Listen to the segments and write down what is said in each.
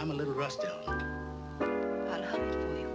I'm a little rusty on it. I'll hum it for you.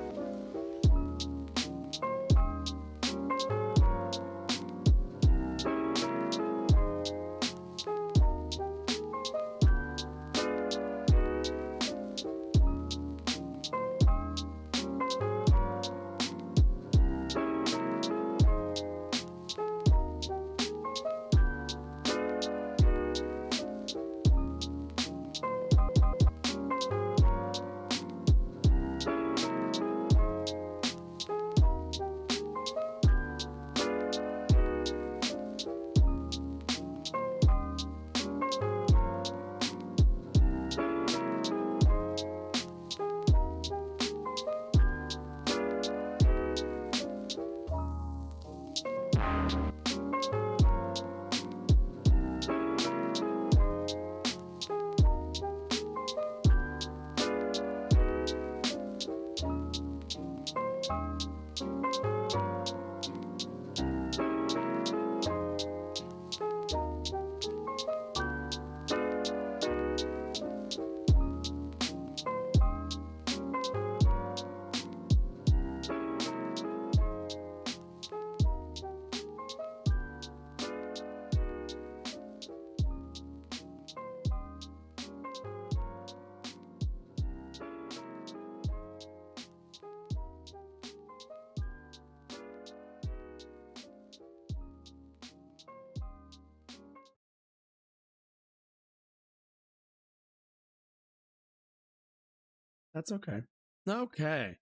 That's okay. Okay.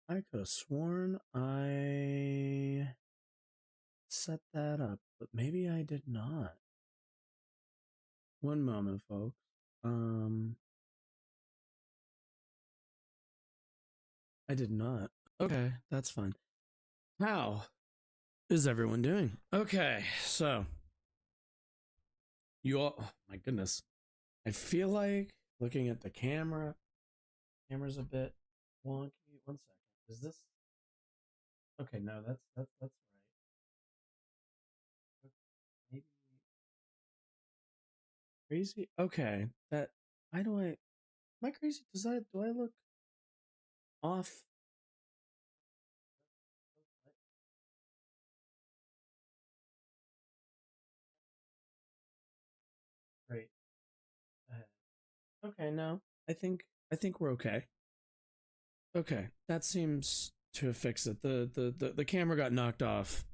I could have sworn I set that up, but maybe I did not. One moment, folks. I did not. Okay, that's fine. How is everyone doing? Okay, so you all, oh my goodness. I feel like looking at the camera's a bit wonky. 1 second. Is this okay? No, that's right. Maybe crazy. Okay, that I don't. Am I crazy? Do I look off? Great. Okay, no. I think we're okay. Okay, that seems to have fixed it. The camera got knocked off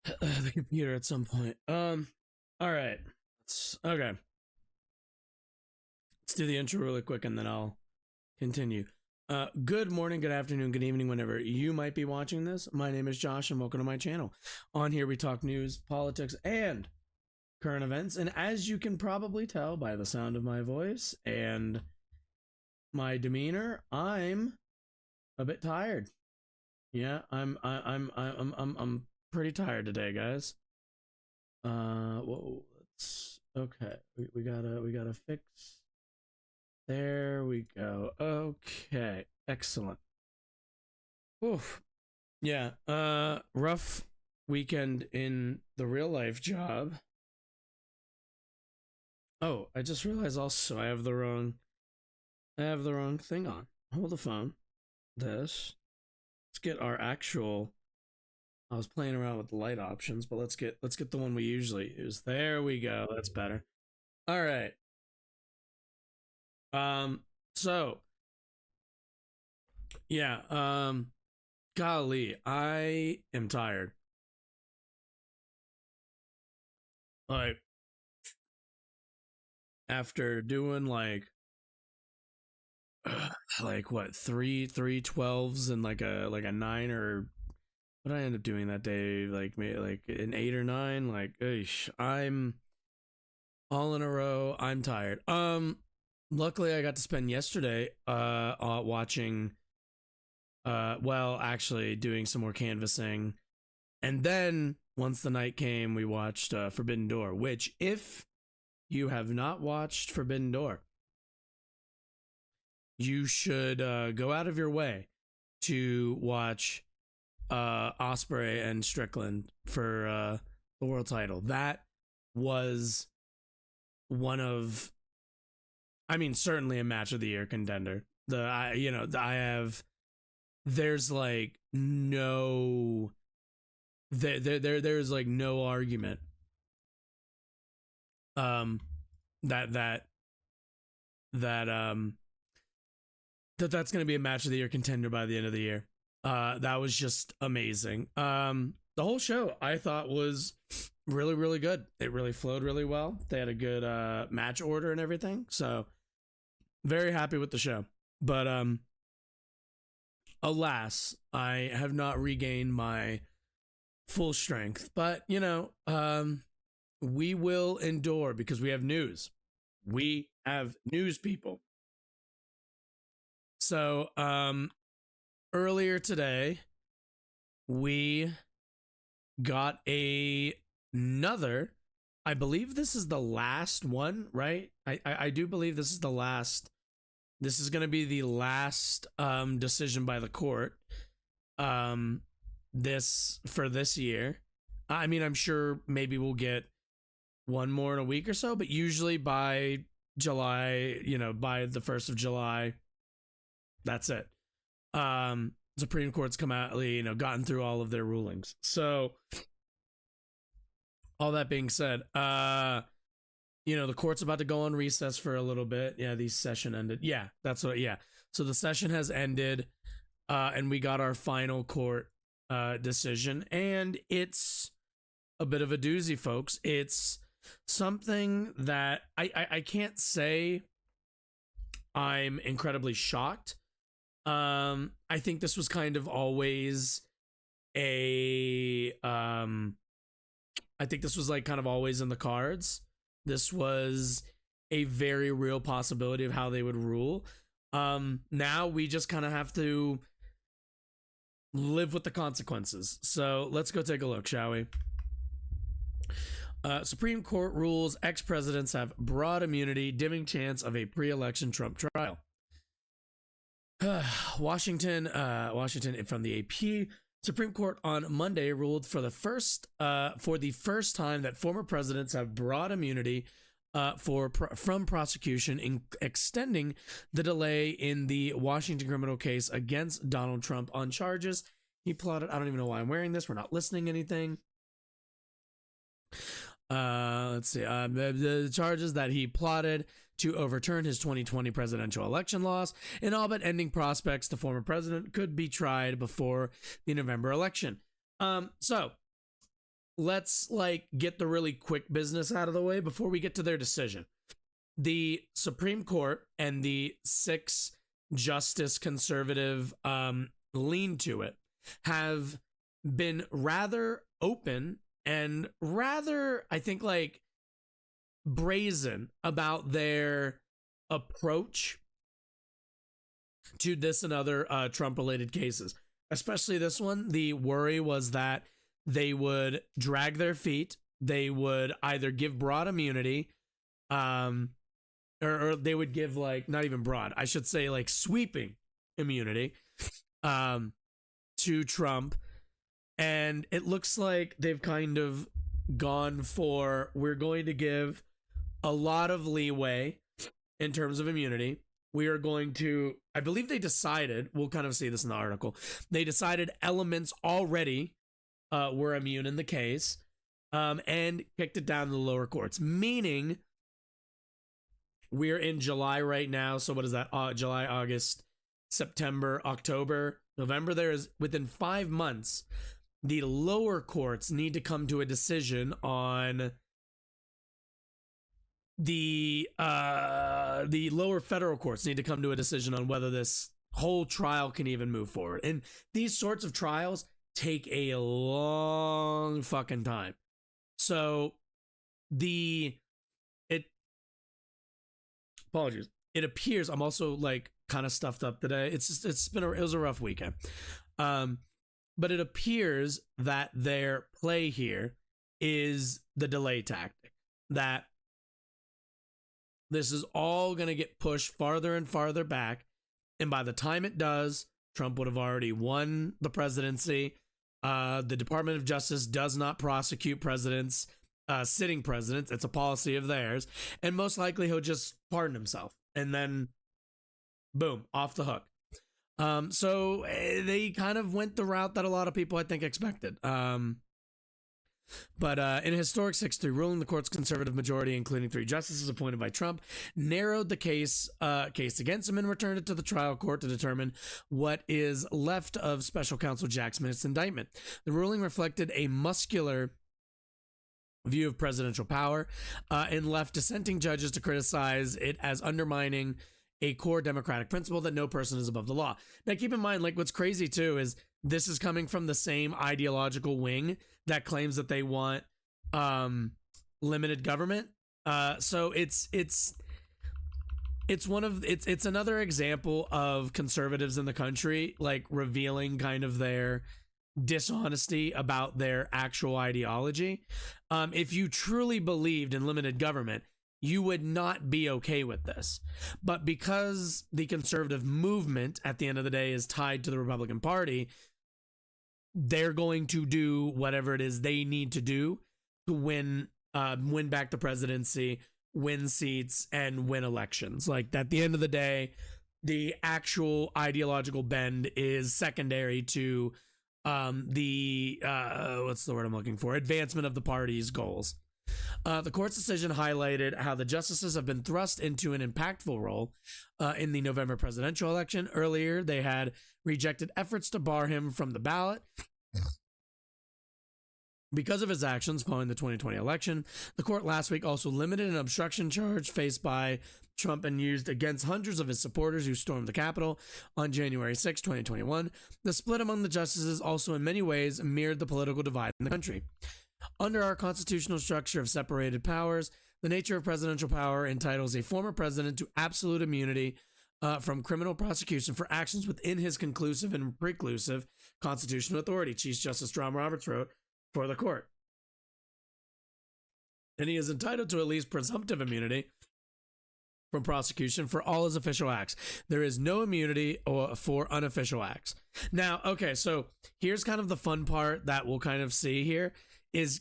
the computer at some point. All right. Okay. Let's do the intro really quick and then I'll continue. Good morning, good afternoon, good evening, whenever you might be watching this. My name is Josh and welcome to my channel. On here we talk news, politics, and current events. And as you can probably tell by the sound of my voice and my demeanor, I'm a bit tired. Yeah, I'm pretty tired today, guys. Whoa, okay. We gotta fix. There we go. Okay, excellent. Oof. Yeah. Rough weekend in the real life job. Oh, I just realized also I have the wrong thing on. Hold the phone. Let's get our actual. I was playing around with the light options, but let's get the one we usually use. There we go. That's better. All right. So yeah, golly, I am tired. Like after doing like what, three 12s and like a 9, or what did I end up doing that day? Like maybe like an 8 or 9. Like, I'm all in a row. I'm tired. Luckily I got to spend yesterday watching well, actually doing some more canvassing, and then once the night came we watched Forbidden Door, which if you have not watched Forbidden Door, you should go out of your way to watch Osprey and Strickland for the world title. That was one of, I mean, certainly a match of the year contender. There's like there's like no argument that that's going to be a match of the year contender by the end of the year. That was just amazing. The whole show I thought was really, really good. It really flowed really well. They had a good match order and everything. So very happy with the show. But alas, I have not regained my full strength. But we will endure because we have news. We have news, people. So earlier today, we got another, I believe this is the last one, right? I do believe this is the last. This is going to be the last decision by the court this year. I mean, I'm sure maybe we'll get one more in a week or so, but usually by July, by the 1st of July, that's it. Supreme Court's come out, gotten through all of their rulings. So all that being said, the court's about to go on recess for a little bit. Yeah, the session ended. Yeah, so the session has ended, and we got our final court decision, and it's a bit of a doozy, folks. It's something that I can't say I'm incredibly shocked. I think this was kind of always I think this was like kind of always in the cards. This was a very real possibility of how they would rule. Now we just kind of have to live with the consequences. So let's go take a look, shall we? Supreme Court rules ex-presidents have broad immunity, dimming chance of a pre-election Trump trial. Washington from the AP. Supreme Court on Monday ruled for the first time that former presidents have broad immunity from prosecution, extending the delay in the Washington criminal case against Donald Trump on charges he plotted. I don't even know why I'm wearing this. We're not listening to anything. Let's see. The charges that he plotted to overturn his 2020 presidential election loss, and all but ending prospects the former president could be tried before the November election. So let's get the really quick business out of the way before we get to their decision. The Supreme Court and the 6 justice conservative lean to it have been rather open and rather, I think, brazen about their approach to this and other Trump-related cases. Especially this one, the worry was that they would drag their feet, they would either give broad immunity, or they would give, not even broad, I should say, sweeping immunity to Trump. And it looks like they've kind of gone for, we're going to give a lot of leeway in terms of immunity. We are going to, I believe they decided, we'll kind of see this in the article, they decided elements already were immune in the case, and kicked it down to the lower courts, meaning we're in July right now. So what is that? July, August, September, October, November. There is, within 5 months, the lower courts need to come to a decision on the lower federal courts need to come to a decision on whether this whole trial can even move forward. And these sorts of trials take a long fucking time. So apologies. It appears, I'm also kind of stuffed up today. It was a rough weekend. But it appears that their play here is the delay tactic, that this is all going to get pushed farther and farther back. And by the time it does, Trump would have already won the presidency. The Department of Justice does not prosecute presidents, sitting presidents. It's a policy of theirs. And most likely he'll just pardon himself. and then boom, off the hook. So they kind of went the route that a lot of people, I think, expected. But in a historic 6-3 ruling, the court's conservative majority, including 3 justices appointed by Trump, narrowed the case against him and returned it to the trial court to determine what is left of special counsel Jack Smith's indictment. The ruling reflected a muscular view of presidential power and left dissenting judges to criticize it as undermining a core democratic principle that no person is above the law. Now, keep in mind, like, what's crazy too is this is coming from the same ideological wing that claims that they want limited government. So it's another example of conservatives in the country like revealing kind of their dishonesty about their actual ideology. If you truly believed in limited government, you would not be okay with this. But because the conservative movement at the end of the day is tied to the Republican Party, they're going to do whatever it is they need to do to win back the presidency, win seats, and win elections. Like, at the end of the day, the actual ideological bend is secondary to what's the word I'm looking for? Advancement of the party's goals. The court's decision highlighted how the justices have been thrust into an impactful role in the November presidential election. Earlier, they had rejected efforts to bar him from the ballot because of his actions following the 2020 election. The court last week also limited an obstruction charge faced by Trump and used against hundreds of his supporters who stormed the Capitol on January 6, 2021. The split among the justices also in many ways mirrored the political divide in the country. Under our constitutional structure of separated powers, the nature of presidential power entitles a former president to absolute immunity from criminal prosecution for actions within his conclusive and preclusive constitutional authority, Chief Justice John Roberts wrote for the court. And he is entitled to at least presumptive immunity from prosecution for all his official acts. There is no immunity for unofficial acts. Now, okay, so here's kind of the fun part that we'll kind of see here is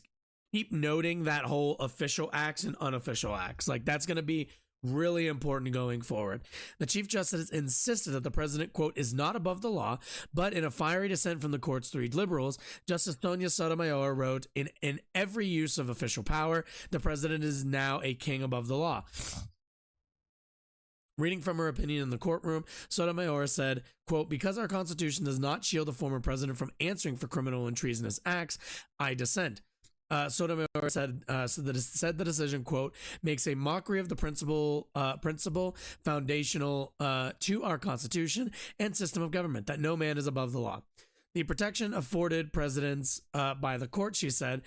keep noting that whole official acts and unofficial acts. Like, that's going to be really important going forward. The Chief Justice insisted that the president, quote, is not above the law, but in a fiery dissent from the court's 3 liberals, Justice Sonia Sotomayor wrote, in every use of official power, the president is now a king above the law. Reading from her opinion in the courtroom, Sotomayor said, quote, because our Constitution does not shield a former president from answering for criminal and treasonous acts, I dissent. Sotomayor said the decision, quote, makes a mockery of the principle foundational to our Constitution and system of government, that no man is above the law. The protection afforded presidents by the court, she said,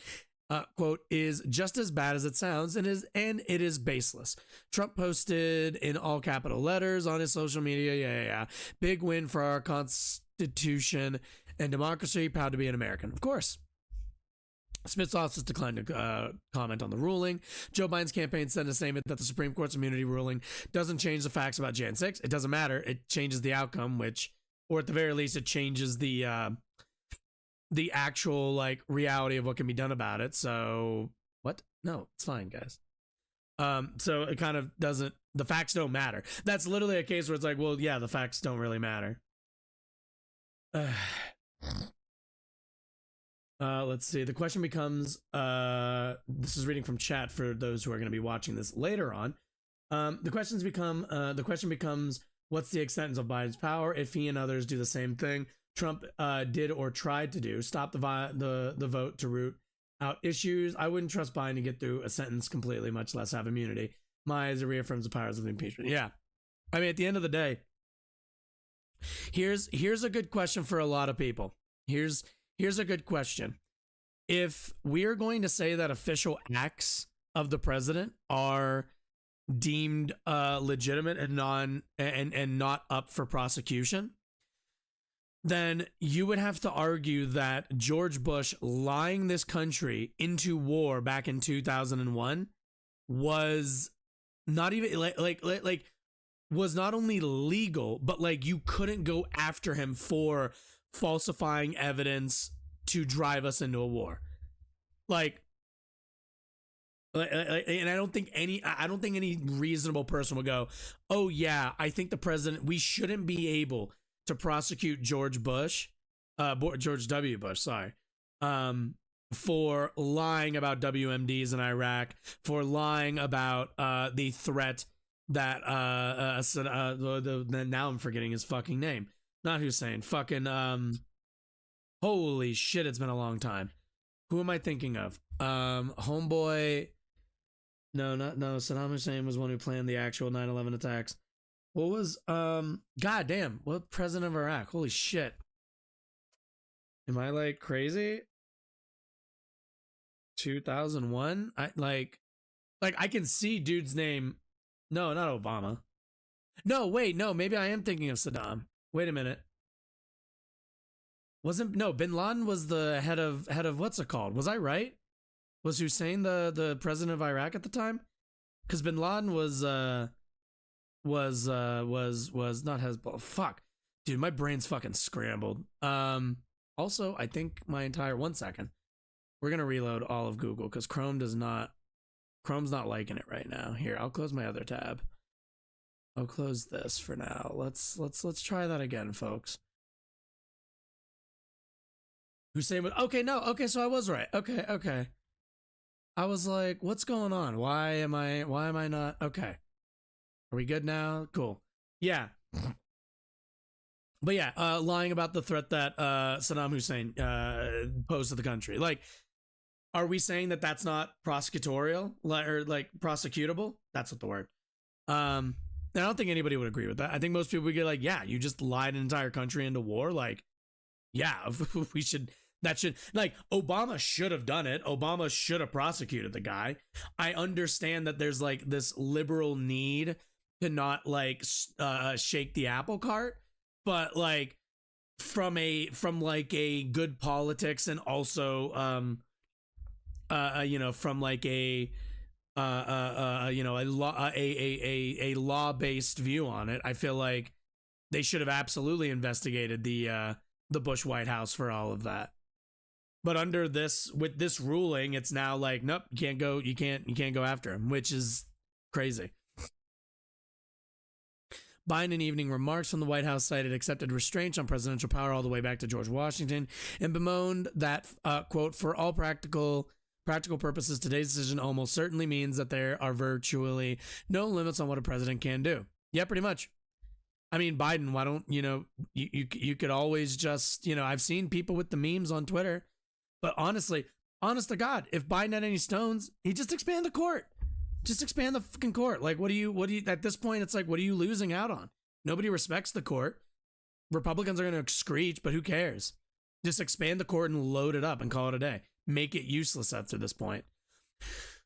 quote, is just as bad as it sounds and it is baseless. Trump posted in all capital letters on his social media, big win for our Constitution and democracy, proud to be an American. Of course. Smith's office declined to comment on the ruling. Joe Biden's campaign sent a statement that the Supreme Court's immunity ruling doesn't change the facts about Jan 6. It doesn't matter. It changes the outcome, or at the very least, it changes the actual like reality of what can be done about it. So what? No, it's fine, guys. So it kind of doesn't. The facts don't matter. That's literally a case where it's like, well, yeah, the facts don't really matter. Let's see. The question becomes, this is reading from chat for those who are going to be watching this later on. The question becomes, what's the extent of Biden's power if he and others do the same thing Trump did or tried to do? Stop the vote to root out issues. I wouldn't trust Biden to get through a sentence completely, much less have immunity. My eyes, it reaffirms the powers of the impeachment. Yeah. I mean, at the end of the day, here's a good question for a lot of people. Here's a good question. If we are going to say that official acts of the president are deemed legitimate and not up for prosecution, then you would have to argue that George Bush lying this country into war back in 2001 was not even like was not only legal, but like you couldn't go after him for falsifying evidence to drive us into a war. Like, And I don't think any reasonable person would go, oh yeah, I think the president, we shouldn't be able to prosecute George W. Bush, sorry, for lying about WMDs in Iraq, for lying about the threat that now I'm forgetting his fucking name, not Hussein, fucking holy shit, it's been a long time. Who am I thinking of? Homeboy. No, Saddam Hussein was one who planned the actual 9/11 attacks. What was God damn, what president of Iraq? Holy shit. Am I like crazy? 2001? I like I can see dude's name. No, not Obama. No, wait, no, maybe I am thinking of Saddam. Wait a minute. Bin Laden was the head of what's it called? Was I right? Was Hussein the president of Iraq at the time? Because Bin Laden was not Hezbollah. Fuck, dude, my brain's fucking scrambled. Also, I think my entire 1 second. We're gonna reload all of Google because Chrome's not liking it right now. Here, I'll close my other tab. I'll close this for now. Let's try that again, folks. Hussein would okay, so I was right. Okay. I was like, what's going on? Why am I not okay? Are we good now? Cool. Yeah. But yeah, lying about the threat that Saddam Hussein posed to the country. Like, are we saying that that's not prosecutorial or like prosecutable? That's what the word. I don't think anybody would agree with that. I think most people would get like, yeah, you just lied an entire country into war. Like, yeah, like Obama should have done it. Obama should have prosecuted the guy. I understand that there's like this liberal need to not like shake the apple cart, but like from like a good politics and also from like a a law-based view on it, I feel like they should have absolutely investigated the Bush White House for all of that. But with this ruling, it's now like, nope, you can't go after him, which is crazy. Biden in evening remarks from the White House cited accepted restraints on presidential power all the way back to George Washington and bemoaned that, quote, for all practical purposes, today's decision almost certainly means that there are virtually no limits on what a president can do. Yeah, pretty much. I mean, Biden, why don't, you could always just, I've seen people with the memes on Twitter. But honestly, honest to God, if Biden had any stones, he'd just expand the court. Just expand the fucking court. Like, what do you, at this point, it's like, what are you losing out on? Nobody respects the court. Republicans are going to screech, but who cares? Just expand the court and load it up and call it a day. Make it useless after this point.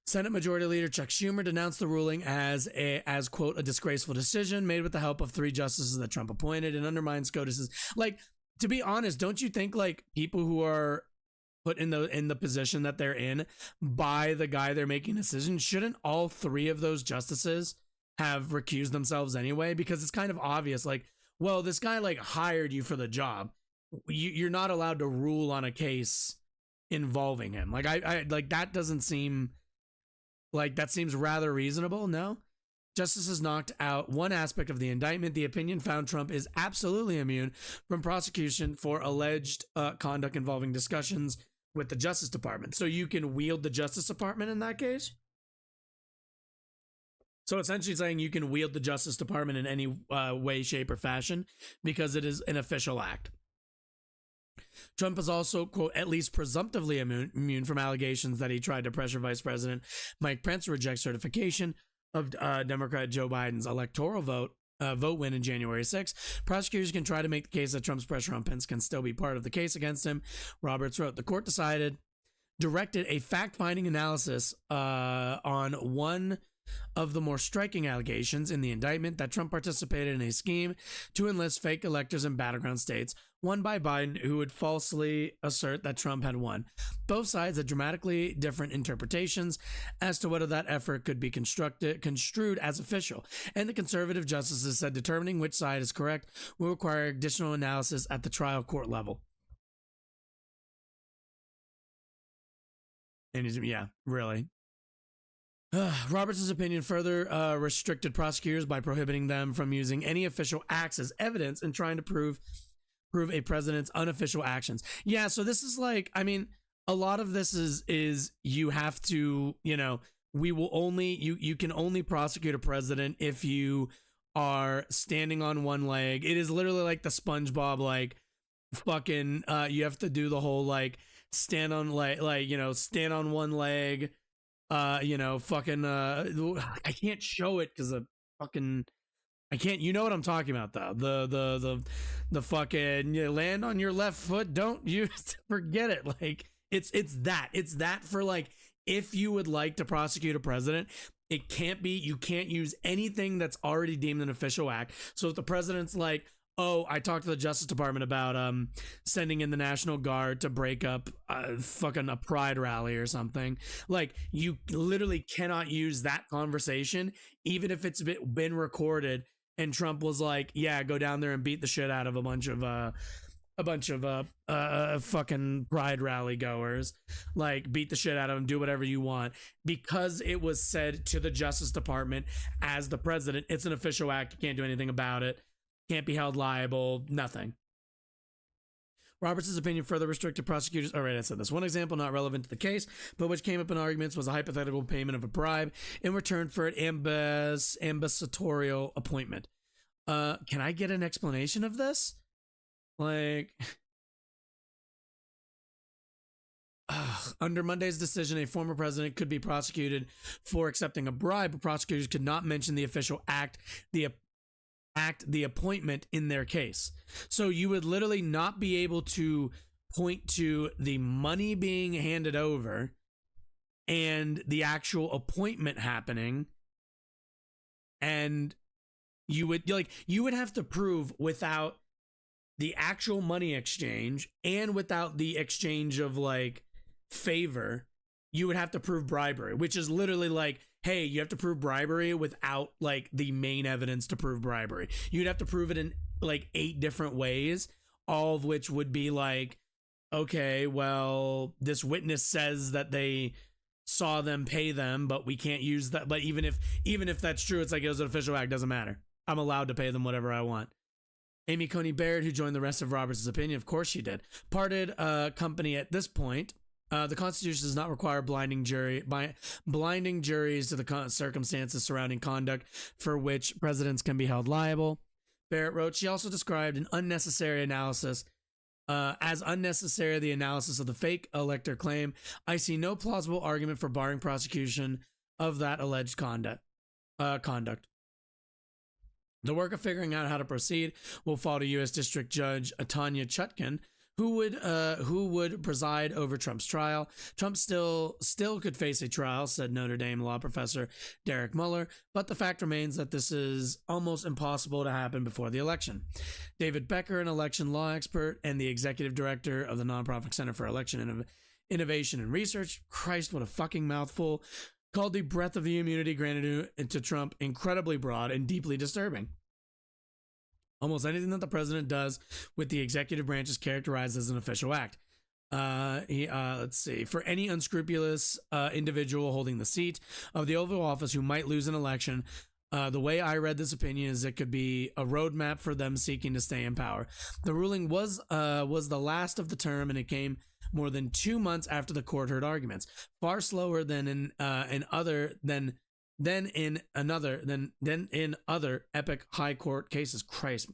Senate Majority Leader Chuck Schumer denounced the ruling as quote, a disgraceful decision made with the help of 3 justices that Trump appointed and undermines SCOTUS's. Like, to be honest, don't you think like people who are put in the position that they're in by the guy they're making decisions, shouldn't all 3 of those justices have recused themselves anyway? Because it's kind of obvious, like, well, this guy like hired you for the job. You're not allowed to rule on a case involving him. Like, I like, that doesn't seem like, that seems rather reasonable. No. Justices knocked out one aspect of the indictment. The opinion found Trump is absolutely immune from prosecution for alleged conduct involving discussions with the Justice Department. So you can wield the Justice Department in that case? So essentially saying you can wield the Justice Department in any way, shape, or fashion because it is an official act. Trump is also, quote, at least presumptively immune from allegations that he tried to pressure Vice President Mike Pence to reject certification of Democrat Joe Biden's electoral vote win in January 6th. Prosecutors can try to make the case that Trump's pressure on Pence can still be part of the case against him. Roberts wrote, the court directed a fact-finding analysis on one of the more striking allegations in the indictment, that Trump participated in a scheme to enlist fake electors in battleground states, won by Biden, who would falsely assert that Trump had won. Both sides had dramatically different interpretations as to whether that effort could be construed as official, and the conservative justices said determining which side is correct will require additional analysis at the trial court level. And yeah, really. Roberts' opinion further restricted prosecutors by prohibiting them from using any official acts as evidence and trying to prove a president's unofficial actions. Yeah, so this is like, I mean, a lot of this is you have to, you know, we will only you can only prosecute a president if you are standing on one leg. It is literally like the SpongeBob, like fucking you have to do the whole like stand on like you know, stand on one leg, you know, fucking I can't show it because of fucking I can't, you know what I'm talking about though. The fucking, you land on your left foot, don't use forget it. Like it's that for like, if you would like to prosecute a president, it can't be, you can't use anything that's already deemed an official act. So if the president's like, oh, I talked to the Justice Department about sending in the National Guard to break up fucking a pride rally or something, like you literally cannot use that conversation, even if it's been recorded. And Trump was like, yeah, go down there and beat the shit out of a bunch of fucking pride rally goers, like beat the shit out of them, do whatever you want, because it was said to the Justice Department as the president. It's an official act. You can't do anything about it. Can't be held liable. Nothing. Roberts' opinion further restricted prosecutors. All right, I said this. One example not relevant to the case, but which came up in arguments, was a hypothetical payment of a bribe in return for an ambassadorial appointment. Can I get an explanation of this? Like, under Monday's decision, a former president could be prosecuted for accepting a bribe, but prosecutors could not mention the official act, the appointment in their case. So you would literally not be able to point to the money being handed over and the actual appointment happening, and you would have to prove without the actual money exchange and without the exchange of like favor, you would have to prove bribery, which is literally like, hey, you have to prove bribery without like the main evidence to prove bribery. You'd have to prove it in like 8 different ways, all of which would be like, okay, well, this witness says that they saw them pay them, but we can't use that. But even if that's true, it's like, it was an official act, doesn't matter. I'm allowed to pay them whatever I want. Amy Coney Barrett, who joined the rest of Roberts' opinion, of course she did, parted company at this point. The Constitution does not require blinding juries to the circumstances surrounding conduct for which presidents can be held liable. Barrett wrote, she also described an unnecessary analysis as unnecessary the analysis of the fake elector claim. I see no plausible argument for barring prosecution of that alleged conduct. The work of figuring out how to proceed will fall to U.S. District Judge Tanya Chutkan, who would preside over Trump's trial. Trump still could face a trial, said Notre Dame law professor Derek Muller, but the fact remains that this is almost impossible to happen before the election. David Becker, an election law expert and the executive director of the nonprofit Center for Election Innovation and Research, Christ, what a fucking mouthful, called the breadth of the immunity granted to Trump incredibly broad and deeply disturbing. Almost anything that the president does with the executive branch is characterized as an official act. Let's see. For any unscrupulous individual holding the seat of the Oval Office who might lose an election, the way I read this opinion is it could be a roadmap for them seeking to stay in power. The ruling was the last of the term, and it came more than 2 months after the court heard arguments, far slower than in other epic high court cases. Christ,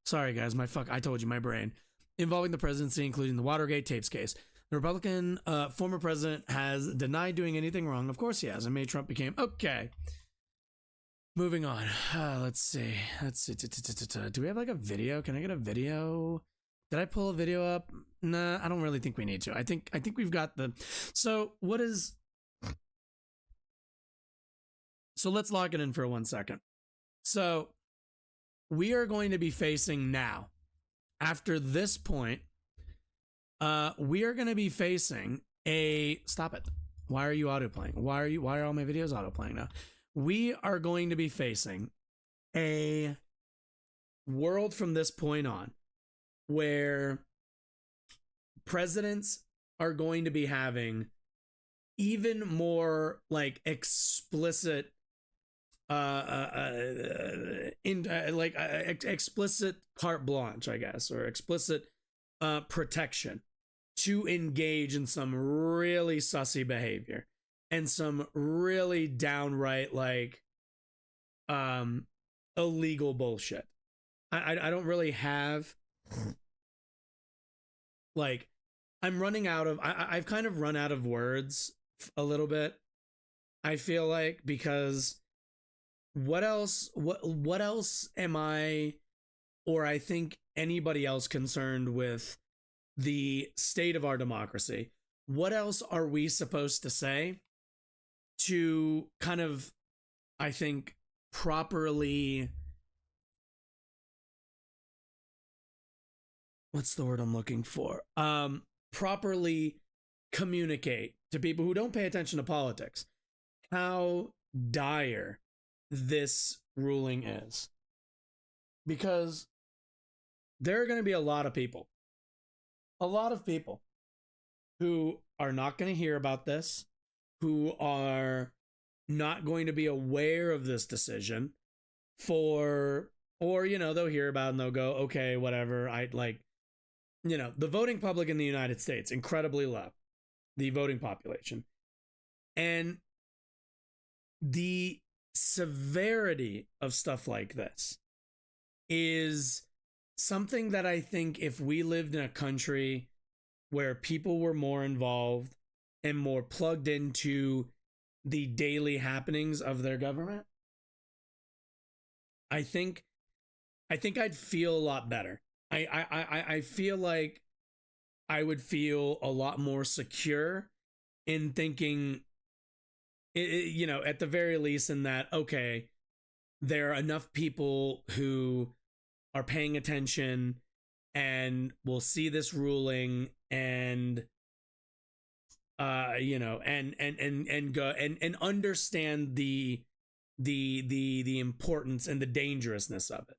sorry guys, I told you, my brain, involving the presidency, including the Watergate tapes case. The Republican former president has denied doing anything wrong. Of course he has, and May Trump became okay. Moving on. Let's see. Do we have like a video? Can I get a video? Did I pull a video up? Nah, I don't really think we need to. I think we've got the. So let's log it in for 1 second. So we are going to be facing now, after this point, we are going to be facing a, stop it. Why are you auto-playing? Why are all my videos auto-playing now? We are going to be facing a world from this point on where presidents are going to be having even more like explicit explicit carte blanche, I guess, or explicit protection to engage in some really sussy behavior and some really downright like illegal bullshit. I don't really have like, I'm running out of I've kind of run out of words a little bit, I feel like, because what else am I, or I think anybody else concerned with the state of our democracy? What else are we supposed to say to kind of, I think, properly, what's the word I'm looking for? Properly communicate to people who don't pay attention to politics how dire this ruling is. Because there are going to be a lot of people who are not going to hear about this, who are not going to be aware of this decision or they'll hear about it and they'll go, okay, whatever. I like, the voting public in the United States, incredibly low, the voting population. And the severity of stuff like this is something that I think if we lived in a country where people were more involved and more plugged into the daily happenings of their government, I think I'd feel a lot better. I feel like I would feel a lot more secure in thinking, at the very least, in that, okay, there are enough people who are paying attention and will see this ruling and and go and understand the importance and the dangerousness of it.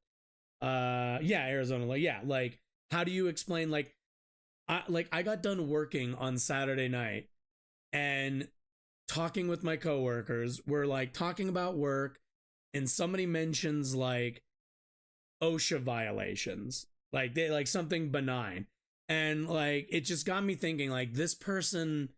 Arizona, like how do you explain, I got done working on Saturday night and talking with my coworkers. We're like talking about work and somebody mentions like OSHA violations, like they like something benign, and like it just got me thinking, like, this person.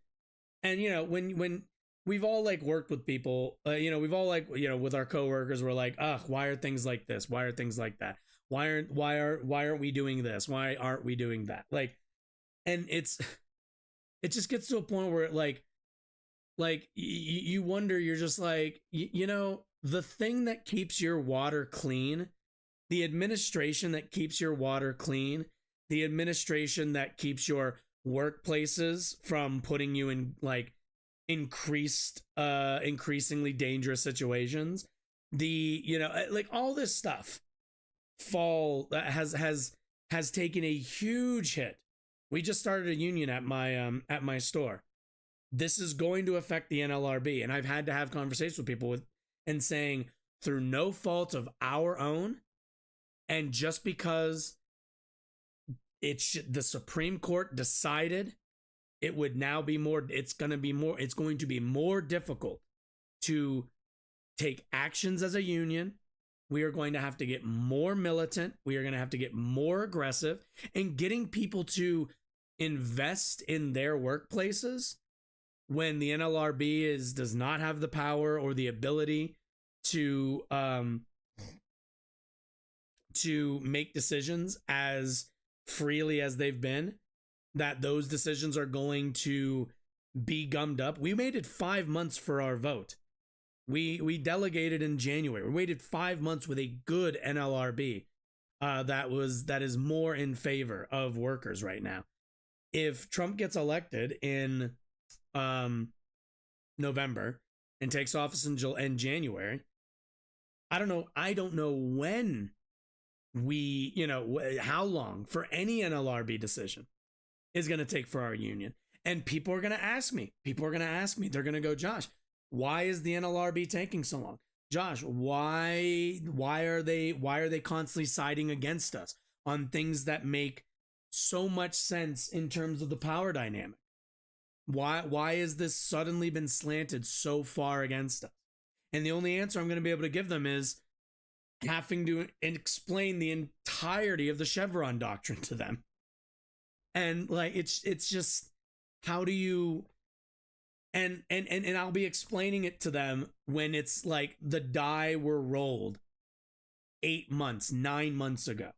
And when we've all like worked with people, we've all like, with our coworkers, we're like, why are things like this? Why are things like that? Why aren't we doing this? Why aren't we doing that? Like, and it just gets to a point where you wonder, you're just like, the thing that keeps your water clean, the administration that keeps your water clean, the administration that keeps your workplaces from putting you in like increasingly dangerous situations, like all this stuff has taken a huge hit. We just started a union at my store. This is going to affect the NLRB, and I've had to have conversations with people and saying, through no fault of our own, and just because the Supreme Court decided it would now be more, it's going to be more difficult to take actions as a union. We are going to have to get more militant. We are going to have to get more aggressive, and getting people to invest in their workplaces when the NLRB does not have the power or the ability to make decisions as freely as they've been, that those decisions are going to be gummed up. We waited 5 months for our vote. We delegated in January. We waited 5 months with a good NLRB that is more in favor of workers right now. If Trump gets elected in November and takes office in January, I don't know when how long for any NLRB decision is going to take for our union. And people are going to ask me, they're going to go, Josh, why is the NLRB taking so long? Josh, why are they constantly siding against us on things that make so much sense in terms of the power dynamic? Why is this suddenly been slanted so far against us? And the only answer I'm going to be able to give them is having to explain the entirety of the Chevron doctrine to them. And like it's just, how do you, and I'll be explaining it to them when it's like the die were rolled 8 months, 9 months ago.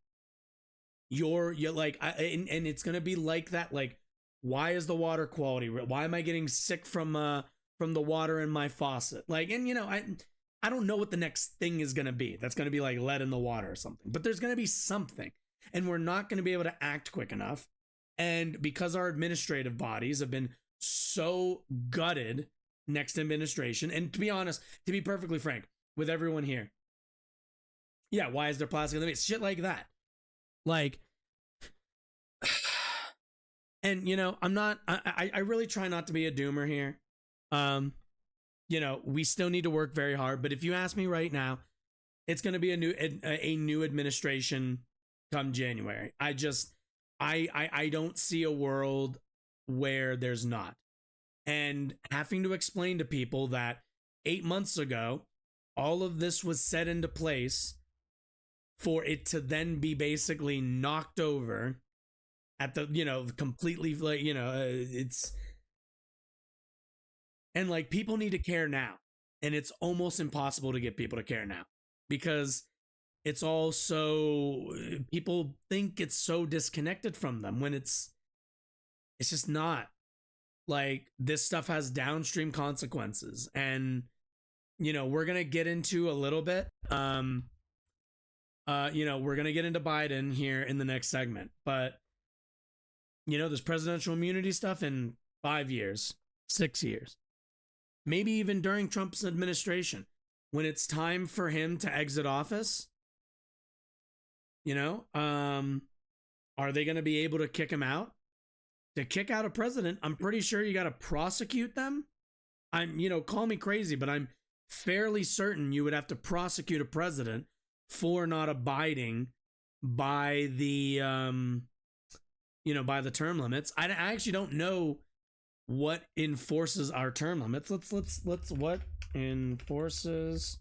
You're like, and it's gonna be like that. Like, why is the water quality? Why am I getting sick from the water in my faucet? Like, and you know, I don't know what the next thing is gonna be. That's gonna be like lead in the water or something. But there's gonna be something, and we're not gonna be able to act quick enough. And because our administrative bodies have been so gutted next administration, and to be honest, to be perfectly frank with everyone here, yeah, why is there plastic in the base? Shit like that. Like, and you know, I really try not to be a doomer here. You know, we still need to work very hard, but if you ask me right now, it's going to be a new administration come January. I don't see a world where there's not. And having to explain to people that 8 months ago, all of this was set into place for it to then be basically knocked over at the, you know, completely, like, you know, it's, and like people need to care now. And it's almost impossible to get people to care now because it's all so, people think it's so disconnected from them when it's just not. Like, this stuff has downstream consequences, and you know, we're gonna get into a little bit you know, we're gonna get into Biden here in the next segment, but you know, there's presidential immunity stuff in 5 years, 6 years, maybe even during Trump's administration, when it's time for him to exit office. You know, are they going to be able to kick him out? To kick out a president, I'm pretty sure you got to prosecute them. You know, call me crazy, but I'm fairly certain you would have to prosecute a president for not abiding by the, you know, by the term limits. I actually don't know what enforces our term limits. Let's what enforces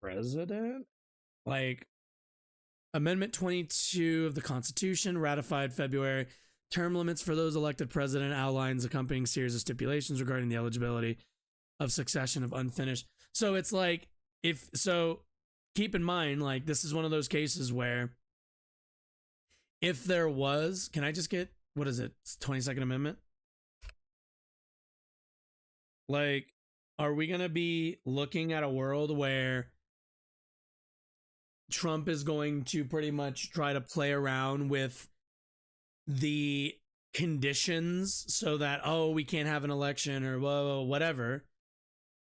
president? Like, Amendment 22 of the Constitution, ratified February. Term limits for those elected president outlines accompanying series of stipulations regarding the eligibility of succession of unfinished. So it's like, keep in mind, like, this is one of those cases where if there was, can I just get, what is it? 22nd Amendment? Like, are we going to be looking at a world where Trump is going to pretty much try to play around with the conditions so that, oh, we can't have an election or whoa, whatever.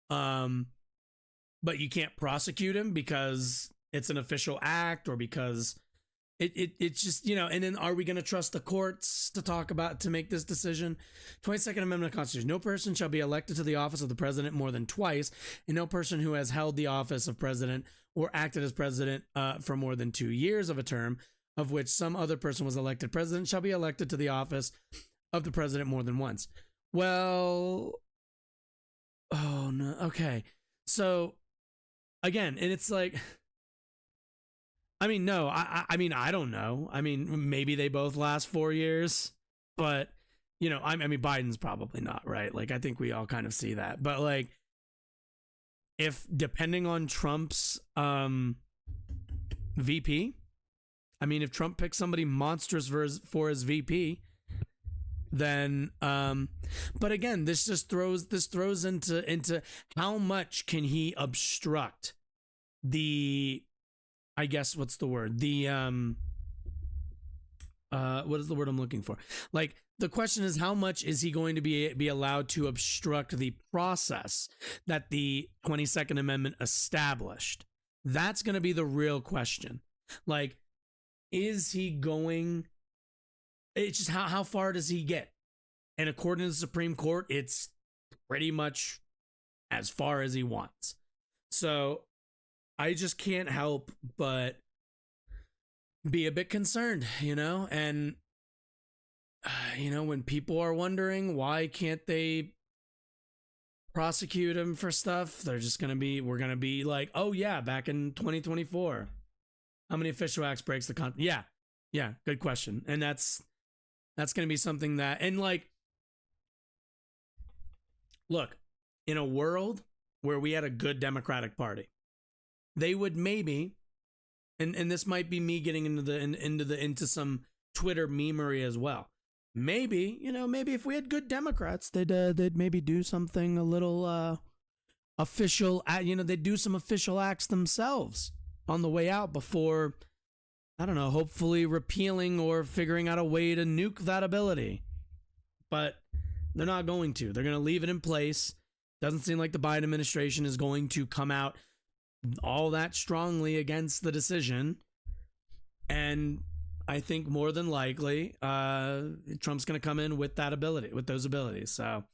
But you can't prosecute him because it's an official act, or because it's just, you know, and then are we going to trust the courts to make this decision? 22nd Amendment of the Constitution. No person shall be elected to the office of the president more than twice, and no person who has held the office of president or acted as president for more than 2 years of a term of which some other person was elected president shall be elected to the office of the president more than once. Well, oh no, okay. So again, and it's like, I mean, no, I mean, I don't know. I mean, maybe they both last 4 years, but you know, I mean, Biden's probably not, right? Like, I think we all kind of see that, but like, if depending on Trump's VP, I mean, if Trump picks somebody monstrous for his VP, then but again, this throws into how much can he obstruct the, I guess, what's the word? The what is the word I'm looking for? Like, the question is, how much is he going to be allowed to obstruct the process that the 22nd Amendment established? That's going to be the real question. Like, is he going, it's just how far does he get? And according to the Supreme Court, it's pretty much as far as he wants. So I just can't help but be a bit concerned, and when people are wondering why can't they prosecute him for stuff, we're going to be like, oh yeah, back in 2024, how many official acts breaks the yeah, good question. And that's going to be something that, and like, look, in a world where we had a good Democratic Party, they would maybe, and this might be me getting into some Twitter memery as well. Maybe, maybe if we had good Democrats, they'd maybe do something a little official. They'd do some official acts themselves on the way out before, I don't know, hopefully repealing or figuring out a way to nuke that ability. But they're not going to. They're going to leave it in place. Doesn't seem like the Biden administration is going to come out all that strongly against the decision. And I think more than likely, Trump's going to come in with those abilities. So,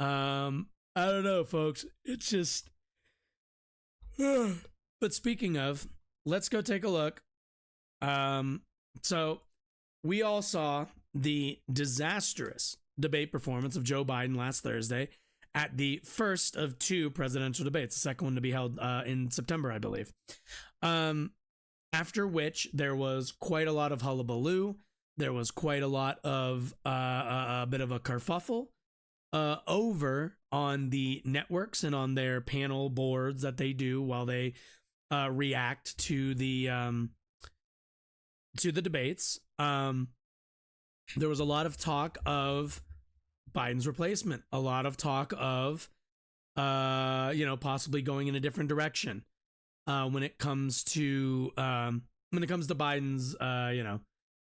I don't know, folks. It's just, but speaking of, let's go take a look. So we all saw the disastrous debate performance of Joe Biden last Thursday at the first of two presidential debates, the second one to be held in September, I believe. After which there was quite a lot of hullabaloo. There was quite a lot of a bit of a kerfuffle over on the networks and on their panel boards that they do while they react to the debates. There was a lot of talk of Biden's replacement, a lot of talk of possibly going in a different direction when it comes to Biden's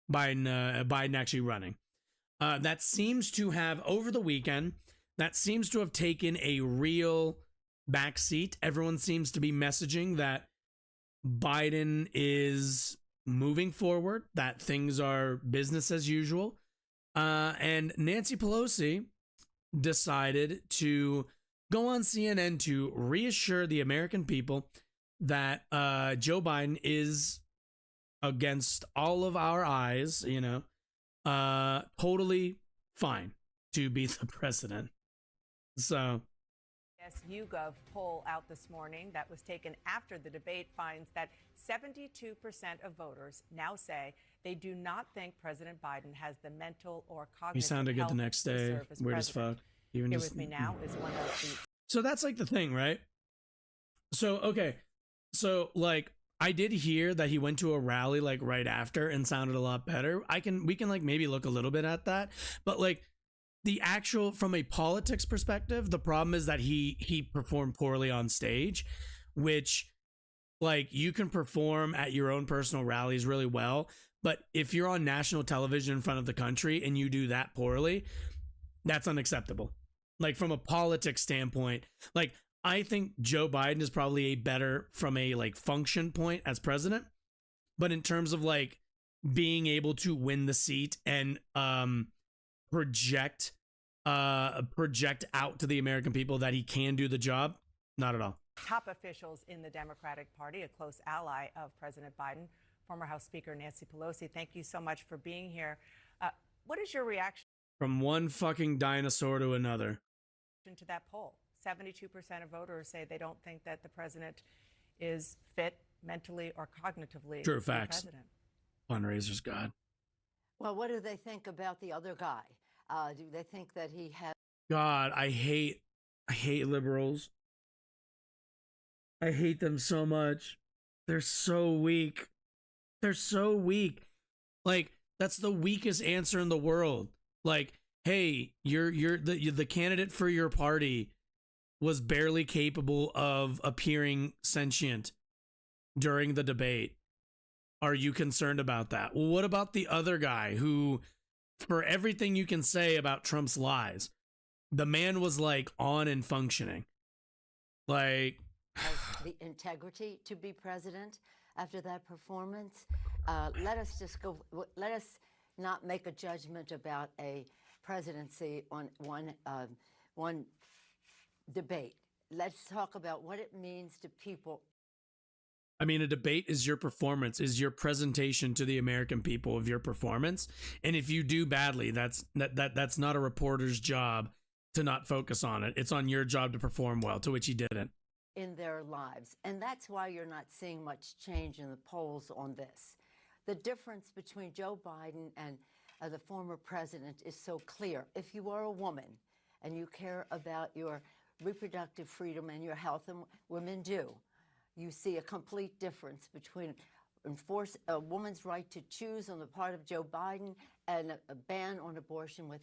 Biden actually running. That seems to have, over the weekend, that seems to have taken a real backseat. Everyone seems to be messaging that Biden is moving forward, that things are business as usual. And Nancy Pelosi decided to go on CNN to reassure the American people that Joe Biden is, against all of our eyes, totally fine to be the president. So, Yes, YouGov poll out this morning that was taken after the debate finds that 72% of voters now say they do not think President Biden has the mental or cognitive he sounded good the next day. Weird as fuck. Even here with me now is one of the. So that's like the thing, right? So okay, so like I did hear that he went to a rally like right after and sounded a lot better. We can like maybe look a little bit at that, but like the actual, from a politics perspective, the problem is that he performed poorly on stage, which, like, you can perform at your own personal rallies really well, but if you're on national television in front of the country and you do that poorly, that's unacceptable. Like, from a politics standpoint, like, I think Joe Biden is probably a better from a like function point as president, but in terms of like being able to win the seat and project out to the American people that he can do the job, not at all. Top officials in the Democratic Party, a close ally of President Biden, former House Speaker Nancy Pelosi, thank you so much for being here. What is your reaction from one fucking dinosaur to another to that poll? 72% of voters say they don't think that the president is fit mentally or cognitively. True facts. Fundraiser's God. Well, what do they think about the other guy? Do they think that he has? God, I hate liberals. I hate them so much. They're so weak. They're so weak. Like, that's the weakest answer in the world. Like, hey, you're the candidate for your party was barely capable of appearing sentient during the debate. Are you concerned about that? Well, what about the other guy who, for everything you can say about Trump's lies, the man was like on and functioning? Like, has the integrity to be president after that performance? Let us not make a judgment about a presidency on one debate. Let's talk about what it means to people. I mean, a debate is your performance, is your presentation to the American people of your performance. And if you do badly, that's not a reporter's job to not focus on it. It's on your job to perform well, to which he didn't. In their lives. And that's why you're not seeing much change in the polls on this. The difference between Joe Biden and the former president is so clear. If you are a woman and you care about your reproductive freedom and your health, and women do, you see a complete difference between enforce a woman's right to choose on the part of Joe Biden and a ban on abortion with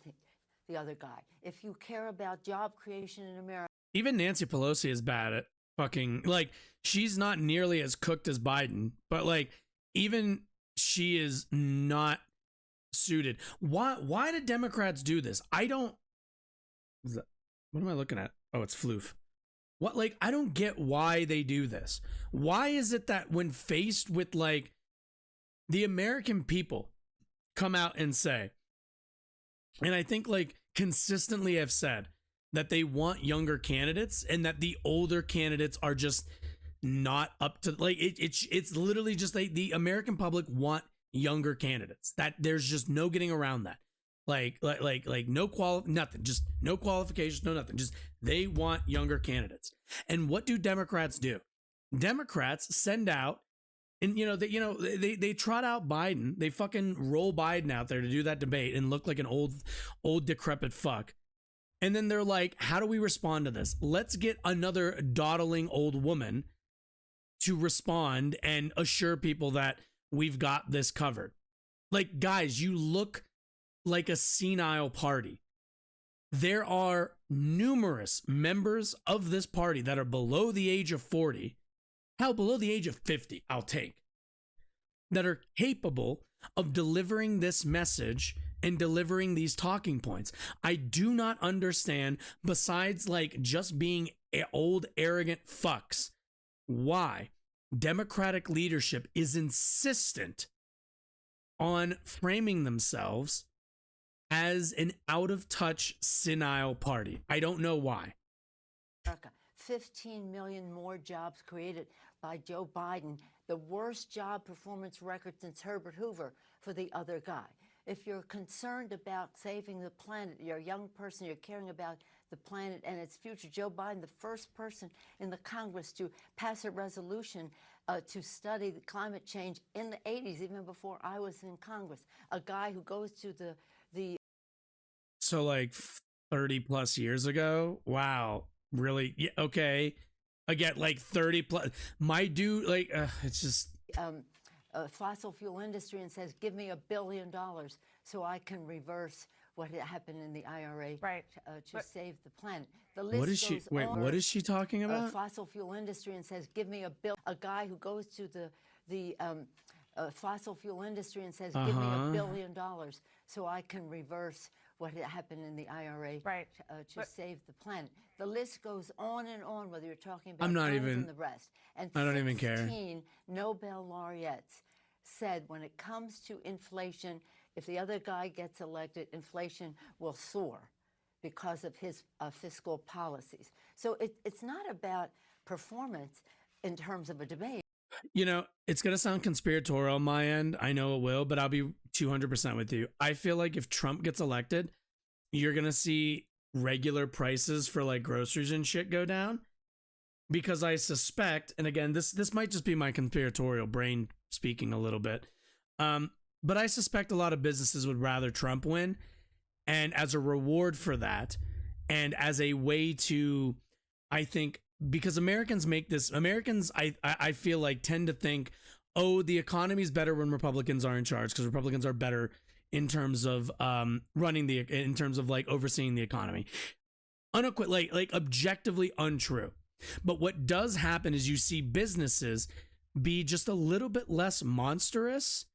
the other guy. If you care about job creation in America. Even Nancy Pelosi is bad at fucking, like, she's not nearly as cooked as Biden, but like, even she is not suited. Why do Democrats do this? I don't. What am I looking at? Oh, it's floof. What, like, I don't get why they do this. Why is it that when faced with, like, the American people come out and say, and I think, like, consistently have said that they want younger candidates and that the older candidates are just not up to, like, it's literally just like the American public want younger candidates. That there's just no getting around that. Like no nothing, just no qualifications, no nothing. Just they want younger candidates. And what do Democrats do? Democrats send out, and they trot out Biden. They fucking roll Biden out there to do that debate and look like an old decrepit fuck. And then they're like, how do we respond to this? Let's get another dawdling old woman to respond and assure people that we've got this covered. Like, guys, you look like a senile party. There are numerous members of this party that are below the age of 40, hell, below the age of 50, I'll take, that are capable of delivering this message and delivering these talking points. I do not understand, besides like just being old, arrogant fucks, why Democratic leadership is insistent on framing themselves as an out-of-touch, senile party. I don't know why. 15 million more jobs created by Joe Biden, the worst job performance record since Herbert Hoover for the other guy. If you're concerned about saving the planet, you're a young person, you're caring about the planet and its future, Joe Biden, the first person in the Congress to pass a resolution to study the climate change in the 80s, even before I was in Congress, a guy who goes to the So like 30 plus years ago? Wow. Really? Yeah, okay. Again, like 30 plus. My dude, like, it's just. Fossil fuel industry and says, give me $1 billion so I can reverse what happened in the IRA to save the planet. The list what is she? Wait, on. What is she talking about? Fossil fuel industry and says, give me a guy who goes to the fossil fuel industry and says, give me $1 billion so I can reverse what happened in the IRA to save the planet. The list goes on and on, whether you're talking about and the rest. And I don't even care. 16 Nobel laureates said when it comes to inflation, if the other guy gets elected, inflation will soar because of his fiscal policies. So it's not about performance in terms of a debate. You know, it's going to sound conspiratorial on my end. I know it will, but I'll be 200% with you. I feel like if Trump gets elected, you're going to see regular prices for like groceries and shit go down, because I suspect, and again, this might just be my conspiratorial brain speaking a little bit, but I suspect a lot of businesses would rather Trump win, and as a reward for that, and as a way to, I think, because Americans I feel like tend to think, oh, the economy's better when Republicans are in charge because Republicans are better in terms of in terms of like overseeing the economy. Like objectively untrue. But what does happen is you see businesses be just a little bit less monstrous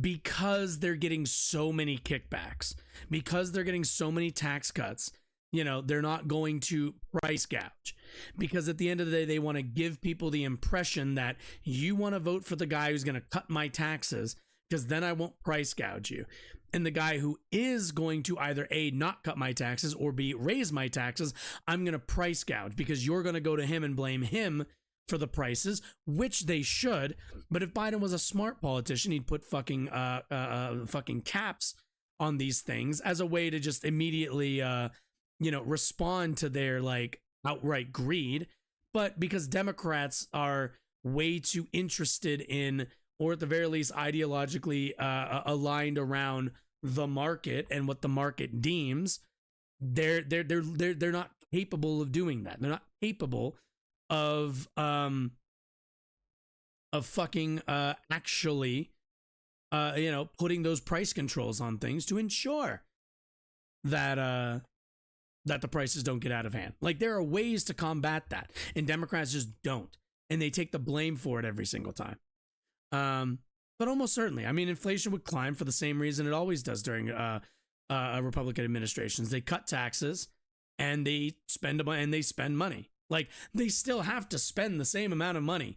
because they're getting so many kickbacks, because they're getting so many tax cuts. You know, they're not going to price gouge, because at the end of the day, they want to give people the impression that you want to vote for the guy who's going to cut my taxes, because then I won't price gouge you. And the guy who is going to either A, not cut my taxes, or B, raise my taxes, I'm going to price gouge, because you're going to go to him and blame him for the prices, which they should. But if Biden was a smart politician, he'd put fucking caps on these things as a way to just immediately respond to their like outright greed. But because Democrats are way too interested in, or at the very least ideologically aligned around the market and what the market deems, they're not capable of doing that. They're not capable of fucking actually putting those price controls on things to ensure that that the prices don't get out of hand. Like, there are ways to combat that, and Democrats just don't, and they take the blame for it every single time. But almost certainly, I mean, inflation would climb for the same reason it always does during Republican administrations. They cut taxes and they spend money. Like, they still have to spend the same amount of money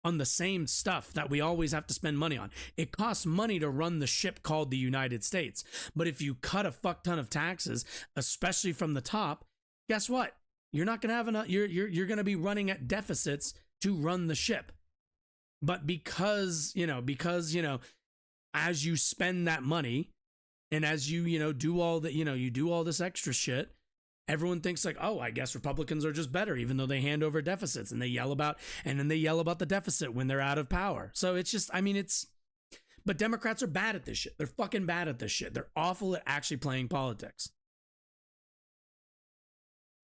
on the same stuff that we always have to spend money on. It costs money to run the ship called the United States. But if you cut a fuck ton of taxes, especially from the top, guess what? You're not going to have enough. You're going to be running at deficits to run the ship. But because as you spend that money and as you do all that, you do all this extra shit, everyone thinks like, oh, I guess Republicans are just better, even though they hand over deficits and they yell about the deficit when they're out of power. So it's just, but Democrats are bad at this shit. They're fucking bad at this shit. They're awful at actually playing politics.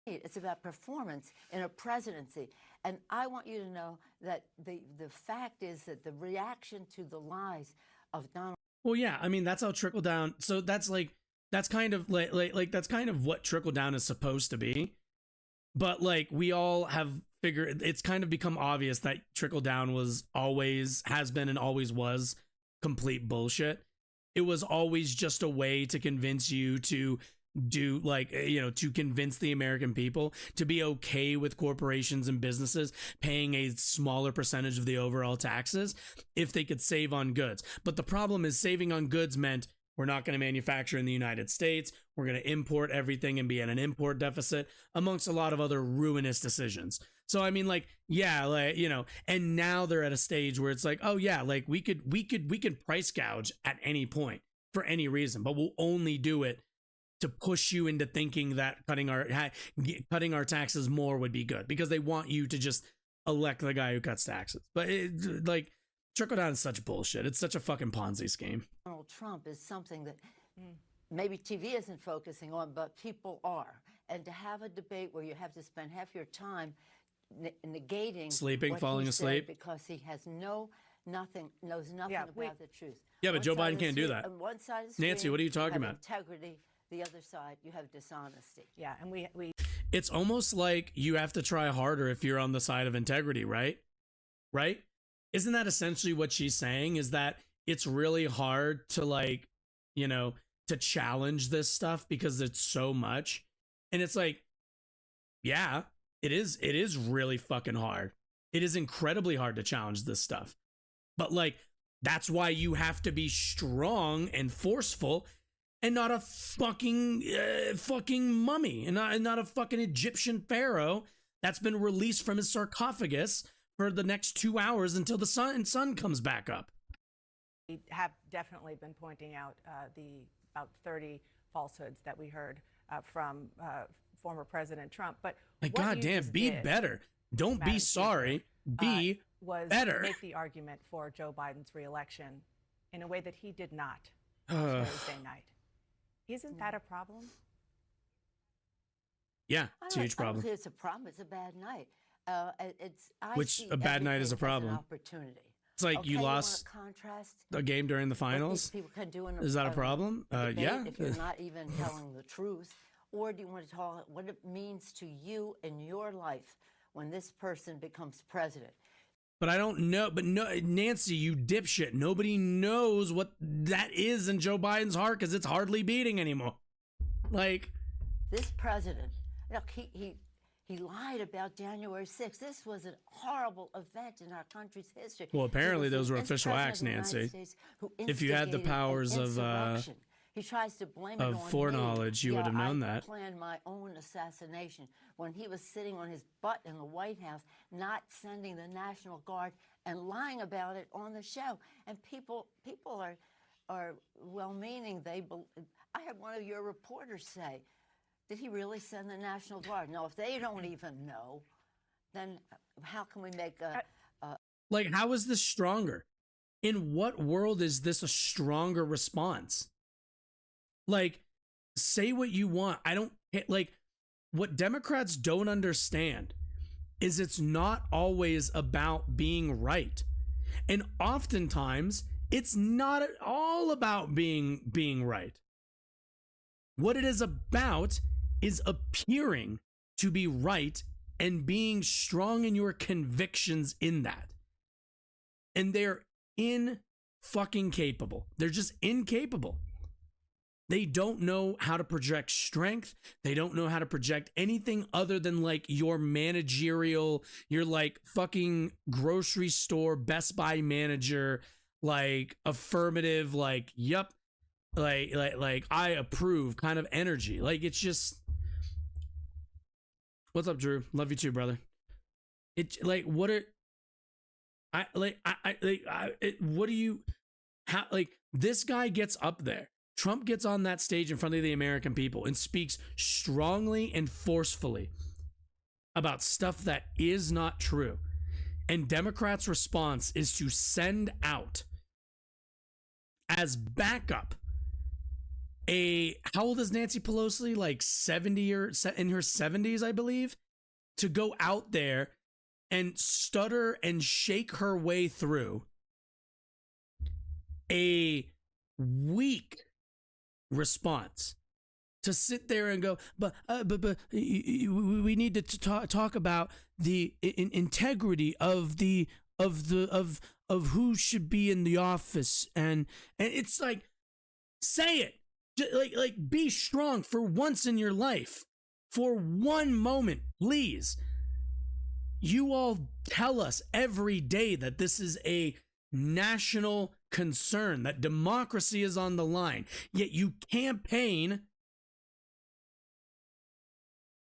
It's about performance in a presidency. And I want you to know that the fact is that the reaction to the lies of Donald. Well, yeah, that's how trickle down. So that's kind of what trickle down is supposed to be. But like, we all have figured, it's kind of become obvious that trickle down has been and always was complete bullshit. It was always just a way to convince you to to convince the American people to be okay with corporations and businesses paying a smaller percentage of the overall taxes if they could save on goods. But the problem is, saving on goods meant we're not going to manufacture in the United States. We're going to import everything and be at an import deficit, amongst a lot of other ruinous decisions. So and now they're at a stage where it's like, oh yeah, like we could price gouge at any point for any reason, but we'll only do it to push you into thinking that cutting our taxes more would be good, because they want you to just elect the guy who cuts taxes. But trickle down is such bullshit. It's such a fucking Ponzi scheme. Donald Trump is something that maybe TV isn't focusing on, but people are. And to have a debate where you have to spend half your time negating sleeping, falling asleep, because he has knows nothing about the truth. Yeah, but Joe Biden can't do that. On one side of the screen, Nancy, what are you talking about? Integrity. The other side, you have dishonesty. Yeah, and we it's almost like you have to try harder if you're on the side of integrity, right? Right? Isn't that essentially what she's saying? Is that it's really hard to to challenge this stuff because it's so much. And it's like, yeah, it is really fucking hard. It is incredibly hard to challenge this stuff. But that's why you have to be strong and forceful, and not a fucking mummy, and not a fucking Egyptian pharaoh that's been released from his sarcophagus for the next 2 hours until the sun comes back up. We have definitely been pointing out the about 30 falsehoods that we heard from former President Trump. But goddamn, be better. Don't be sorry. Be better. Make the argument for Joe Biden's reelection in a way that he did not on Thursday night. Isn't that a problem? Yeah, it's a huge problem. I don't think it's a problem. It's a bad night. A bad night is a problem. Opportunity. It's like you lost a game during the finals. People can do is that a problem? Yeah. If you're not even telling the truth, or do you want to talk what it means to you in your life when this person becomes president? But I don't know. But no, Nancy, you dipshit. Nobody knows what that is in Joe Biden's heart, because it's hardly beating anymore. This president, look, he lied about January 6th. This was a horrible event in our country's history. Well, apparently those were official acts, Nancy. If you had the powers of He tries to blame it Of on me. foreknowledge, you would have known that. I planned my own assassination when he was sitting on his butt in the White House, not sending the National Guard and lying about it on the show. And people are well-meaning. I had one of your reporters say, "Did he really send the National Guard?" No, if they don't even know, then how can we make a Like, how is this stronger? In what world is this a stronger response? Like, say what you want. I don't like what Democrats don't understand is it's not always about being right. And oftentimes it's not at all about being right. What it is about is appearing to be right and being strong in your convictions in that. And they're fucking capable. They're just incapable. They don't know how to project strength. They don't know how to project anything other than like your managerial, your like fucking grocery store, Best Buy manager, like affirmative, like, yep, like I approve kind of energy. Like, it's just, what's up, Drew? Love you too, brother. It's like, what are, what do you, how, like, this guy gets up there. Trump gets on that stage in front of the American people and speaks strongly and forcefully about stuff that is not true. And Democrats' response is to send out as backup how old is Nancy Pelosi? Like 70 or in her 70s, I believe, to go out there and stutter and shake her way through a weak response, to sit there and go, but we need to talk about the integrity of who should be in the office, and it's like, say it, like be strong for once in your life, for one moment, please. You all tell us every day that this is a national concern, that democracy is on the line, yet you campaign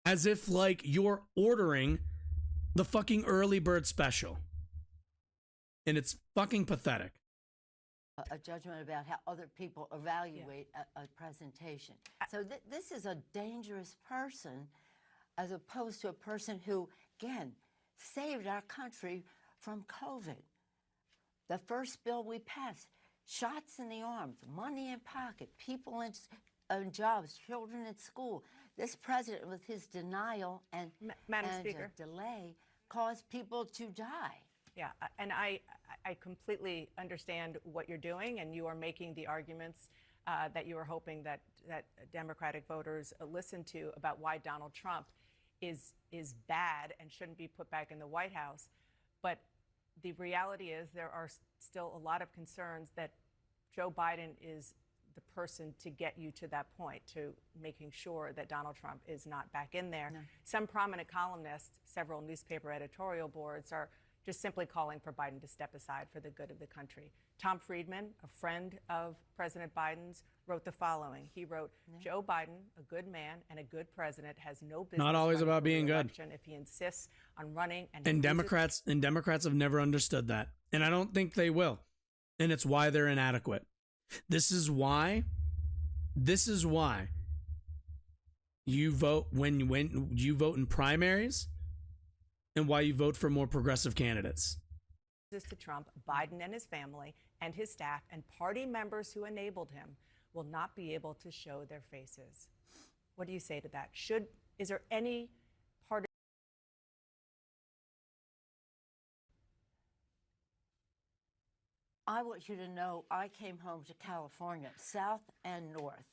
as if like you're ordering the fucking early bird special. And it's fucking pathetic. A judgment about how other people evaluate a presentation. So this is a dangerous person, as opposed to a person who, again, saved our country from COVID. The first bill we passed, shots in the arms, money in pocket, people in jobs, children in school. This president, with his denial and delay, caused people to die. Yeah, and I completely understand what you're doing, and you are making the arguments that you are hoping that Democratic voters listen to about why Donald Trump is bad and shouldn't be put back in the White House. But the reality is there are still a lot of concerns that Joe Biden is the person to get you to that point, to making sure that Donald Trump is not back in there. No. Some prominent columnists, several newspaper editorial boards are just simply calling for Biden to step aside for the good of the country. Tom Friedman, a friend of President Biden's, wrote the following. He wrote, Joe Biden, a good man and a good president, has no business not always about being good if he insists on running. And Democrats have never understood that. And I don't think they will. And it's why they're inadequate. This is why you vote when you vote in primaries, and why you vote for more progressive candidates. To Trump, Biden and his family and his staff and party members who enabled him will not be able to show their faces. What do you say to that? Is there any part of I want you to know I came home to California, South and North,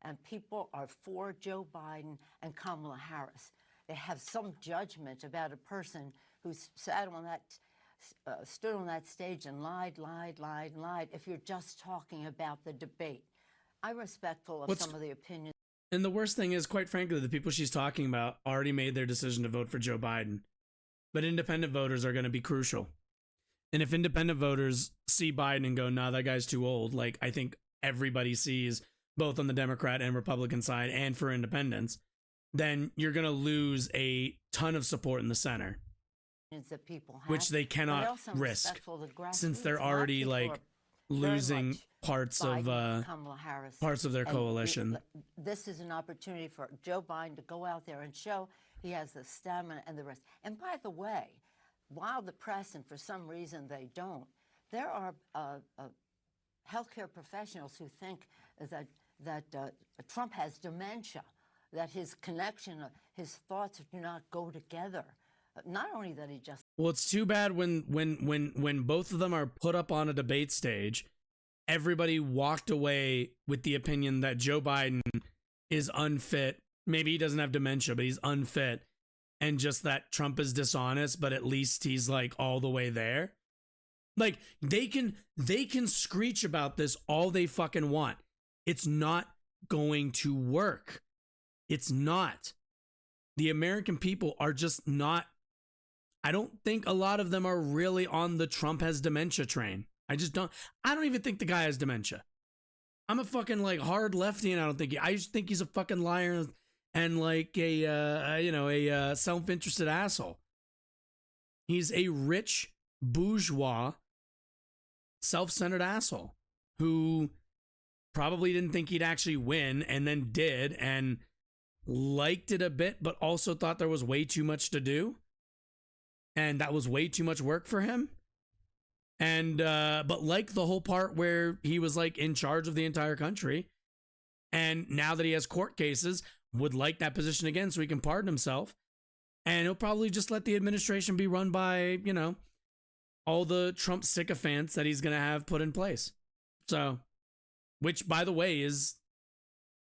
and people are for Joe Biden and Kamala Harris. They have some judgment about a person who stood on that stage and lied. If you're just talking about the debate, I'm respectful of some of the opinions. And the worst thing is, quite frankly, the people she's talking about already made their decision to vote for Joe Biden. But independent voters are going to be crucial. And if independent voters see Biden and go, nah, that guy's too old, like I think everybody sees both on the Democrat and Republican side and for independents, then you're going to lose a ton of support in the center, that people have, which they but cannot also I'm risk respectful of the since grassroots. they're My already people like are very losing much parts of Biden, Kamala Harris, parts of their and coalition. This is an opportunity for Joe Biden to go out there and show he has the stamina and the rest. And by the way, while the press, and for some reason they don't, there are healthcare professionals who think that Trump has dementia, that his connection, his thoughts do not go together. Not only that he just Well, it's too bad when both of them are put up on a debate stage, everybody walked away with the opinion that Joe Biden is unfit. Maybe he doesn't have dementia, but he's unfit, and just that Trump is dishonest, but at least he's like all the way there. Like they can screech about this all they fucking want. It's not going to work. It's not. The American people are just not. I don't think a lot of them are really on the Trump has dementia train. I don't even think the guy has dementia. I'm a fucking like hard lefty, and I just think he's a fucking liar and like a self-interested asshole. He's a rich bourgeois, self-centered asshole who probably didn't think he'd actually win and then did and liked it a bit, but also thought there was way too much to do. And that was way too much work for him. And, but like the whole part where he was like in charge of the entire country. And now that he has court cases, would like that position again so he can pardon himself. And he'll probably just let the administration be run by, all the Trump sycophants that he's going to have put in place. So, which by the way is,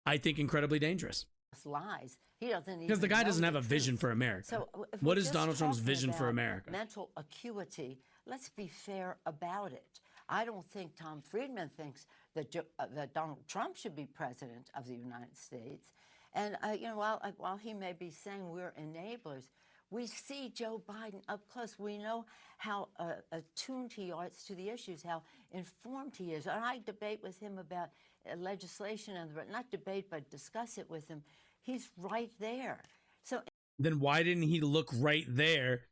I think, incredibly dangerous. lies. He doesn't even Because the guy know doesn't have a truth. vision for America. So if What we're is just Donald Trump's talking vision for about America? Mental acuity. Let's be fair about it. I don't think Tom Friedman thinks that that Donald Trump should be president of the United States. And while he may be saying we're enablers, we see Joe Biden up close. We know how attuned he is to the issues, how informed he is. And I debate with him about legislation, and not debate, but discuss it with him. He's right there. So Then why didn't he look right there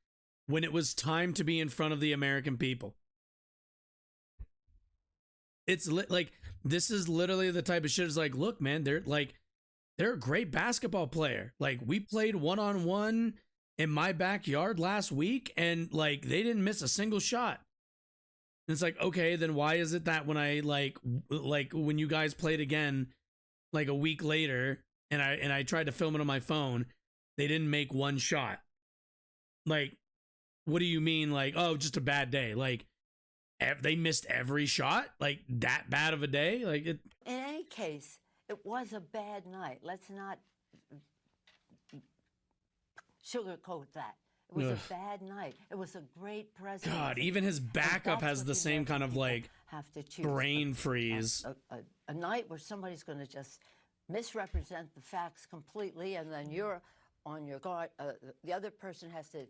when it was time to be in front of the American people? It's like, this is literally the type of shit. It's like, look, man, they're a great basketball player. Like, we played one-on-one in my backyard last week, and like they didn't miss a single shot. And it's like, okay, then why is it that when I like when you guys played again like a week later and I tried to film it on my phone, they didn't make one shot? Like, what do you mean? Like, oh, just a bad day? Like, they missed every shot? Like, that bad of a day? Like, it. In any case, it was a bad night. Let's not sugarcoat that. It was a bad night. It was a great president. God, even his backup has the same kind of like have to choose brain freeze. A night where somebody's going to just misrepresent the facts completely, and then you're on your guard. The other person has to.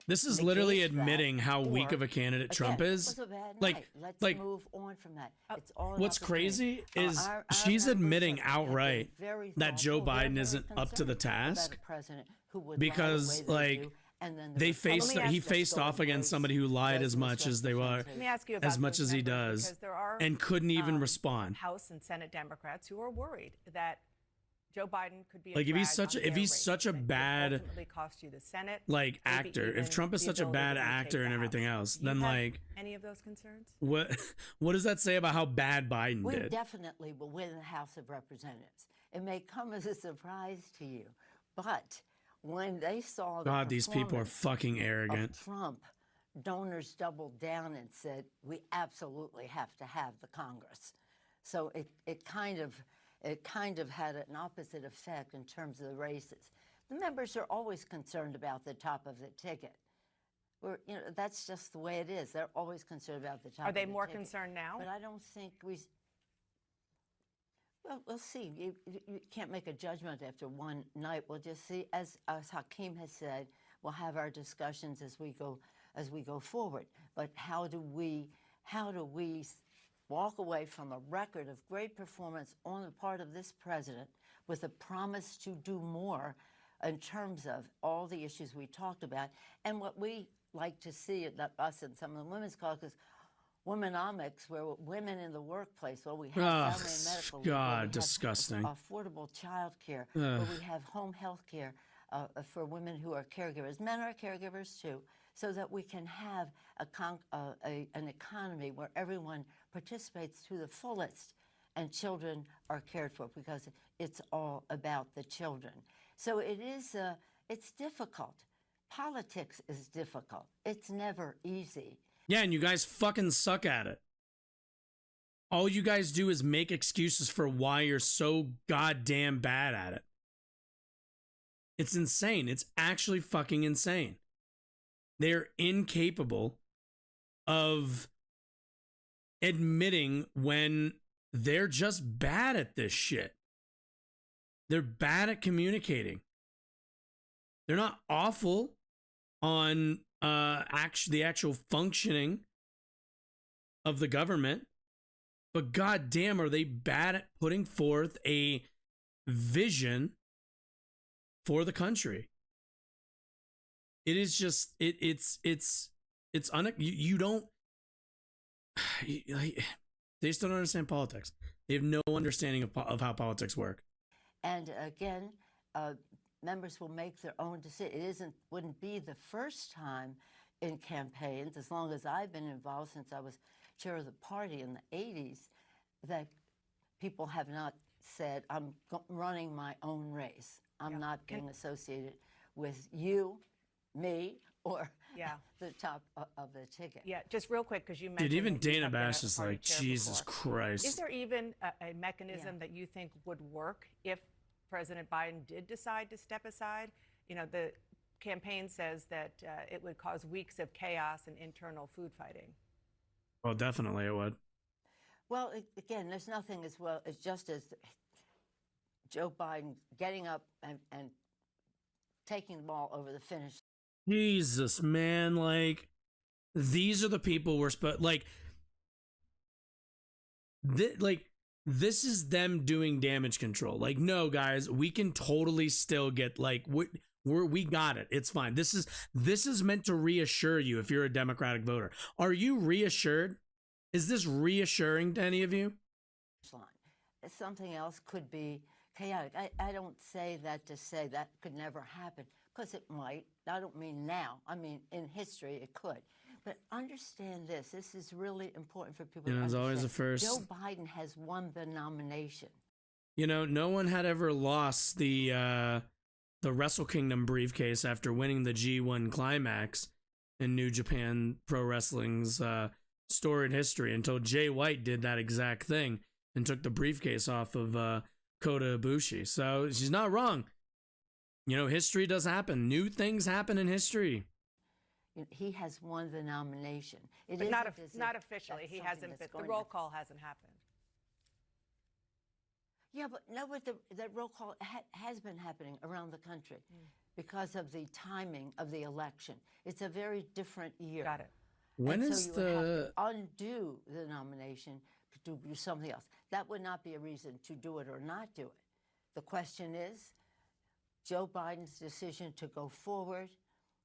This is negate literally that, admitting how weak or, of a candidate again, Trump is. It was a bad Like, night. Let's like, move on from that. It's all what's an opportunity. crazy is Our she's members admitting have been outright very that Joe thoughtful. They're Biden very isn't up to the concerned about task a president who would lie the because, way they like, do, and then they the faced Let me ask he this faced off against somebody who lied as much as they were, Let me ask you about as much those as he members, does, because there are and couldn't even respond. House and Senate Democrats who are worried that Joe Biden could be a Like, if he's drag such on a, if their he's race, such a that could bad ultimately cost you the Senate, like maybe actor, if even Trump is the such a ability bad to retake actor the and everything House. else, Do you then have like any of those concerns? what does that say about how bad Biden We did? definitely will win the House of Representatives. It may come as a surprise to you, but when they saw the God, these people are performance fucking arrogant. of Trump, donors doubled down and said, we absolutely have to have the Congress. So it kind of had an opposite effect in terms of the races. The members are always concerned about the top of the ticket. That's just the way it is. They're always concerned about the top Are of they the more ticket. concerned now? But I don't think well, we'll see. You can't make a judgment after one night. We'll just see. As Hakeem has said, we'll have our discussions as we go forward. But how do we walk away from a record of great performance on the part of this president with a promise to do more in terms of all the issues we talked about. And what we like to see, us and some of the women's caucus, Womenomics, where women in the workplace, where we have family and medical leave, where we God, have disgusting. affordable child care, where we have home health care for women who are caregivers. Men are caregivers too, so that we can have an economy where everyone participates to the fullest and children are cared for, because it's all about the children. So it's difficult. Politics is difficult. It's never easy. Yeah, and you guys fucking suck at it. All you guys do is make excuses for why you're so goddamn bad at it. It's insane. It's actually fucking insane. They're incapable of admitting when they're just bad at this shit. They're bad at communicating. They're not awful on the actual functioning of the government, but goddamn, are they bad at putting forth a vision for the country. It is just you don't they just don't understand politics. They have no understanding of how politics work. And again, members will make their own decision. Wouldn't be the first time in campaigns, as long as I've been involved since I was chair of the party in the 80s, that people have not said, I'm running my own race. I'm not being associated with you, me, or the top of the ticket. Yeah, just real quick, because you mentioned... Dude, even that you Dana have been Bash a is party like, chair Jesus before. Christ. Is there even a mechanism that you think would work if President Biden did decide to step aside? You know, the campaign says that it would cause weeks of chaos and internal food fighting. Well, definitely it would. Well, again, there's nothing as well as just as Joe Biden getting up and taking the ball over the finish. Jesus, man, like, these are the people we're this is them doing damage control. Like, no, guys, we can totally still get, like, we got it. It's fine. This is meant to reassure you if you're a Democratic voter. Are you reassured? Is this reassuring to any of you? Something else could be chaotic. I don't say that to say that could never happen, because it might. I don't mean now. I mean, in history, it could. But understand this. This is really important for people to understand. There's always a first. Joe Biden has won the nomination. You know, no one had ever lost the Wrestle Kingdom briefcase after winning the G1 Climax in New Japan Pro Wrestling's storied history until Jay White did that exact thing and took the briefcase off of Kota Ibushi. So she's not wrong. You know, history does happen. New things happen in history. He has won the nomination. But not officially. He hasn't. The roll call hasn't happened. Yeah, but no, but that roll call has been happening around the country because of the timing of the election. It's a very different year. Got it. When and is so you would have to undo the nomination to do something else? That would not be a reason to do it or not do it. The question is, Joe Biden's decision to go forward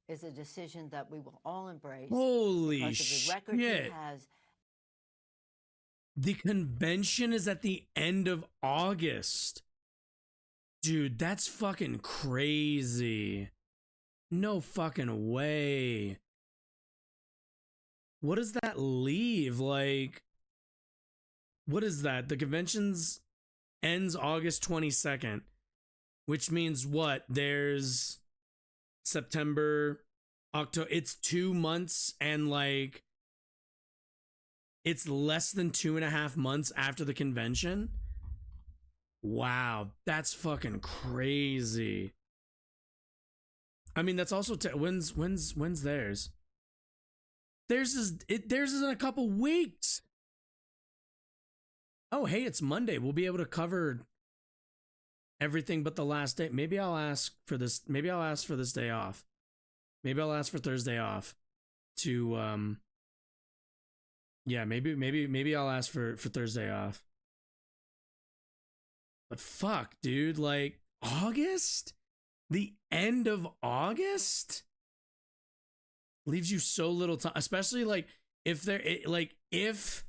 is a decision that we will all embrace. Holy shit. The record he has. The convention is at the end of August. Dude, that's fucking crazy. No fucking way. What does that leave? Like, what is that? The convention's ends August 22nd, which means what? There's September, October. It's 2 months and like it's less than 2.5 months after the convention. Wow, that's fucking crazy. I mean, that's also when's theirs? Theirs is in a couple weeks. Oh, hey, it's Monday. We'll be able to cover everything but the last day. Maybe I'll ask for this. Maybe I'll ask for this day off. Maybe I'll ask for Thursday off to Yeah, maybe I'll ask for Thursday off. But fuck, dude, like August? The end of August leaves you so little time, especially like if if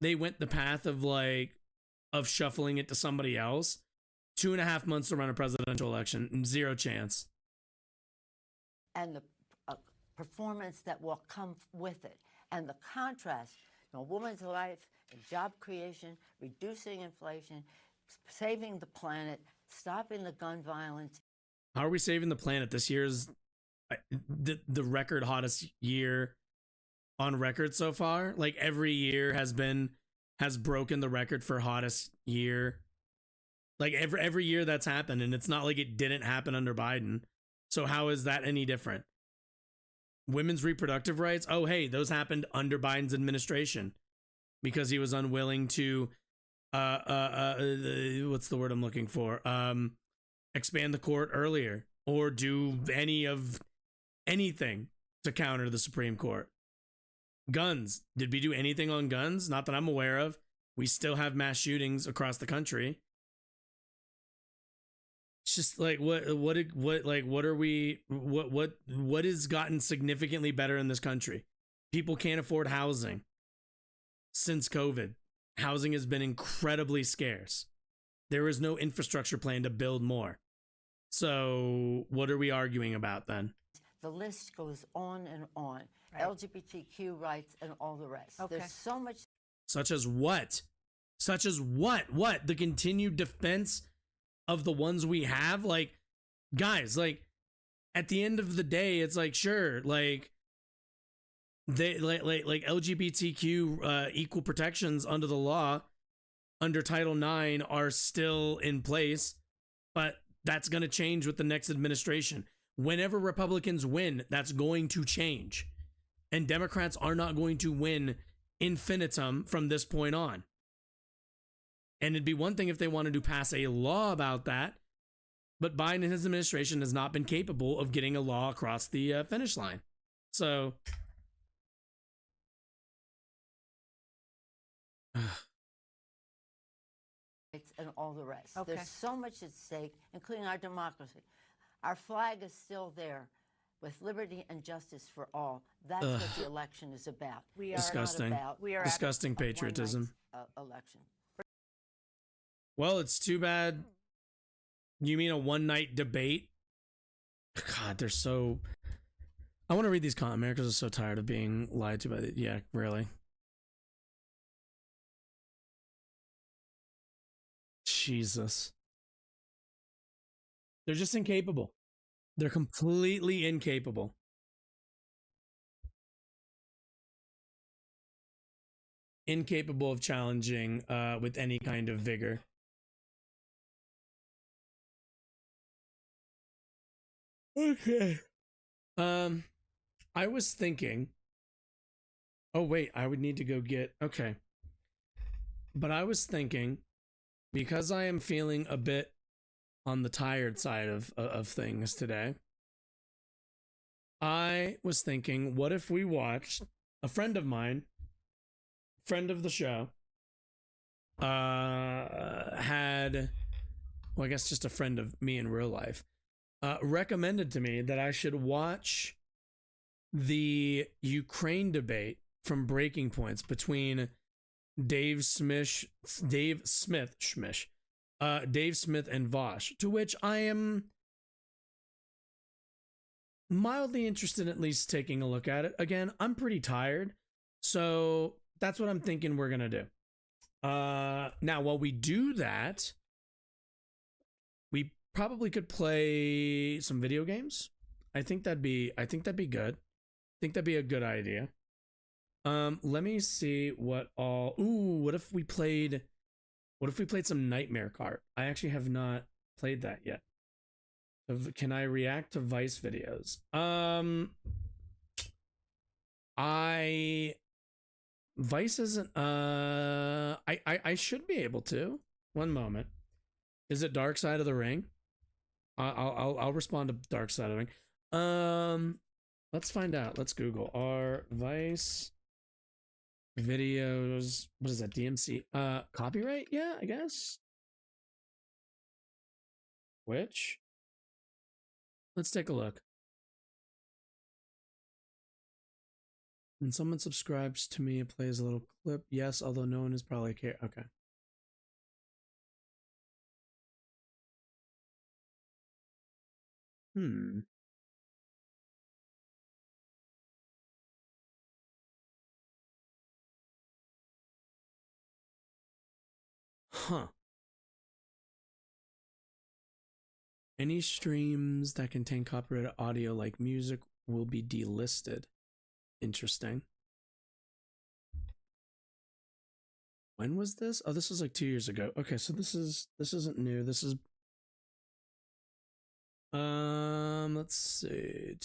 they went the path of of shuffling it to somebody else, 2.5 months to run a presidential election, zero chance. And the performance that will come with it, and the contrast, a woman's life, and job creation, reducing inflation, saving the planet, stopping the gun violence. How are we saving the planet? This year's the record hottest year on record so far. Like every year has broken the record for hottest year. Like every year that's happened, and it's not like it didn't happen under Biden. So how is that any different? Women's reproductive rights? Oh, hey, those happened under Biden's administration because he was unwilling to what's the word I'm looking for? Expand the court earlier or do anything to counter the Supreme Court. Guns. Did we do anything on guns? Not that I'm aware of. We still have mass shootings across the country. It's just like what has gotten significantly better in this country? People can't afford housing. Since COVID, housing has been incredibly scarce. There is no infrastructure plan to build more. So what are we arguing about then? The list goes on and on. Right. LGBTQ rights and all the rest. Okay. There's so much. Such as what? Such as what? What? The continued defense of the ones we have? Like, guys, like, at the end of the day, it's like, sure, like, they like LGBTQ equal protections under the law, under Title IX, are still in place, but that's going to change with the next administration. Whenever Republicans win, that's going to change. And Democrats are not going to win infinitum from this point on. And it'd be one thing if they wanted to pass a law about that, but Biden and his administration has not been capable of getting a law across the finish line. So, and all the rest. Okay. There's so much at stake, including our democracy. Our flag is still there with liberty and justice for all. That's what the election is about. We are disgusting. Not about We are disgusting a patriotism. one-night, election. Well, it's too bad. You mean a one-night debate? God, they're so... I want to read these comments. Americans are so tired of being lied to by the... Yeah, really. Jesus. They're just incapable. They're completely incapable. Incapable of challenging with any kind of vigor. Okay. I was thinking. Oh wait, I would need to go get. Okay. But I was thinking, because I am feeling a bit on the tired side of things today, I was thinking, what if we watched a friend of mine, friend of the show, had, well, I guess just a friend of me in real life, recommended to me that I should watch the Ukraine debate from Breaking Points between Dave Smith and Vosh, to which I am mildly interested in at least taking a look at it. Again, I'm pretty tired, so that's what I'm thinking we're gonna do. Now, while we do that, we probably could play some video games. I think that'd be good. I think that'd be a good idea. Let me see what all. Ooh, what if we played some Nightmare Cart? I actually have not played that yet. Can I react to Vice videos? Vice isn't. I should be able to. One moment. Is it Dark Side of the Ring? I'll respond to Dark Side of the Ring. Let's find out. Let's Google. Are Vice Videos. What is that? DMC. Copyright? Yeah, I guess. Which? Let's take a look. When someone subscribes to me, it plays a little clip. Yes, although no one is probably care. Okay. Huh. Any streams that contain copyrighted audio like music will be delisted. Interesting. When was this? Oh, this was like 2 years ago. Okay, so this isn't new. This is let's see.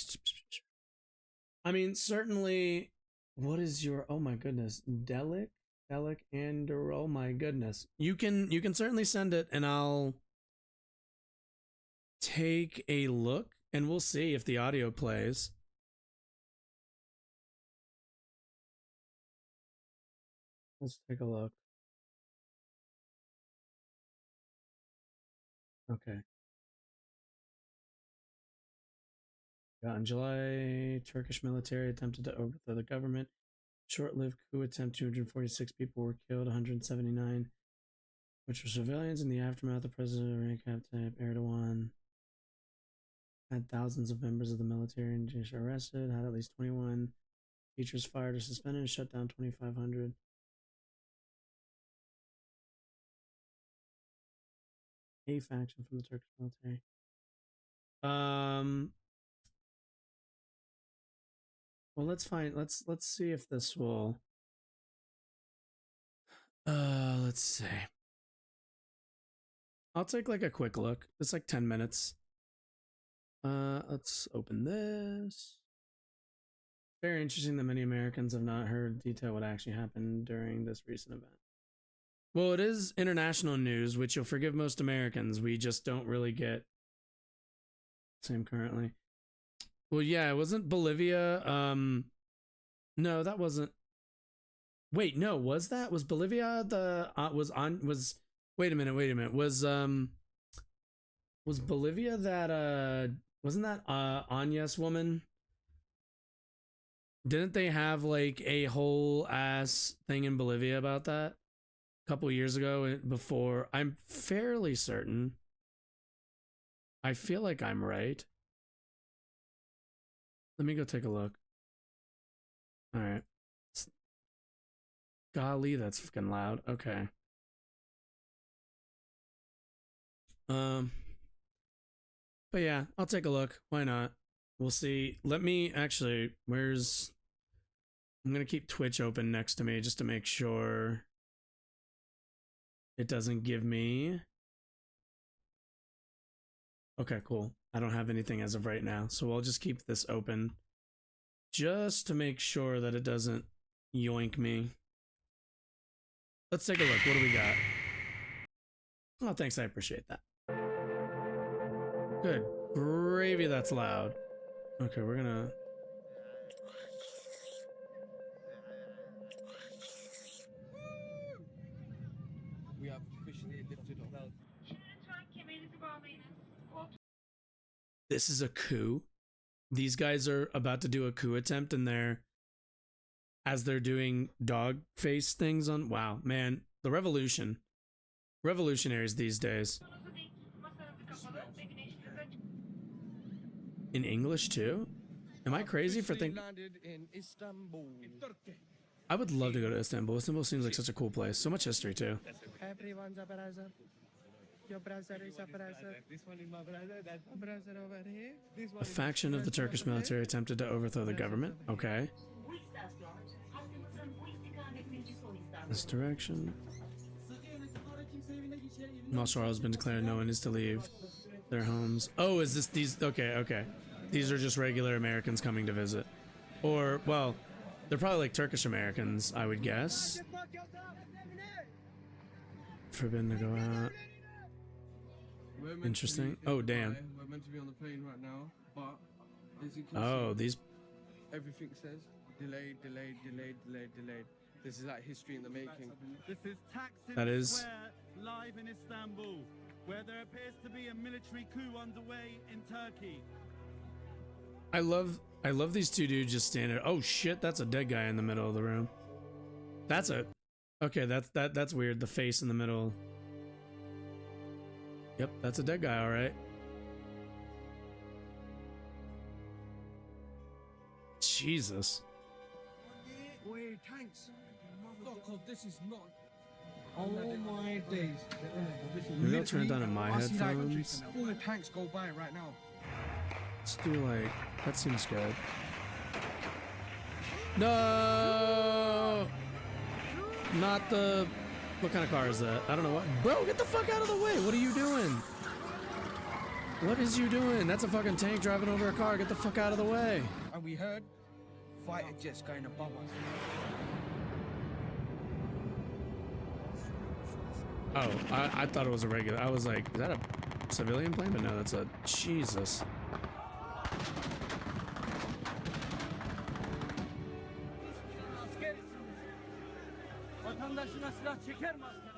I mean, certainly what is your oh my goodness. Delic and oh my goodness. You can certainly send it and I'll take a look and we'll see if the audio plays. Let's take a look. Okay. Yeah, in July, Turkish military attempted to overthrow the government. Short-lived coup attempt, 246 people were killed, 179, which were civilians. In the aftermath, the president, Recep Tayyip Erdogan, had thousands of members of the military and judicial arrested, had at least 21 teachers fired or suspended, and shut down 2,500. A faction from the Turkish military. Well, let's see if this will let's see. I'll take like a quick look. It's like 10 minutes. Let's open this. Very interesting that many Americans have not heard detail what actually happened during this recent event. Well, it is international news, which you'll forgive most Americans. We just don't really get same currently. Well, yeah, it wasn't Bolivia. No, that wasn't. Wait, no, was that? Was Bolivia the wait a minute. Was Bolivia that wasn't that Agnes woman? Didn't they have like a whole ass thing in Bolivia about that a couple years ago before? I'm fairly certain. I feel like I'm right. Let me go take a look. All right. Golly, that's fucking loud. Okay. But yeah, I'll take a look. Why not? We'll see. Let me actually, I'm gonna keep Twitch open next to me just to make sure it doesn't give me. Okay, cool. I don't have anything as of right now, so I'll just keep this open just to make sure that it doesn't yoink me. Let's take a look. What do we got? Oh, thanks. I appreciate that. Good gravy, that's loud. Okay, we're gonna... We have officially lifted off. This is a coup. These guys are about to do a coup attempt and as they're doing dog face things on... Wow, man. The revolution. Revolutionaries these days. In English too? Am I crazy for thinking... I would love to go to Istanbul. Istanbul seems like such a cool place. So much history too. Everyone's a brother. Your brother is a brother. This one is my brother. That's my brother over here. This one A faction of the Turkish military attempted to overthrow the government. Okay. This direction. Marshall has been declared no one is to leave their homes. Oh, is this these? Okay. These are just regular Americans coming to visit. Or, well, they're probably like Turkish Americans, I would guess. Forbidden to go out. Interesting. Oh, damn. We're meant to be on the plane right now, but as you can Oh, see, these... everything says delayed. This is like history in the making. This is Taksim That is. Square, live in Istanbul, where there appears to be a military coup underway in Turkey. I love these two dudes just standing there. Oh shit, that's a dead guy in the middle of the room. That's a okay, that's weird. The face in the middle. Yep, that's a dead guy, alright. Jesus. Wait, tanks. Fuck off, this is not. Oh my days. Maybe I'll turn it down in my I see like headphones. 4 tanks go by right now. Let's do like that seems good. No, not the. What kind of car is that? I don't know what. Bro, get the fuck out of the way! What are you doing? What is you doing? That's a fucking tank driving over a car. Get the fuck out of the way! And we heard fighter jets going above us. Oh, I thought it was a regular. I was like, is that a civilian plane? But no, that's a Jesus.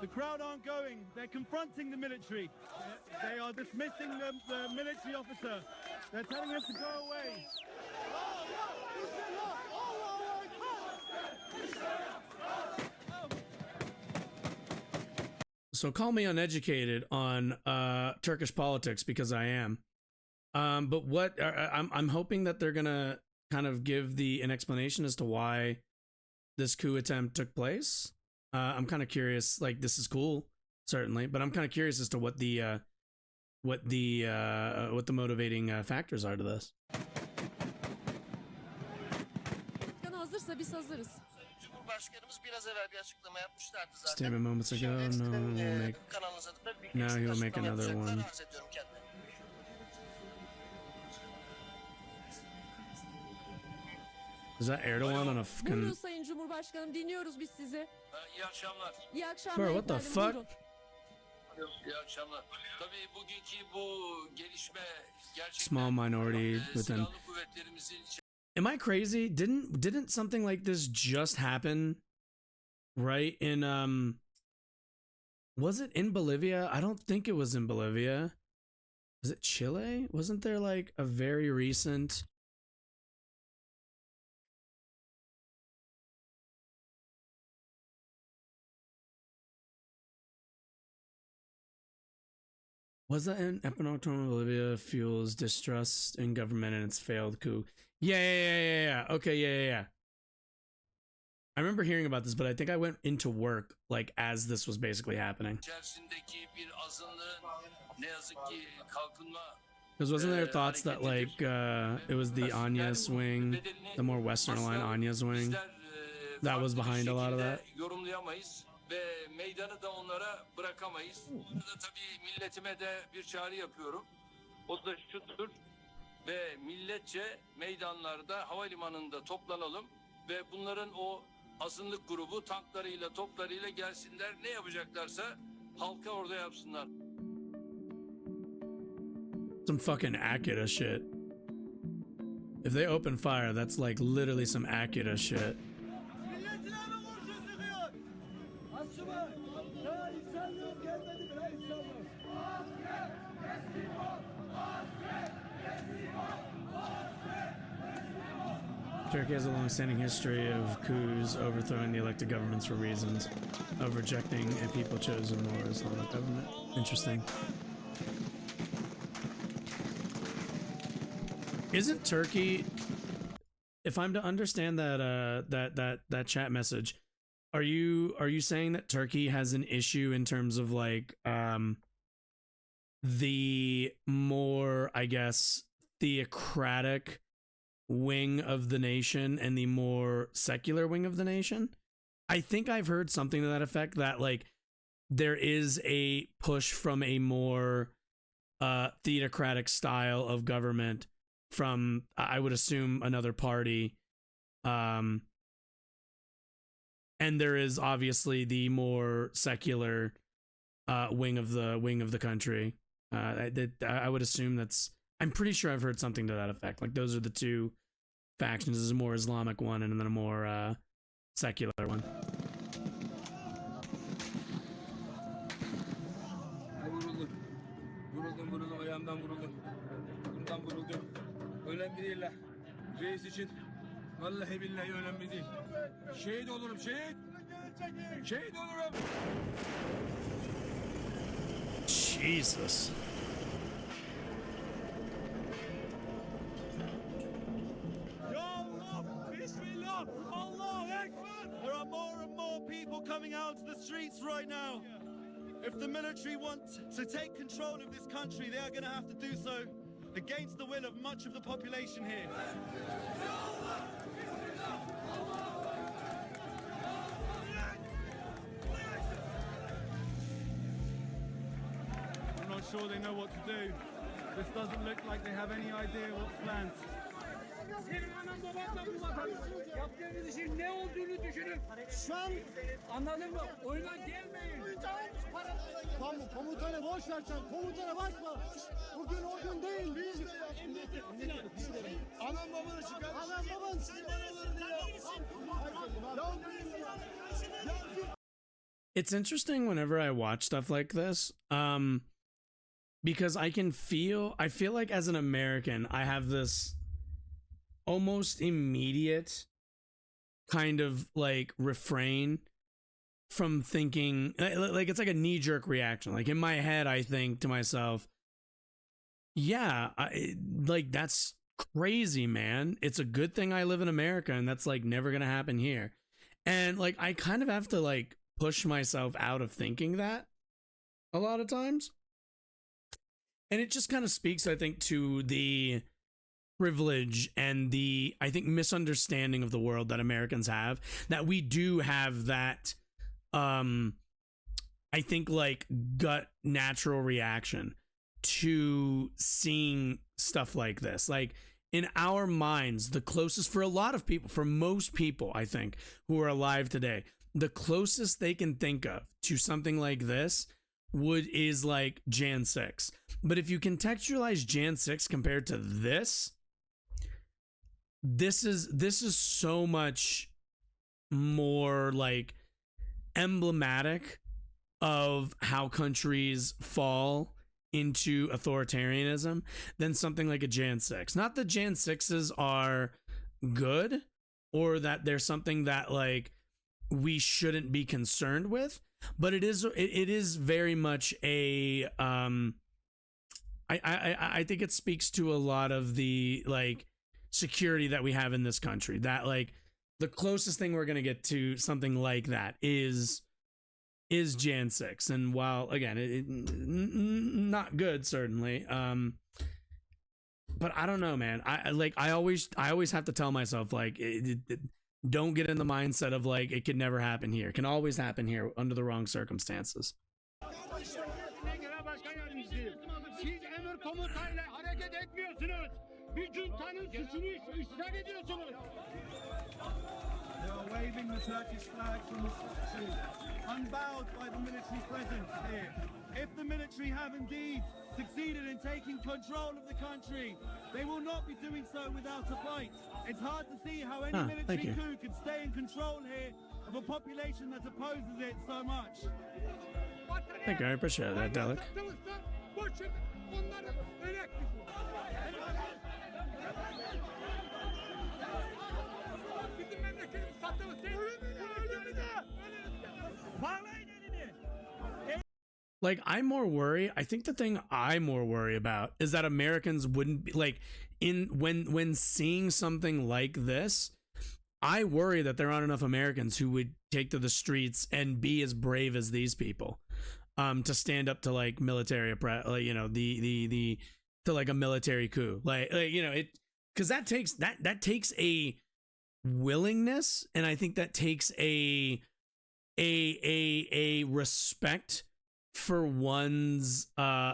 The crowd aren't going. They're confronting the military. They are dismissing the military officer. They're telling us to go away. So call me uneducated on Turkish politics because I am. But what I'm hoping that they're gonna kind of give an explanation as to why this coup attempt took place. I'm kind of curious. Like, this is cool, certainly, but I'm kind of curious as to what the motivating factors are to this. Hazırsa biz hazırız. Cumhurbaşkanımız biraz evvel bir açıklama yapmışlardı zaten. Statement moments ago. Kanalınıza da bir Now he'll make açıklama another yapacaklar. one. Arz ediyorum kendilerine. Is that Erdogan on a fucking? Buyurun Sayın Cumhurbaşkanım, dinliyoruz biz sizi. İyi akşamlar. İyi akşamlar Bro, what the efendim, fuck? buyurun. İyi akşamlar. Tabii bugünkü bu gelişme gerçekten Small minority within. silahlı kuvvetlerimizin Am I crazy? Didn't something like this just happen? Right in was it in Bolivia? I don't think it was in Bolivia. Was it Chile? Wasn't there like a very recent Was that in Ecuador, Bolivia fuels distrust in government and its failed coup? Yeah. Okay, yeah. I remember hearing about this, but I think I went into work like as this was basically happening. içerisindeki bir azınlığın ne yazık ki kalkınma Because wasn't there thoughts that like it was the Anyas wing, the more western aligned Anyas wing, that was behind a lot of that? yorumlayamayız ve meydanı da onlara bırakamayız. Burada tabii milletime de bir çağrı yapıyorum. O da şudur ve milletçe meydanlarda, havalimanında toplanalım ve bunların o azınlık grubu tanklarıyla, toplarıyla gelsinler. Ne yapacaklarsa halka orada yapsınlar. Some fucking Akira shit. If they open fire, that's like literally some Akira shit. Turkey has a long-standing history of coups, overthrowing the elected governments for reasons of rejecting a people-chosen more Islamic government. Interesting. Isn't Turkey? If I'm to understand that chat message, are you saying that Turkey has an issue in terms of like the more, I guess, theocratic wing of the nation and the more secular wing of the nation? I think I've heard something to that effect, that like there is a push from a more theocratic style of government from, I would assume, another party, and there is obviously the more secular wing of the country. I would assume that's. I'm pretty sure I've heard something to that effect. Like those are the two factions. There's a more Islamic one and then a more secular one. Kolumdan vuruldum, ayağımdan vuruldum. Bundan vuruldum. Önemli değil la. Reis için vallahi billahi önemli değil. Şehit olurum, şehit. Şehit olurum. Jesus. Ya Allah, Bismillah, Allahu Akbar. There are more and more people coming out to the streets right now. If the military want to take control of this country, they are going to have to do so against the will of much of the population here. I'm not sure they know what to do. This doesn't look like they have any idea what's planned. Senin anan baban da bu vatan. Yaptığınız işin ne olduğunu düşünün. Şu an anladın mı? Oyuna gelmeyin. Tamam komutanı boş ver sen. Komutana basma. Bugün o gün değil. Biz de Anam babanı çıkar. Anam baban It's interesting whenever I watch stuff like this, because I feel like as an American, I have this almost immediate kind of like refrain from thinking, like it's like a knee-jerk reaction. Like in my head, I think to myself, yeah, like that's crazy, man. It's a good thing I live in America, and that's like never gonna happen here. And like I kind of have to like push myself out of thinking that a lot of times. And it just kind of speaks, I think, to the privilege and the, I think, misunderstanding of the world that Americans have, that we do have that, I think, like gut natural reaction to seeing stuff like this. Like in our minds, the closest for a lot of people, for most people, I think, who are alive today, the closest they can think of to something like this is like Jan 6. But if you contextualize Jan 6 compared to this is so much more like emblematic of how countries fall into authoritarianism than something like a Jan 6. Not that Jan 6s are good or that there's something that like we shouldn't be concerned with, but it is very much a I think it speaks to a lot of the like security that we have in this country, that like the closest thing we're going to get to something like that is Jan 6. And while again it not good certainly, but I don't know, man. I always have to tell myself like don't get in the mindset of like it could never happen here. It can always happen here under the wrong circumstances. Siz emir komutayla hareket etmiyorsunuz. Bir cuntanın suçunu işgal ediyorsunuz. They are waving the Turkish flag from the statue, unbowed by the military presence here. If the military have indeed succeeded in taking control of the country, they will not be doing so without a fight. It's hard to see how any military coup could stay in control here of a population that opposes it so much. Thank you, I appreciate that, Dalek. Like, I think the thing I more worry about is that Americans wouldn't be like when seeing something like this, I worry that there aren't enough Americans who would take to the streets and be as brave as these people, to stand up to like military, like, you know, to like a military coup, like you know, it, because that takes a willingness, and I think that takes a respect for one's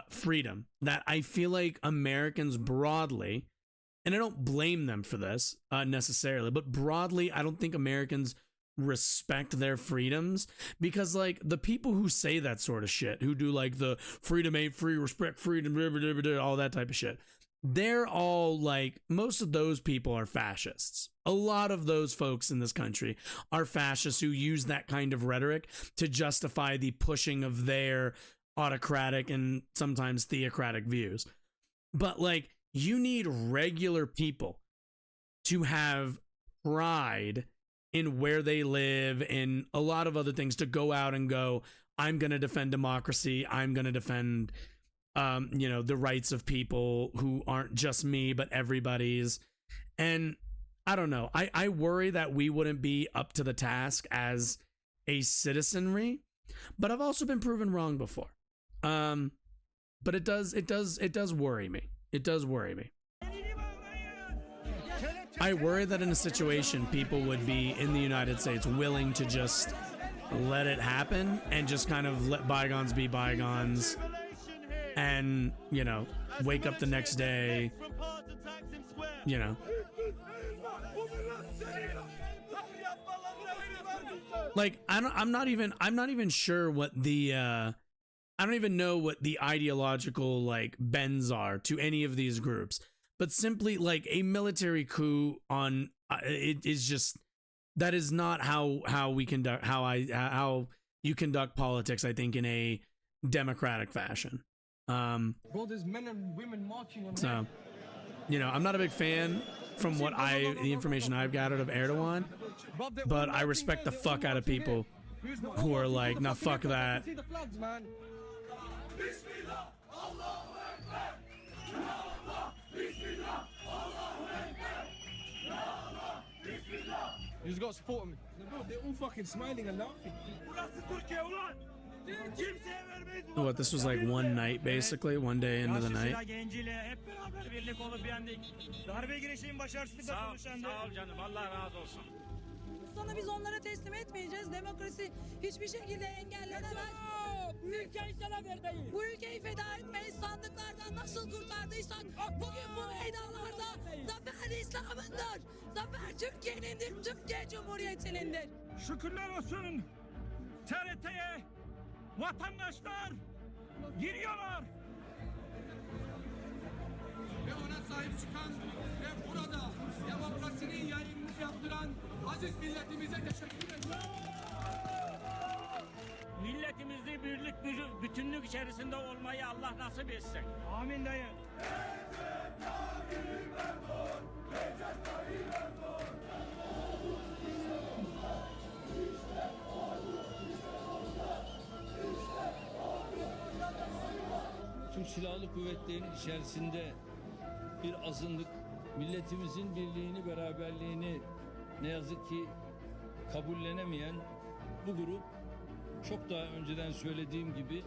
freedom that I feel like Americans broadly, and I don't blame them for this necessarily, but broadly, I don't think Americans respect their freedoms, because like the people who say that sort of shit, who do like the freedom ain't free, respect freedom, all that type of shit, they're all like, most of those people are fascists. A lot of those folks in this country are fascists who use that kind of rhetoric to justify the pushing of their autocratic and sometimes theocratic views. But like, you need regular people to have pride in where they live and a lot of other things, to go out and go, I'm going to defend democracy. I'm going to defend, the rights of people who aren't just me, but everybody's. And I don't know. I worry that we wouldn't be up to the task as a citizenry, but I've also been proven wrong before. But it does worry me. It does worry me. I worry that in a situation, people would be in the United States willing to just let it happen and just kind of let bygones be bygones and, wake up the next day, Like, I'm not even sure what the, I don't even know what the ideological, like, bends are to any of these groups. But simply, like, a military coup on it is just, that is not how we conduct, how you conduct politics, I think, in a democratic fashion. Bro, there's men and women marching on So, I'm not a big fan from the information I've gathered of Erdogan, but I respect the fuck out of people who are like, nah, fuck that. See the flags, man. You just got to support them. They're all fucking smiling and laughing. What, this was like one night, basically, one day into the night. Sana biz onlara teslim etmeyeceğiz. Demokrasi hiçbir şekilde engellenemez. Ülkeyi sana vermeyiz. Bu ülkeyi feda etmeyiz. Sandıklardan nasıl kurtardıysak bugün bu meydanlarda zafer İslam'ındır. Zafer Türkiye'nindir. Türkiye Cumhuriyeti'nindir. Şükürler olsun. TRT'ye vatandaşlar giriyorlar. Ve ona sahip çıkan ve burada demokrasinin yayınını yaptıran aziz milletimize teşekkür ediyorum. Milletimizi birlik, bütünlük içerisinde olmayı Allah nasip etsin. Amin dayı. Türk Silahlı Kuvvetleri'nin içerisinde bir azınlık milletimizin birliğini, beraberliğini ne yazık ki kabullenemeyen bu grup, çok daha önceden söylediğim gibi,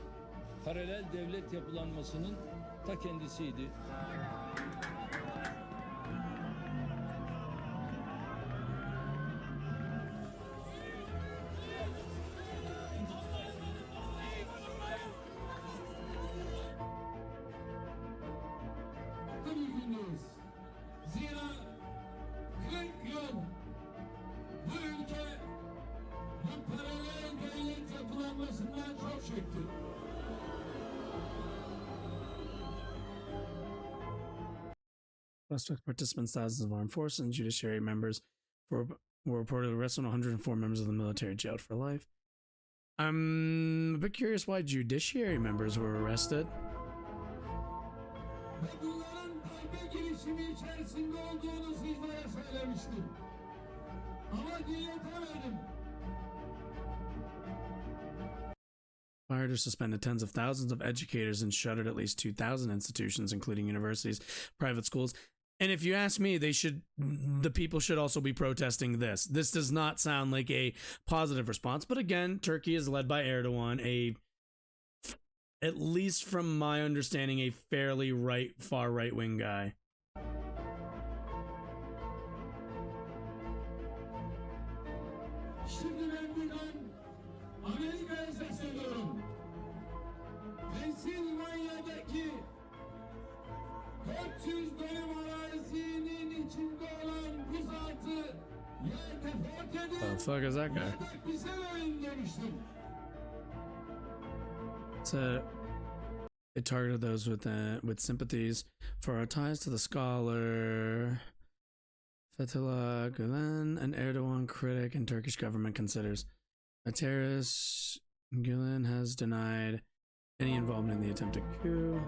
paralel devlet yapılanmasının ta kendisiydi. Zira 40 yıl bu ülke bu paralel devlet yapılanmasından çok çekti. Suspect participants, thousands of armed forces and judiciary members were reportedly arrested, and 104 members of the military jailed for life. I'm a bit curious why judiciary members were arrested. Girişimi içerisinde olduğunu sizlere söylemiştim. Ama dinletemedim. Fired or suspended tens of thousands of educators and shuttered at least 2,000 institutions, including universities, private schools. And if you ask me, the people should also be protesting this. This does not sound like a positive response. But again, Turkey is led by Erdogan, at least from my understanding, a fairly far right-wing guy. Şimdi ben buradan Amerika'ya sesleniyorum. Pensilvanya'daki 400 dönüm arazinin içinde olan bu zatı ya defort edin. What the fuck is that guy? Bize verin demiştim. So it targeted those with sympathies for our ties to the scholar Fethullah Gulen, an Erdogan critic and Turkish government considers a terrorist. Gulen has denied any involvement in the attempted coup.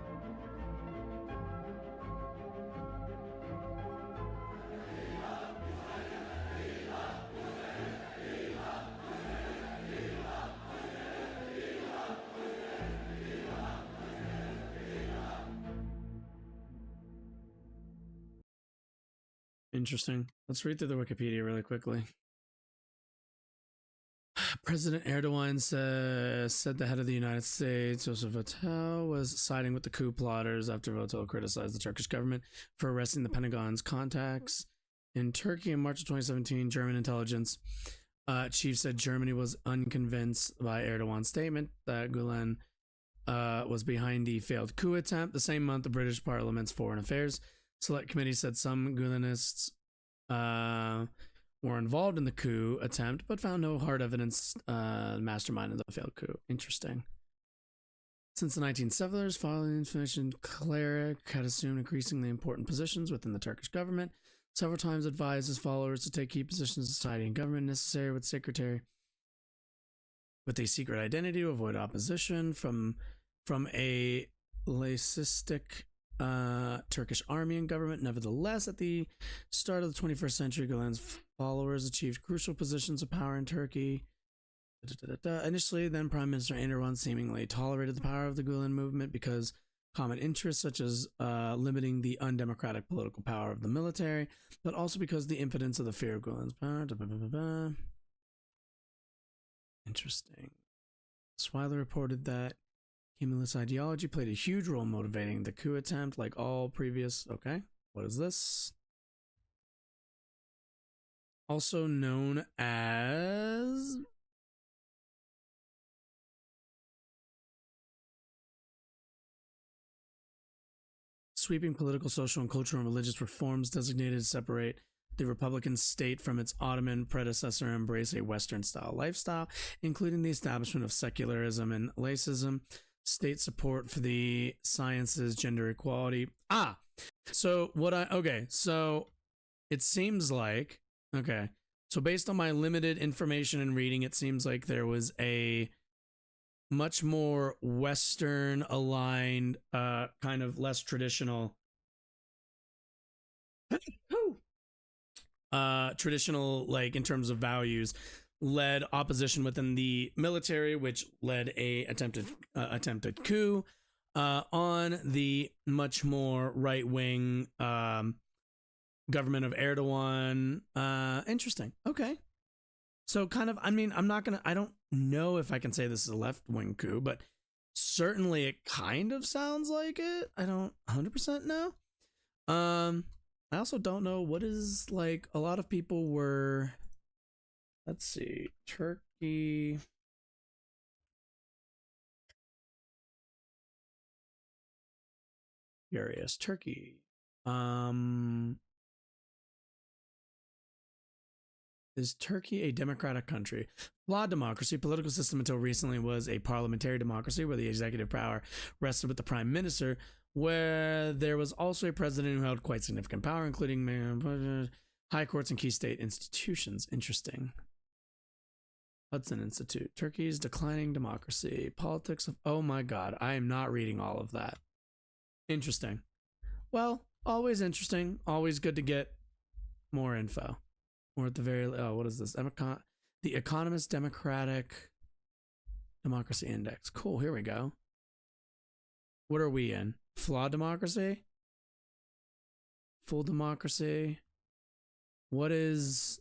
Interesting. Let's read through the Wikipedia really quickly. President Erdogan said the head of the United States, Joseph Votel, was siding with the coup plotters after Votel criticized the Turkish government for arresting the Pentagon's contacts in Turkey in March of 2017. German intelligence chief said Germany was unconvinced by Erdogan's statement that Gulen was behind the failed coup attempt. The same month, the British Parliament's Foreign Affairs Select Committee said some Gulenists were involved in the coup attempt, but found no hard evidence masterminding the failed coup. Interesting. Since the 1970s, following information, Cleric had assumed increasingly important positions within the Turkish government. Several times advised his followers to take key positions in society and government necessary with secretary with a secret identity to avoid opposition from a laicistic Turkish army and government. Nevertheless, at the start of the 21st century, Gulen's followers achieved crucial positions of power in Turkey. Initially, then Prime Minister Erdogan seemingly tolerated the power of the Gulen movement because common interests such as limiting the undemocratic political power of the military, but also because the impotence of the fear of Gulen's power. Interesting. Swiler reported that Kemalist ideology played a huge role motivating the coup attempt, like all previous. Okay, what is this? Also known as sweeping political, social, and cultural and religious reforms designated to separate the Republican state from its Ottoman predecessor and embrace a Western-style lifestyle, including the establishment of secularism and laicism, state support for the sciences, gender equality. So it seems like, okay, so based on my limited information and reading, it seems like there was a much more Western aligned, kind of less traditional, traditional, like in terms of values, led opposition within the military, which led a attempted coup. On the much more right wing government of Erdogan. Interesting. Okay. So kind of, I mean, I don't know if I can say this is a left wing coup, but certainly it kind of sounds like it. I don't 100% know. I also don't know what is, like, a lot of people were, let's see, Turkey. Curious. Turkey. Is Turkey a democratic country? Flawed democracy. Political system until recently was a parliamentary democracy where the executive power rested with the prime minister, where there was also a president who held quite significant power, including high courts and key state institutions. Interesting. Hudson Institute. Turkey's declining democracy. Politics of... Oh my god, I am not reading all of that. Interesting. Well, always interesting. Always good to get more info. Or at the very... Oh, what is this? The Economist Democratic Democracy Index. Cool, here we go. What are we in? Flawed democracy? Full democracy? What is...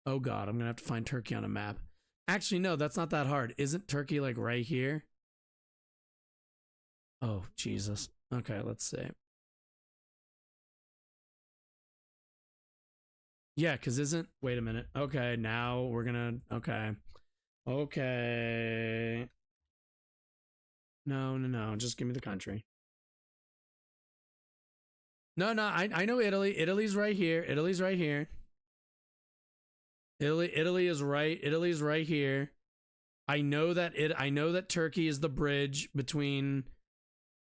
Oh god, I'm gonna have to find Turkey on a map. Actually, no, that's not that hard. Isn't Turkey, like, right here? Oh, Jesus. Okay, let's see. Yeah, because isn't... Wait a minute. Okay, now we're gonna... Okay. Okay. No. Just give me the country. No, I know Italy. Italy's right here. Italy's right here. Italy is right. Italy's right here. I know that Turkey is the bridge between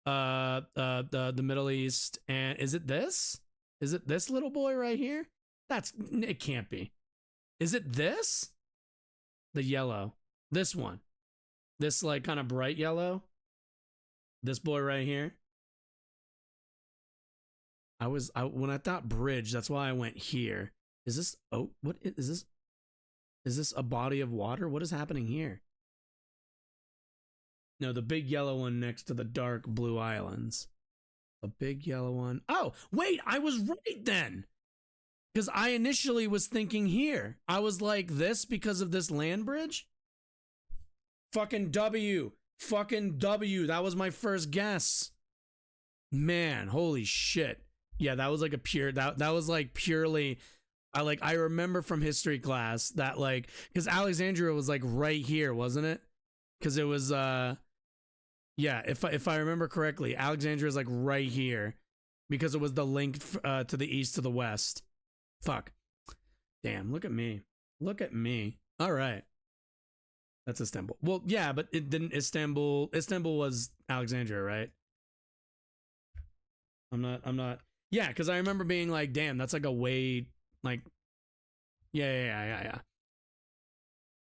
the Middle East and... Is it this? Is it this little boy right here? It can't be. Is it this? The yellow. This one. This, like, kind of bright yellow. This boy right here. When I thought bridge, that's why I went here. Is this, oh, what is this? Is this a body of water? What is happening here? No, the big yellow one next to the dark blue islands. A big yellow one. Oh, wait, I was right then. Because I initially was thinking here. I was like this because of this land bridge. Fucking W. Fucking W. That was my first guess. Man, holy shit. Yeah, that was like a pure, that was like purely, I remember from history class that like, because Alexandria was like right here, wasn't it? Because it was, yeah, if I remember correctly, Alexandria is like right here because it was the link to the east to the west. Fuck. Damn, look at me. Look at me. All right. That's Istanbul. Well, yeah, but it didn't Istanbul was Alexandria, right? I'm not. Yeah, because I remember being like, damn, that's like a way, like, yeah.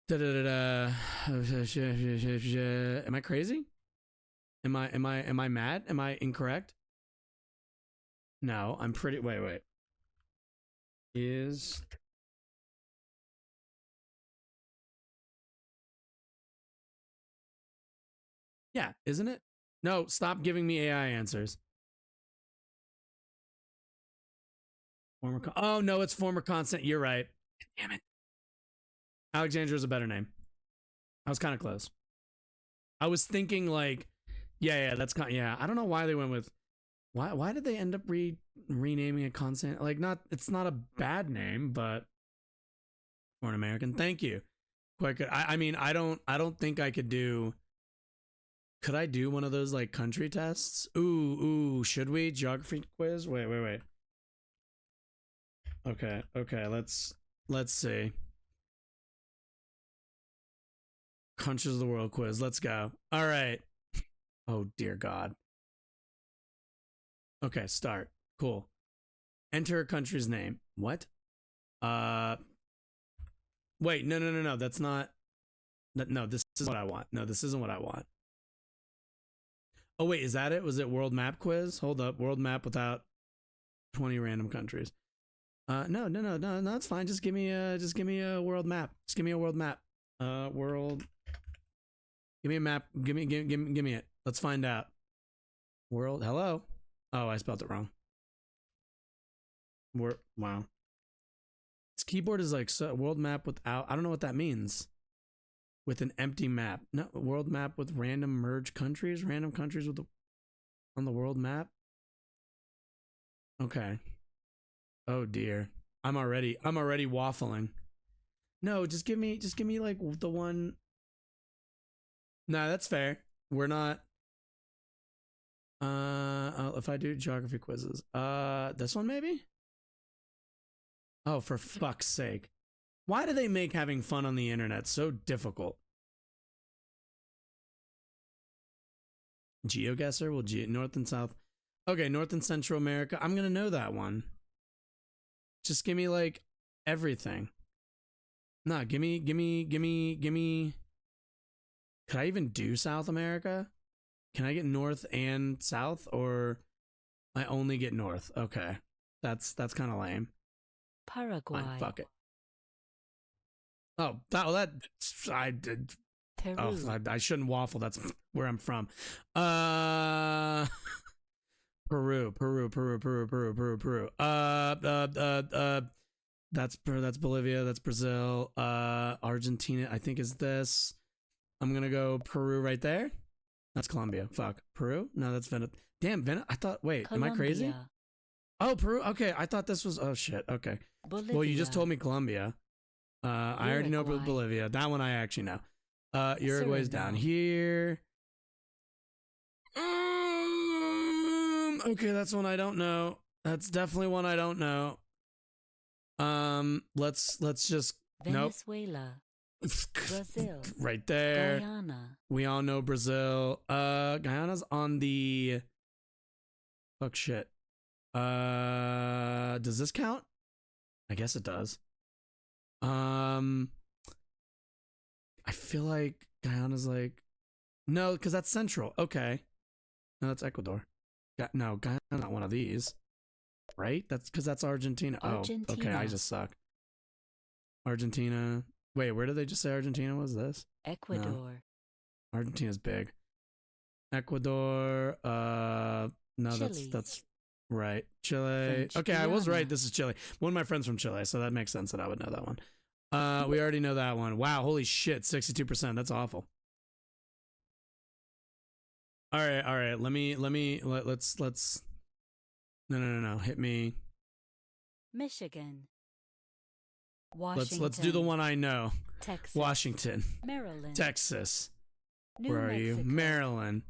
Da-da-da-da. Am I crazy? Am I mad? Am I incorrect? No, I'm pretty, wait. Is... Yeah, isn't it? No, stop giving me AI answers. Oh, no, it's former constant. You're right. Damn it. Alexandria is a better name. I was kind of close. I was thinking like, yeah, that's kind. Yeah, I don't know why they went with. Why did they end up renaming it constant? Like, it's not a bad name, but foreign American. Thank you. Quite good. I mean, I don't think I could do. Could I do one of those like country tests? Ooh, should we? Geography quiz? Wait. Okay, let's see. Countries of the world quiz. Let's go. All right. Oh dear God. Okay, start. Cool. Enter a country's name. What? Wait, no. That's not. No, this is what I want. No, this isn't what I want. Oh wait, is that it? Was it world map quiz? Hold up, world map without 20 random countries. No, it's fine. Just give me a world map. Just give me a world map. World. Give me a map. Give me it. Let's find out. World. Hello. Oh, I spelled it wrong. Wow. This keyboard is like world map without. I don't know what that means. With an empty map. No, world map with random merge countries. Random countries with on the world map. Okay. Oh dear. I'm already waffling. No, just give me like the one. Nah, that's fair. We're not. If I do geography quizzes, this one maybe. Oh, for fuck's sake! Why do they make having fun on the internet so difficult? GeoGuessr will North and South. Okay, North and Central America. I'm gonna know that one. Just give me like everything. Nah, give me. Could I even do South America? Can I get North and South, or I only get North? Okay, that's kind of lame. Paraguay. Fine, fuck it. Oh, I did. Peru. Oh, I shouldn't waffle. That's where I'm from. Peru. That's Bolivia. That's Brazil. Argentina, I think, is this. I'm gonna go Peru right there. That's Colombia. Fuck. Peru? No, that's Venezuela. Damn, Venezuela. I thought. Wait, Colombia. Am I crazy? Oh, Peru. Okay, I thought this was. Oh shit. Okay. Bolivia. Well, you just told me Colombia. I already know Bolivia. That one I actually know. Uruguay's down here. Okay, that's one I don't know. That's definitely one I don't know. Let's just Venezuela. Nope. Brazil. Right there. Guyana. We all know Brazil. Guyana's on the fuck shit. Does this count? I guess it does. I feel like Guyana's like no, because that's central. Okay. No, that's Ecuador. No, Guyana, not one of these. Right? That's because that's Argentina. Oh, okay. I Argentina. just suck. Argentina. Wait, where did they just say Argentina was this? Ecuador. Argentina's big. Ecuador. No, Chile. that's right. Chile. French Okay, I was Guiana. right. This is Chile. One of my friends from Chile, so that makes sense that I would know that one. We already know that one. Wow, holy shit, 62%. That's awful. All right. Let's. No. Hit me. Michigan. Washington. Let's do the one I know. Texas. Washington, Maryland. Texas. New Where are you? Mexico. Maryland.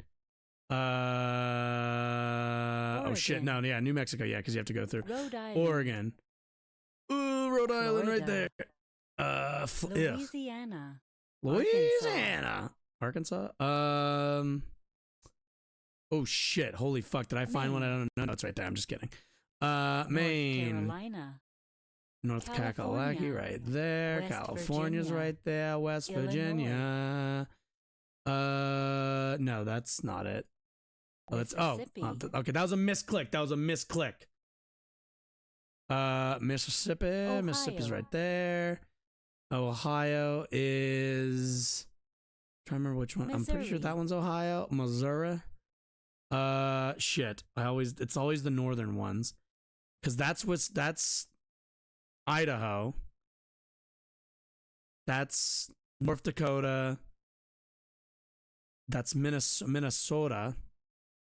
Oh shit. No, yeah, New Mexico. Yeah, because you have to go through Rhode Island. Oregon. Ooh, Rhode Island right there. Florida. Ugh. Louisiana. Louisiana. Arkansas. Oh shit. Holy fuck. Did I find one? I don't know. No, it's right there. I'm just kidding. Maine. North Carolina. North California. Kakalaki right there. West California's Virginia. right there. West Virginia. No, that's not it. Oh, that's Mississippi. okay. That was a misclick. Mississippi. Ohio. Mississippi's right there. Ohio is. I'm trying to remember which one. I'm pretty sure Missouri. that one's Ohio. Missouri. Shit. It's always the northern ones, because that's Idaho. That's North Dakota. That's Minnesota.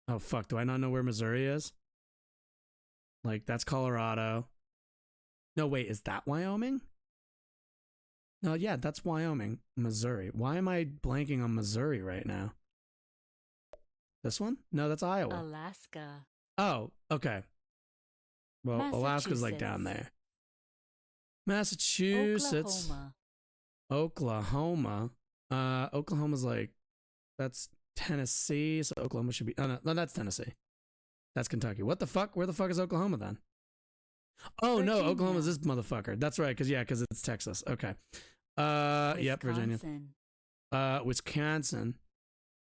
Oh fuck, do I not know where Missouri is? Like, that's Colorado. No, wait, is that Wyoming? No, yeah, that's Wyoming. Missouri. Why am I blanking on Missouri right now? This one? No, that's Iowa. Alaska. Oh, okay. Well, Alaska's like down there. Massachusetts. Oklahoma. Oklahoma's like, that's Tennessee, so Oklahoma should be. Oh no, that's Tennessee. That's Kentucky. What the fuck? Where the fuck is Oklahoma then? Oh no, Virginia. Oklahoma's this motherfucker. That's right, because it's Texas. Okay. Yep, Virginia. Wisconsin. Wisconsin.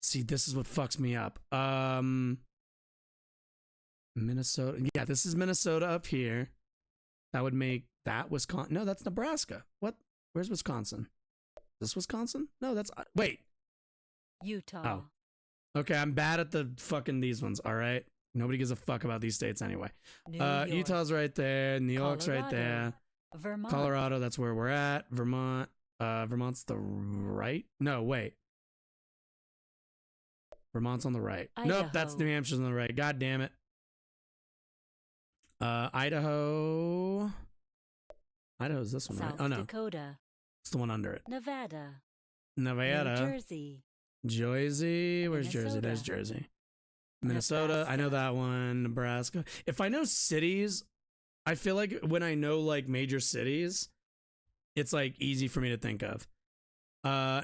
See, this is what fucks me up. Minnesota. Yeah, this is Minnesota up here. That would make that Wisconsin. No, that's Nebraska. What? Where's Wisconsin? Is this Wisconsin? No, that's wait. Utah. Oh. Okay, I'm bad at the fucking these ones, all right? Nobody gives a fuck about these states anyway. New York. Utah's right there. New York's right Colorado. there. Vermont. Colorado, that's where we're at. Vermont. Vermont's the right? No, wait. Vermont's on the right. Nope, that's Idaho. New Hampshire's on the right. God damn it. Idaho. Idaho's this one, right? South Oh no. Dakota. It's the one under it. Nevada. Nevada. New Jersey. Jersey. Where's Jersey? Minnesota. There's Jersey. Minnesota. I know that one. Nebraska. If I know cities, I feel like when I know like major cities, it's like easy for me to think of.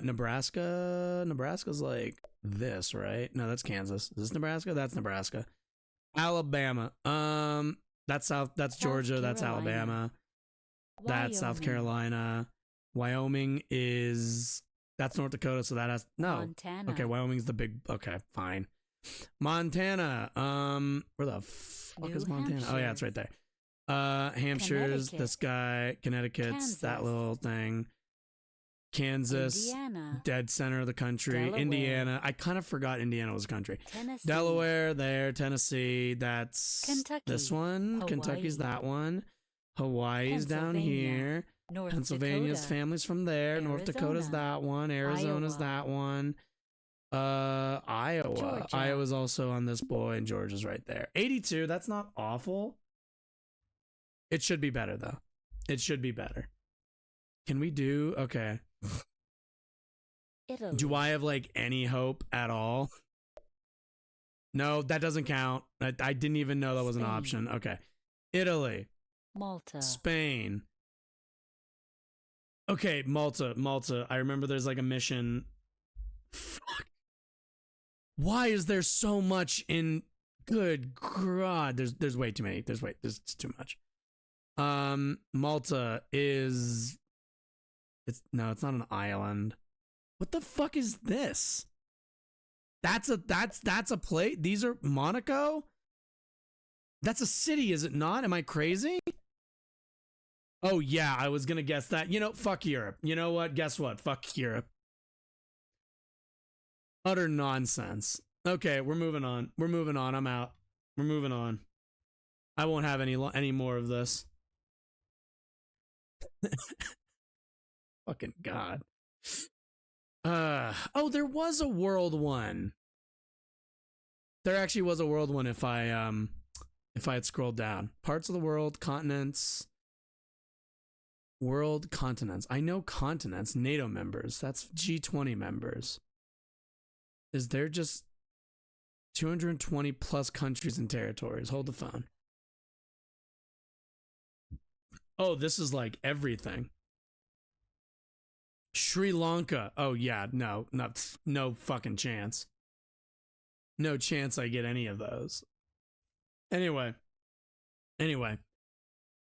Nebraska. Nebraska's like this, right? No, that's Kansas. Is this Nebraska? That's Nebraska. Alabama. That's South. That's South Georgia. That's Carolina. Alabama. That's South Wyoming. Carolina. Wyoming is that's North Dakota. So that has no. Montana. Okay, Wyoming's the big. Okay, fine. Montana. Where the fuck New is Montana? Oh yeah, Hampshire. it's right there. Hampshire's Connecticut. this guy. Connecticut's that Kansas. little thing. Kansas, Indiana. dead center of the country. Delaware. Indiana. I kind of forgot Indiana was a country. Tennessee. Delaware there. Tennessee. That's Kentucky. this one. Kentucky's Hawaii. that one. Hawaii's down Pennsylvania. here. North Pennsylvania's Dakota. family's from there. North Dakota's Arizona. that one. Arizona's Iowa. that one. Iowa. Georgia. Iowa's also on this boy, and Georgia's right there. 82. That's not awful. It should be better though. It should be better. Can we do okay? Italy. Do I have like any hope at all? No, that doesn't count. I didn't even know that was an Spain. option. Okay. Italy. Malta. Spain. Okay, Malta. I remember there's like a mission. Fuck. Why is there so much in good God? There's way too many. There's too much. Malta is it's not an island. What the fuck is this? That's a place. These are Monaco? That's a city, is it not? Am I crazy? Oh yeah, I was gonna guess that. You know, fuck Europe. You know what? Guess what? Fuck Europe. Utter nonsense. Okay, we're moving on. We're moving on. I'm out. We're moving on. I won't have any more of this. Fucking God. Oh, there was a world one. There actually was a world one if I had scrolled down. Parts of the world, continents. World continents. I know continents, NATO members. That's G20 members. Is there just 220 plus countries and territories? Hold the phone. Oh, this is like everything. Sri Lanka. Oh yeah, no fucking chance. No chance I get any of those. Anyway.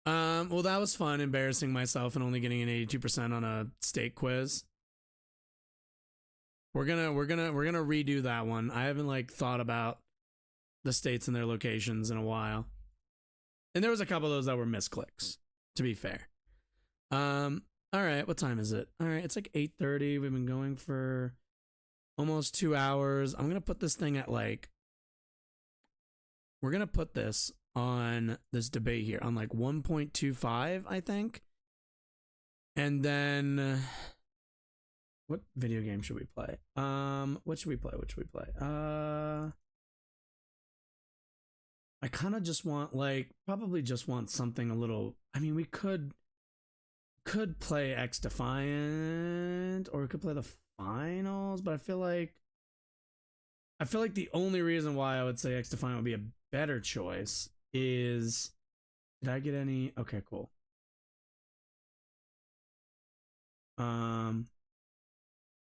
Well, that was fun, embarrassing myself and only getting an 82% on a state quiz. We're gonna redo that one. I haven't like thought about the states and their locations in a while. And there was a couple of those that were misclicks, to be fair. All right, what time is it? All right, it's like 8:30. We've been going for almost 2 hours. I'm gonna put this thing at like, we're gonna put this on this debate here on like 1.25, I think. And then what video game should we play? What should we play? I kind of just want probably just want something a little, I mean, we could play X Defiant, or we could play the finals, but I feel like the only reason why I would say X Defiant would be a better choice is, did I get any? Okay, cool.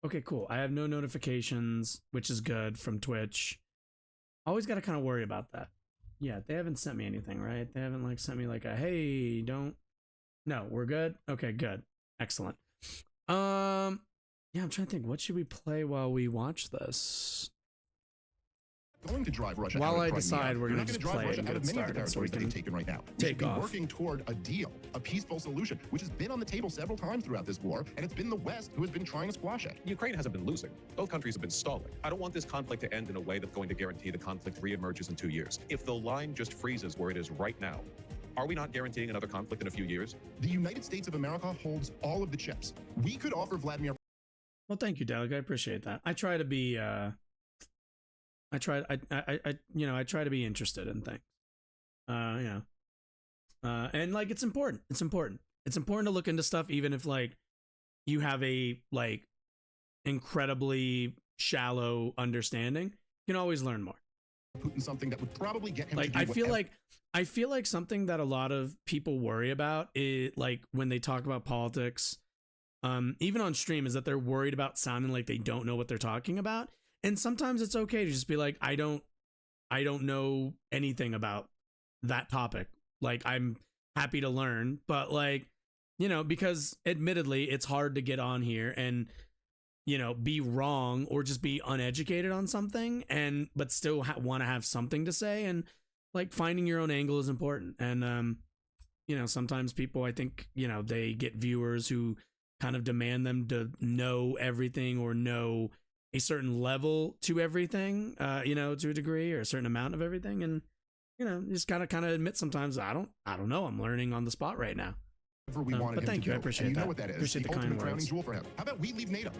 Okay, cool. I have no notifications, which is good, from Twitch. Always got to kind of worry about that. Yeah, they haven't sent me anything, right? They haven't like sent me like a, hey, don't. No, we're good. Okay, good. Excellent. Yeah, I'm trying to think, what should we play while we watch this? Going to drive Russia while out of I Crimea. decide, we're going to just play it and get it started so we can taken right now. take off. Working toward a deal, a peaceful solution, which has been on the table several times throughout this war, and it's been the West who has been trying to squash it. Ukraine hasn't been losing. Both countries have been stalling. I don't want this conflict to end in a way that's going to guarantee the conflict reemerges in 2 years. If the line just freezes where it is right now, are we not guaranteeing another conflict in a few years? The United States of America holds all of the chips. We could offer Vladimir. Well, thank you, Delegate. I appreciate that. I try to be, I try to be interested in things. And like, it's important. It's important to look into stuff, even if like you have a like incredibly shallow understanding. You can always learn more. Putin something that would probably get him like, to do I feel like something that a lot of people worry about is like when they talk about politics, even on stream, is that they're worried about sounding like they don't know what they're talking about. And sometimes it's okay to just be like, I don't know anything about that topic. Like, I'm happy to learn, but like, you know, because admittedly it's hard to get on here and, you know, be wrong or just be uneducated on something but still want to have something to say. And like, finding your own angle is important. And, you know, sometimes people, I think, you know, they get viewers who kind of demand them to know everything or know a certain level to everything, you know, to a degree, or a certain amount of everything. And, you know, you just gotta kind of admit sometimes, I don't know. I'm learning on the spot right now. But thank you. I appreciate and you that. know what that is. Appreciate the kind crowning words. jewel for him. How about we leave NATO?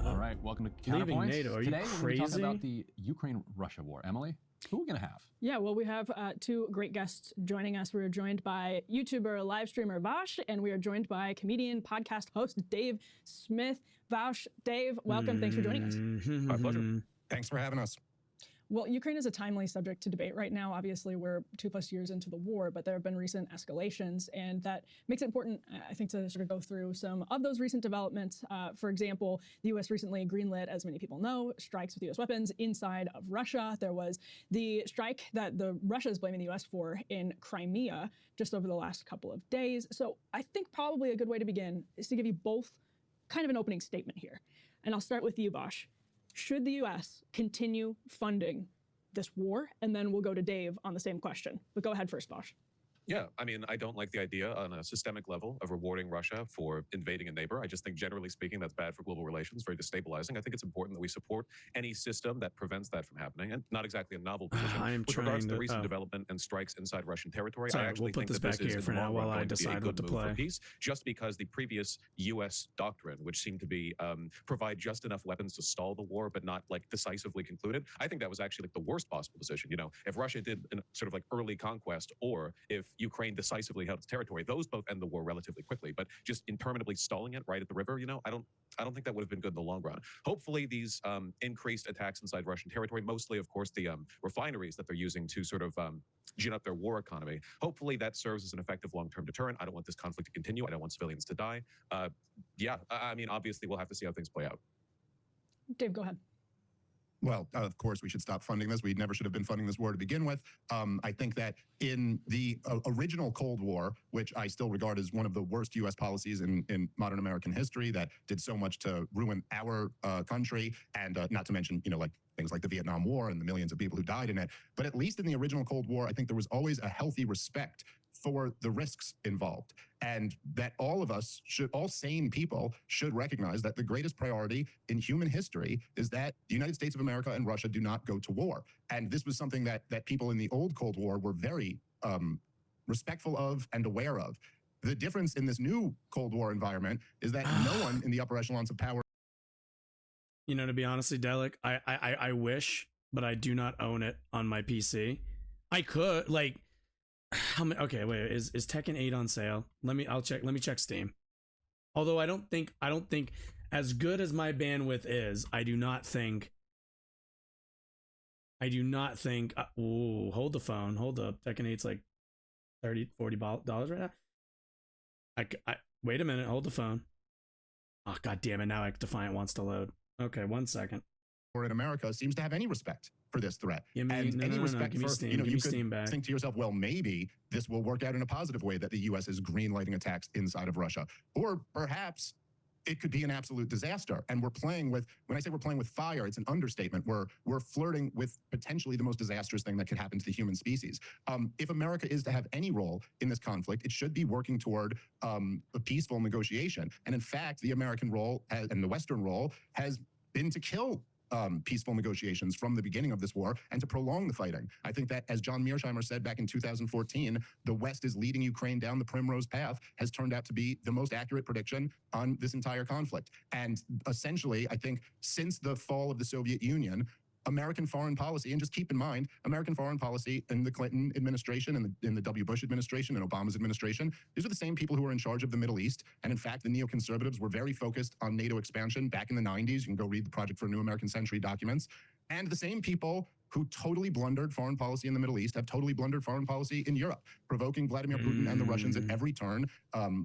All right, welcome to Leaving Counterpoints. NATO. Are you Today, we're going to crazy? talk about the Ukraine-Russia war. Emily, who are we going to have? Yeah, well, we have two great guests joining us. We're joined by YouTuber, live streamer Vaush, and we are joined by comedian, podcast host Dave Smith. Vaush, Dave, welcome. Thanks for joining us. My pleasure. Thanks for having us. Well, Ukraine is a timely subject to debate right now. Obviously, we're 2+ years into the war, but there have been recent escalations, and that makes it important, I think, to sort of go through some of those recent developments. For example, the U.S. recently greenlit, as many people know, strikes with U.S. weapons inside of Russia. There was the strike that Russia is blaming the U.S. for in Crimea just over the last couple of days. So I think probably a good way to begin is to give you both kind of an opening statement here. And I'll start with you, Vaush. should the U.S. continue funding this war? And then we'll go to Dave on the same question. But go ahead first, Bosch. Yeah, I mean, I don't like the idea on a systemic level of rewarding Russia for invading a neighbor. I just think, generally speaking, that's bad for global relations, very destabilizing. I think it's important that we support any system that prevents that from happening, and not exactly a novel position. I am With regards to the trying to- recent development and strikes inside Russian territory, Sorry, I actually we'll put think this that this back is here in for the now long while run I going to be a decide good what to move for play. peace, just because the previous U.S. doctrine, which seemed to be provide just enough weapons to stall the war, but not like decisively conclude it, I think that was actually like the worst possible position. You know, if Russia did an sort of like early conquest, or if Ukraine decisively held its territory, those both end the war relatively quickly. But just interminably stalling it right at the river, you know, I don't think that would have been good in the long run. Hopefully, these increased attacks inside Russian territory, mostly, of course, the refineries that they're using to sort of gin up their war economy. Hopefully, that serves as an effective long-term deterrent. I don't want this conflict to continue. I don't want civilians to die. Yeah, I mean, obviously, we'll have to see how things play out. Dave, go ahead. Well, of course, we should stop funding this. We never should have been funding this war to begin with. I think that in the original Cold War, which I still regard as one of the worst U.S. policies in modern American history, that did so much to ruin our country, and not to mention, you know, like things like the Vietnam War and the millions of people who died in it. But at least in the original Cold War, I think there was always a healthy respect for the risks involved, and that all of us should, all sane people should recognize that the greatest priority in human history is that the United States of America and Russia do not go to war. And this was something that people in the old Cold War were very respectful of and aware of. The difference in this new Cold War environment is that no one in the upper echelons of power. You know, to be honestly, Delic, I wish, but I do not own it on my PC. I could, like, how many? Okay, wait, is Tekken 8 on sale? Let me check Steam. Although I don't think as good as my bandwidth is, I do not think. Ooh, hold the phone, hold up. Tekken 8's like $30-$40 right now. I wait a minute, hold the phone. Oh, god damn it, now Defiant wants to load. Okay, 1 second. Or in America seems to have any respect for this threat. Give me, and no, any no, respect give me for, Steam, you know, give you me could Steam back. think to yourself, well, maybe this will work out in a positive way, that the U.S. is greenlighting attacks inside of Russia. Or perhaps it could be an absolute disaster. And we're playing with, when I say we're playing with fire, it's an understatement. We're flirting with potentially the most disastrous thing that could happen to the human species. If America is to have any role in this conflict, it should be working toward a peaceful negotiation. And in fact, the American role and the Western role has been to kill peaceful negotiations from the beginning of this war and to prolong the fighting. I think that, as John Mearsheimer said back in 2014, the West is leading Ukraine down the primrose path, has turned out to be the most accurate prediction on this entire conflict. And essentially, I think since the fall of the Soviet Union, American foreign policy, and just keep in mind, American foreign policy in the Clinton administration and in the W. Bush administration and Obama's administration, these are the same people who are in charge of the Middle East. And in fact, the neoconservatives were very focused on NATO expansion back in the 90s. You can go read the Project for a New American Century documents. And the same people who totally blundered foreign policy in the Middle East have totally blundered foreign policy in Europe, provoking Vladimir Putin and the Russians at every turn,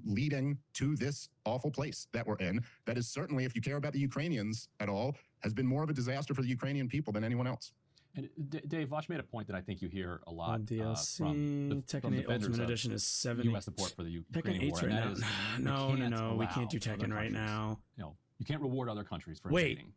leading to this awful place that we're in. That is certainly, if you care about the Ukrainians at all, has been more of a disaster for the Ukrainian people than anyone else. And Dave, Vosh made a point that I think you hear a lot DLC from Tekken 8 Ultimate Edition is 70. U.S. support for the Tekken Ukrainian 8's war. right And now. that is, No, we can't do Tekken right now. You know, you can't reward other countries for Wait. invading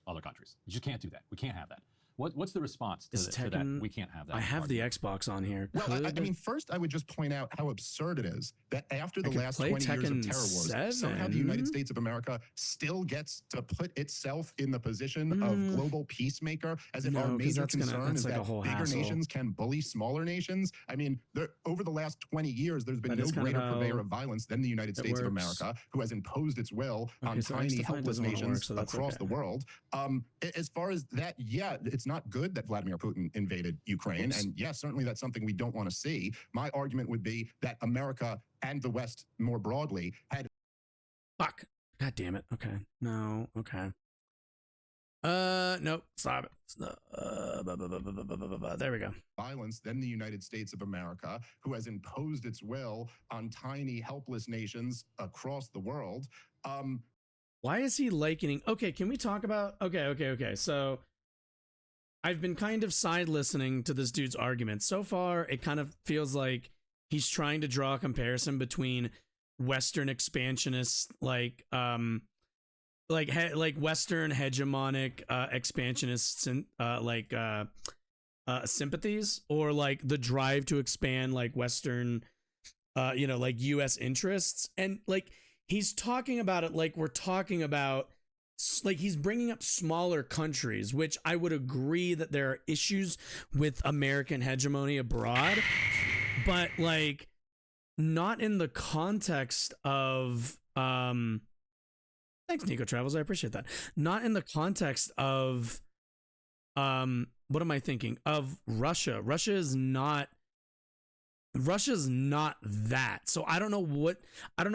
other countries. You just can't do that. We can't have that. What's the response to, Is to that? Tekken- We can't have that. I have the Xbox on here. Well, I mean, first, I would just point out how absurd it is that after the I could last play 20 years of Tekken terror wars, somehow the 7. United States of America still gets to put itself in the position of global peacemaker, as if No, our 'cause major that's concern is like a that whole bigger hassle. nations can bully smaller nations. I mean, over the last 20 years, there's been That no is kind of greater how purveyor of violence than the United it States of works. America, who has imposed its will on Okay, so tiny, X-Defiant helpless doesn't wanna work, nations so that's across okay. the world. As far as that, yeah, it's not good that Vladimir Putin invaded Ukraine. Oops. And yes, certainly that's something we don't want to see. My argument would be that America and the West more broadly had Fuck. God damn it. Okay. No. Okay. Nope. Stop it. There we go. violence than the United States of America, who has imposed its will on tiny, helpless nations across the world. Why is he likening? Okay, can we talk about? Okay. So I've been kind of side listening to this dude's argument. So far, it kind of feels like he's trying to draw a comparison between Western expansionists, like like Western hegemonic expansionist sympathies, or like the drive to expand like Western like US interests. And like he's talking about it like we're talking about, like he's bringing up smaller countries, which I would agree that there are issues with American hegemony abroad, but like not in the context of thanks Nico Travels, I appreciate that. Not in the context of what am I thinking of? Russia is not that. So I don't know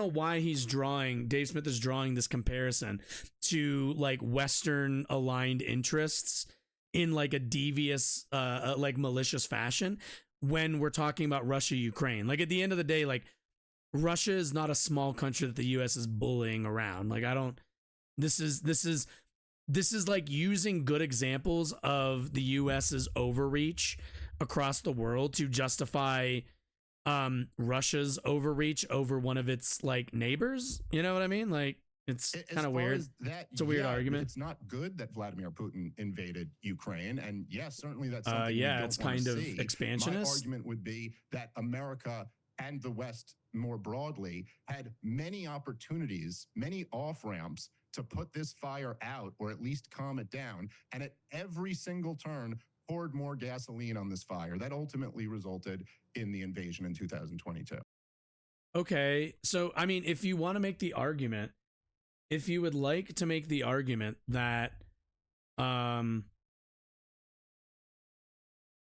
why Dave Smith is drawing this comparison to like Western aligned interests in like a devious like malicious fashion when we're talking about Russia, Ukraine. Like at the end of the day, like Russia is not a small country that the US is bullying around. Like this is like using good examples of the US's overreach across the world to justify Russia's overreach over one of its like neighbors. You know what I mean? Like it's kind of weird. It's a weird argument. It's not good that Vladimir Putin invaded Ukraine, and yes, certainly that's something it's kind of expansionist. My argument would be that America and the West more broadly had many opportunities, many off-ramps to put this fire out or at least calm it down, and at every single turn poured more gasoline on this fire that ultimately resulted in the invasion in 2022. Okay, so I mean, if you want to make the argument, if you would like to make the argument that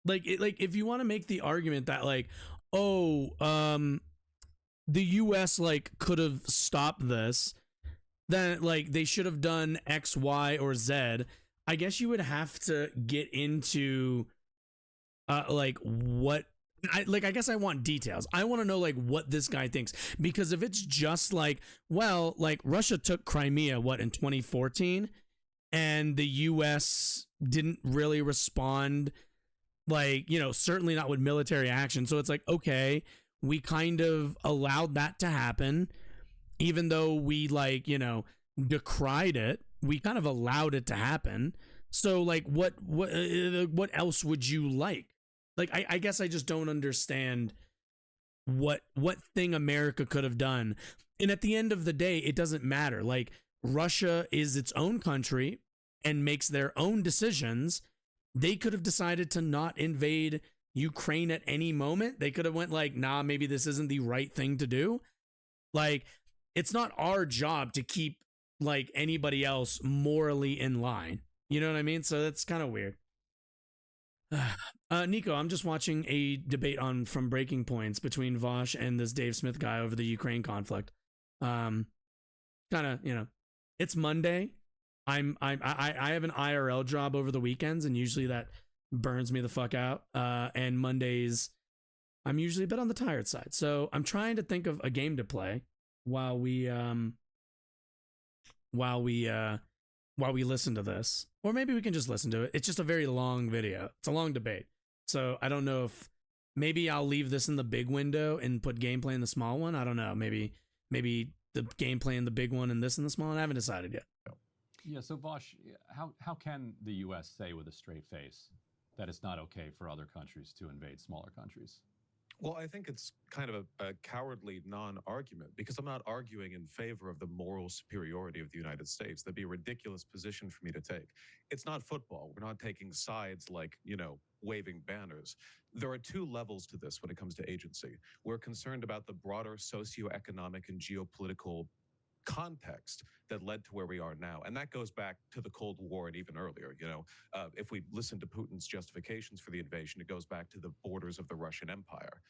if you want to make the argument that like, the US like could have stopped this, then like they should have done X, Y, or Z. I guess you would have to get into like what I guess I want details. I want to know like what this guy thinks, because if it's just like, well, like Russia took Crimea in 2014 and the US didn't really respond, like, certainly not with military action. So it's like, okay, we kind of allowed that to happen, even though we decried it. We kind of allowed it to happen. So like what else would you like? Like, I guess I just don't understand what thing America could have done. And at the end of the day, it doesn't matter. Like, Russia is its own country and makes their own decisions. They could have decided to not invade Ukraine at any moment. They could have went like, nah, maybe this isn't the right thing to do. Like, it's not our job to keep like anybody else morally in line. You know what I mean? So that's kind of weird. Nico, I'm just watching a debate from Breaking Points between Vosh and this Dave Smith guy over the Ukraine conflict. Kind of, it's Monday. I have an IRL job over the weekends, and usually that burns me the fuck out. And Mondays, I'm usually a bit on the tired side. So I'm trying to think of a game to play while we listen to this, or maybe we can just listen to it. It's just a very long video. It's a long debate. So I don't know if maybe I'll leave this in the big window and put gameplay in the small one. I don't know. Maybe the gameplay in the big one and this in the small one. I haven't decided yet. Yeah. So Vosh, how can the U.S. say with a straight face that it's not okay for other countries to invade smaller countries? Well, I think it's kind of a cowardly non-argument, because I'm not arguing in favor of the moral superiority of the United States. That'd be a ridiculous position for me to take. It's not football. We're not taking sides like, waving banners. There are two levels to this when it comes to agency. We're concerned about the broader socioeconomic and geopolitical context that led to where we are now. And that goes back to the Cold War and even earlier. If we listen to Putin's justifications for the invasion, it goes back to the borders of the Russian Empire,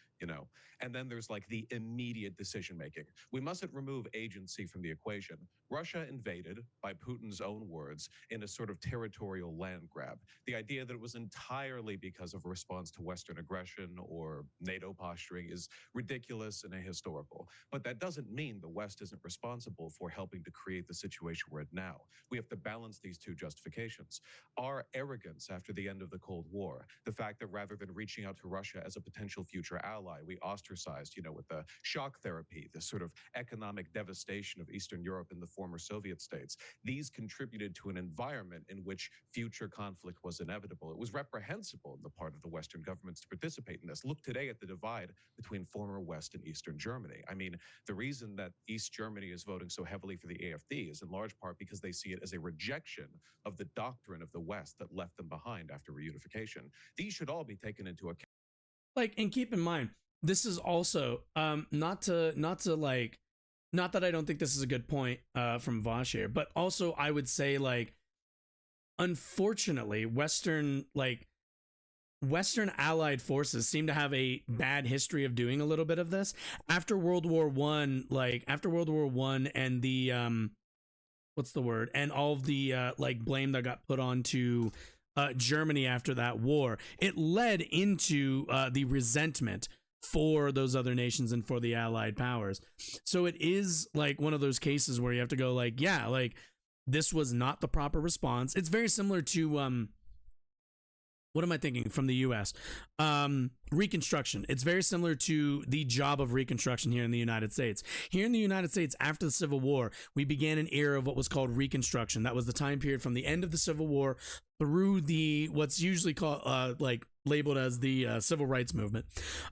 And then there's like the immediate decision making. We mustn't remove agency from the equation. Russia invaded, by Putin's own words, in a sort of territorial land grab. The idea that it was entirely because of a response to Western aggression or NATO posturing is ridiculous and ahistorical. But that doesn't mean the West isn't responsible responsible for helping to create the situation we're in now. We have to balance these two justifications. Our arrogance after the end of the Cold War, the fact that rather than reaching out to Russia as a potential future ally, we ostracized, with the shock therapy, the sort of economic devastation of Eastern Europe and the former Soviet states. These contributed to an environment in which future conflict was inevitable. It was reprehensible on the part of the Western governments to participate in this. Look today at the divide between former West and Eastern Germany. I mean, the reason that East Germany is voting so heavily for the AfD is in large part because they see it as a rejection of the doctrine of the West that left them behind after reunification. These should all be taken into account. And keep in mind, this is also not that I don't think this is a good point from Vosh here, but also I would say, unfortunately, Western allied forces seem to have a bad history of doing a little bit of this. After World War One, and the what's the word, and all of the blame that got put onto Germany after that war, it led into the resentment for those other nations and for the allied powers. So it is one of those cases where you have to go this was not the proper response. It's very similar to what am I thinking from the US? Reconstruction. It's very similar to the job of Reconstruction here in the United States. Here in the United States, after the Civil War, we began an era of what was called Reconstruction. That was the time period from the end of the Civil War through what's usually called labeled as the Civil Rights Movement.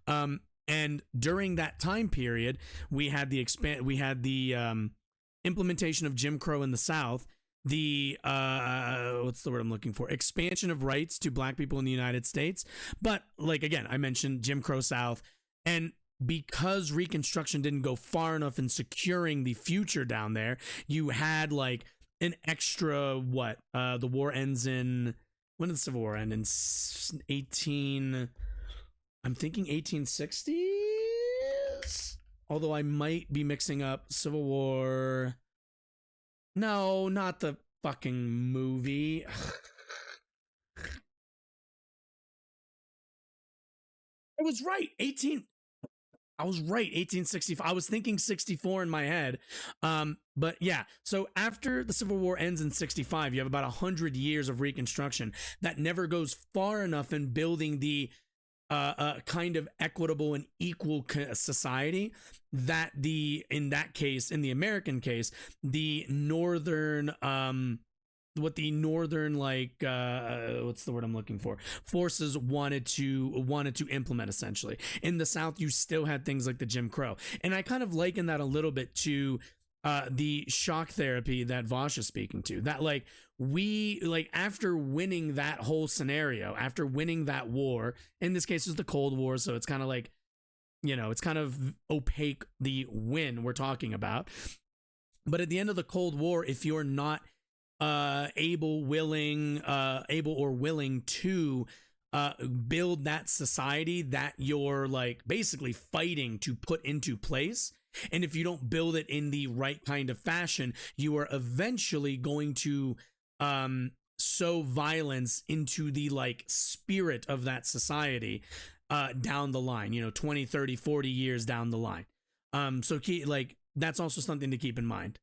And during that time period, we had the implementation of Jim Crow in the South, the what's the word I'm looking for? Expansion of rights to black people in the United States. But again, I mentioned Jim Crow South, and because Reconstruction didn't go far enough in securing the future down there, you had an extra the war ends in, when did the Civil War end? In 1860s? Although I might be mixing up Civil War. No, not the fucking movie. I was right. 1865. I was thinking 64 in my head. But yeah, so after the Civil War ends in 65, you have about 100 years of Reconstruction that never goes far enough in building the kind of equitable and equal society that in the American case, the northern what's the word I'm looking for, forces wanted to implement. Essentially in the South, you still had things like the Jim Crow, and I kind of liken that a little bit to the shock therapy that Vosh is speaking to, that we after winning that whole scenario, after winning that war, in this case it was the Cold War, so it's kind of it's kind of opaque the win we're talking about. But at the end of the Cold War, if you're not able or willing to build that society that you're basically fighting to put into place, and if you don't build it in the right kind of fashion, you are eventually going to sow violence into the spirit of that society down the line, 20, 30, 40 years down the line. So that's also something to keep in mind.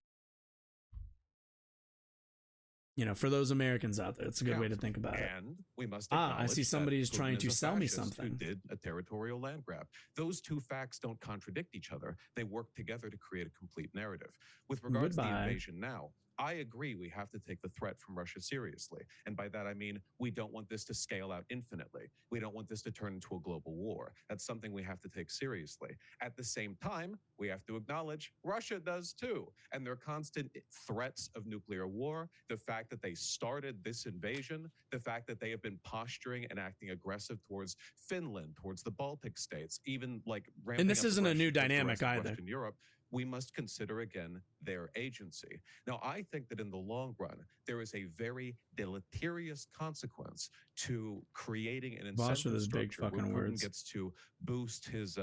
For those Americans out there, it's a good way to think about it. And we must I see somebody is trying to sell me something. Who did a territorial land grab. Those two facts don't contradict each other. They work together to create a complete narrative. With regards to the invasion now, I agree we have to take the threat from Russia seriously. And by that, I mean, we don't want this to scale out infinitely. We don't want this to turn into a global war. That's something we have to take seriously. At the same time, we have to acknowledge Russia does too. And their constant threats of nuclear war, the fact that they started this invasion, the fact that they have been posturing and acting aggressive towards Finland, towards the Baltic states, even ramping and this up isn't a new aggression dynamic towards either. Western Europe. We must consider again their agency. Now, I think that in the long run, there is a very deleterious consequence to creating an incentive structure where Putin gets to boost his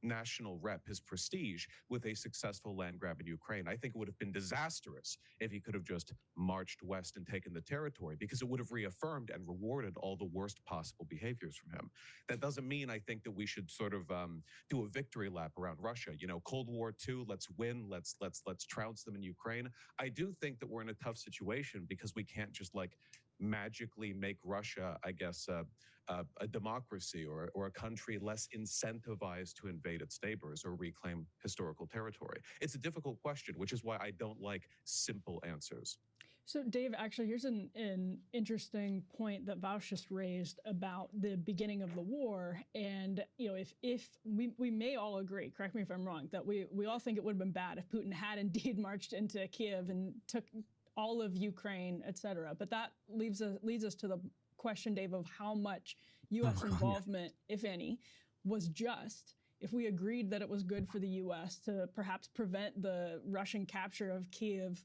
national rep, his prestige, with a successful land grab in Ukraine. I think it would have been disastrous if he could have just marched west and taken the territory, because it would have reaffirmed and rewarded all the worst possible behaviors from him. That doesn't mean I think that we should sort of do a victory lap around Russia. You know, Cold War II, let's win, let's trounce them in Ukraine. I do think that we're in a tough situation because we can't just like magically make Russia, I guess, a democracy or a country less incentivized to invade its neighbors or reclaim historical territory. It's a difficult question, which is why I don't like simple answers. So, Dave, actually, here's an interesting point that Vaush just raised about the beginning of the war. And, you know, if we may all agree, correct me if I'm wrong, that we all think it would have been bad if Putin had indeed marched into Kiev and took all of Ukraine, et cetera. But that leads us to the question, Dave, of how much U.S. involvement, if any, was just. If we agreed that it was good for the U.S. to perhaps prevent the Russian capture of Kiev,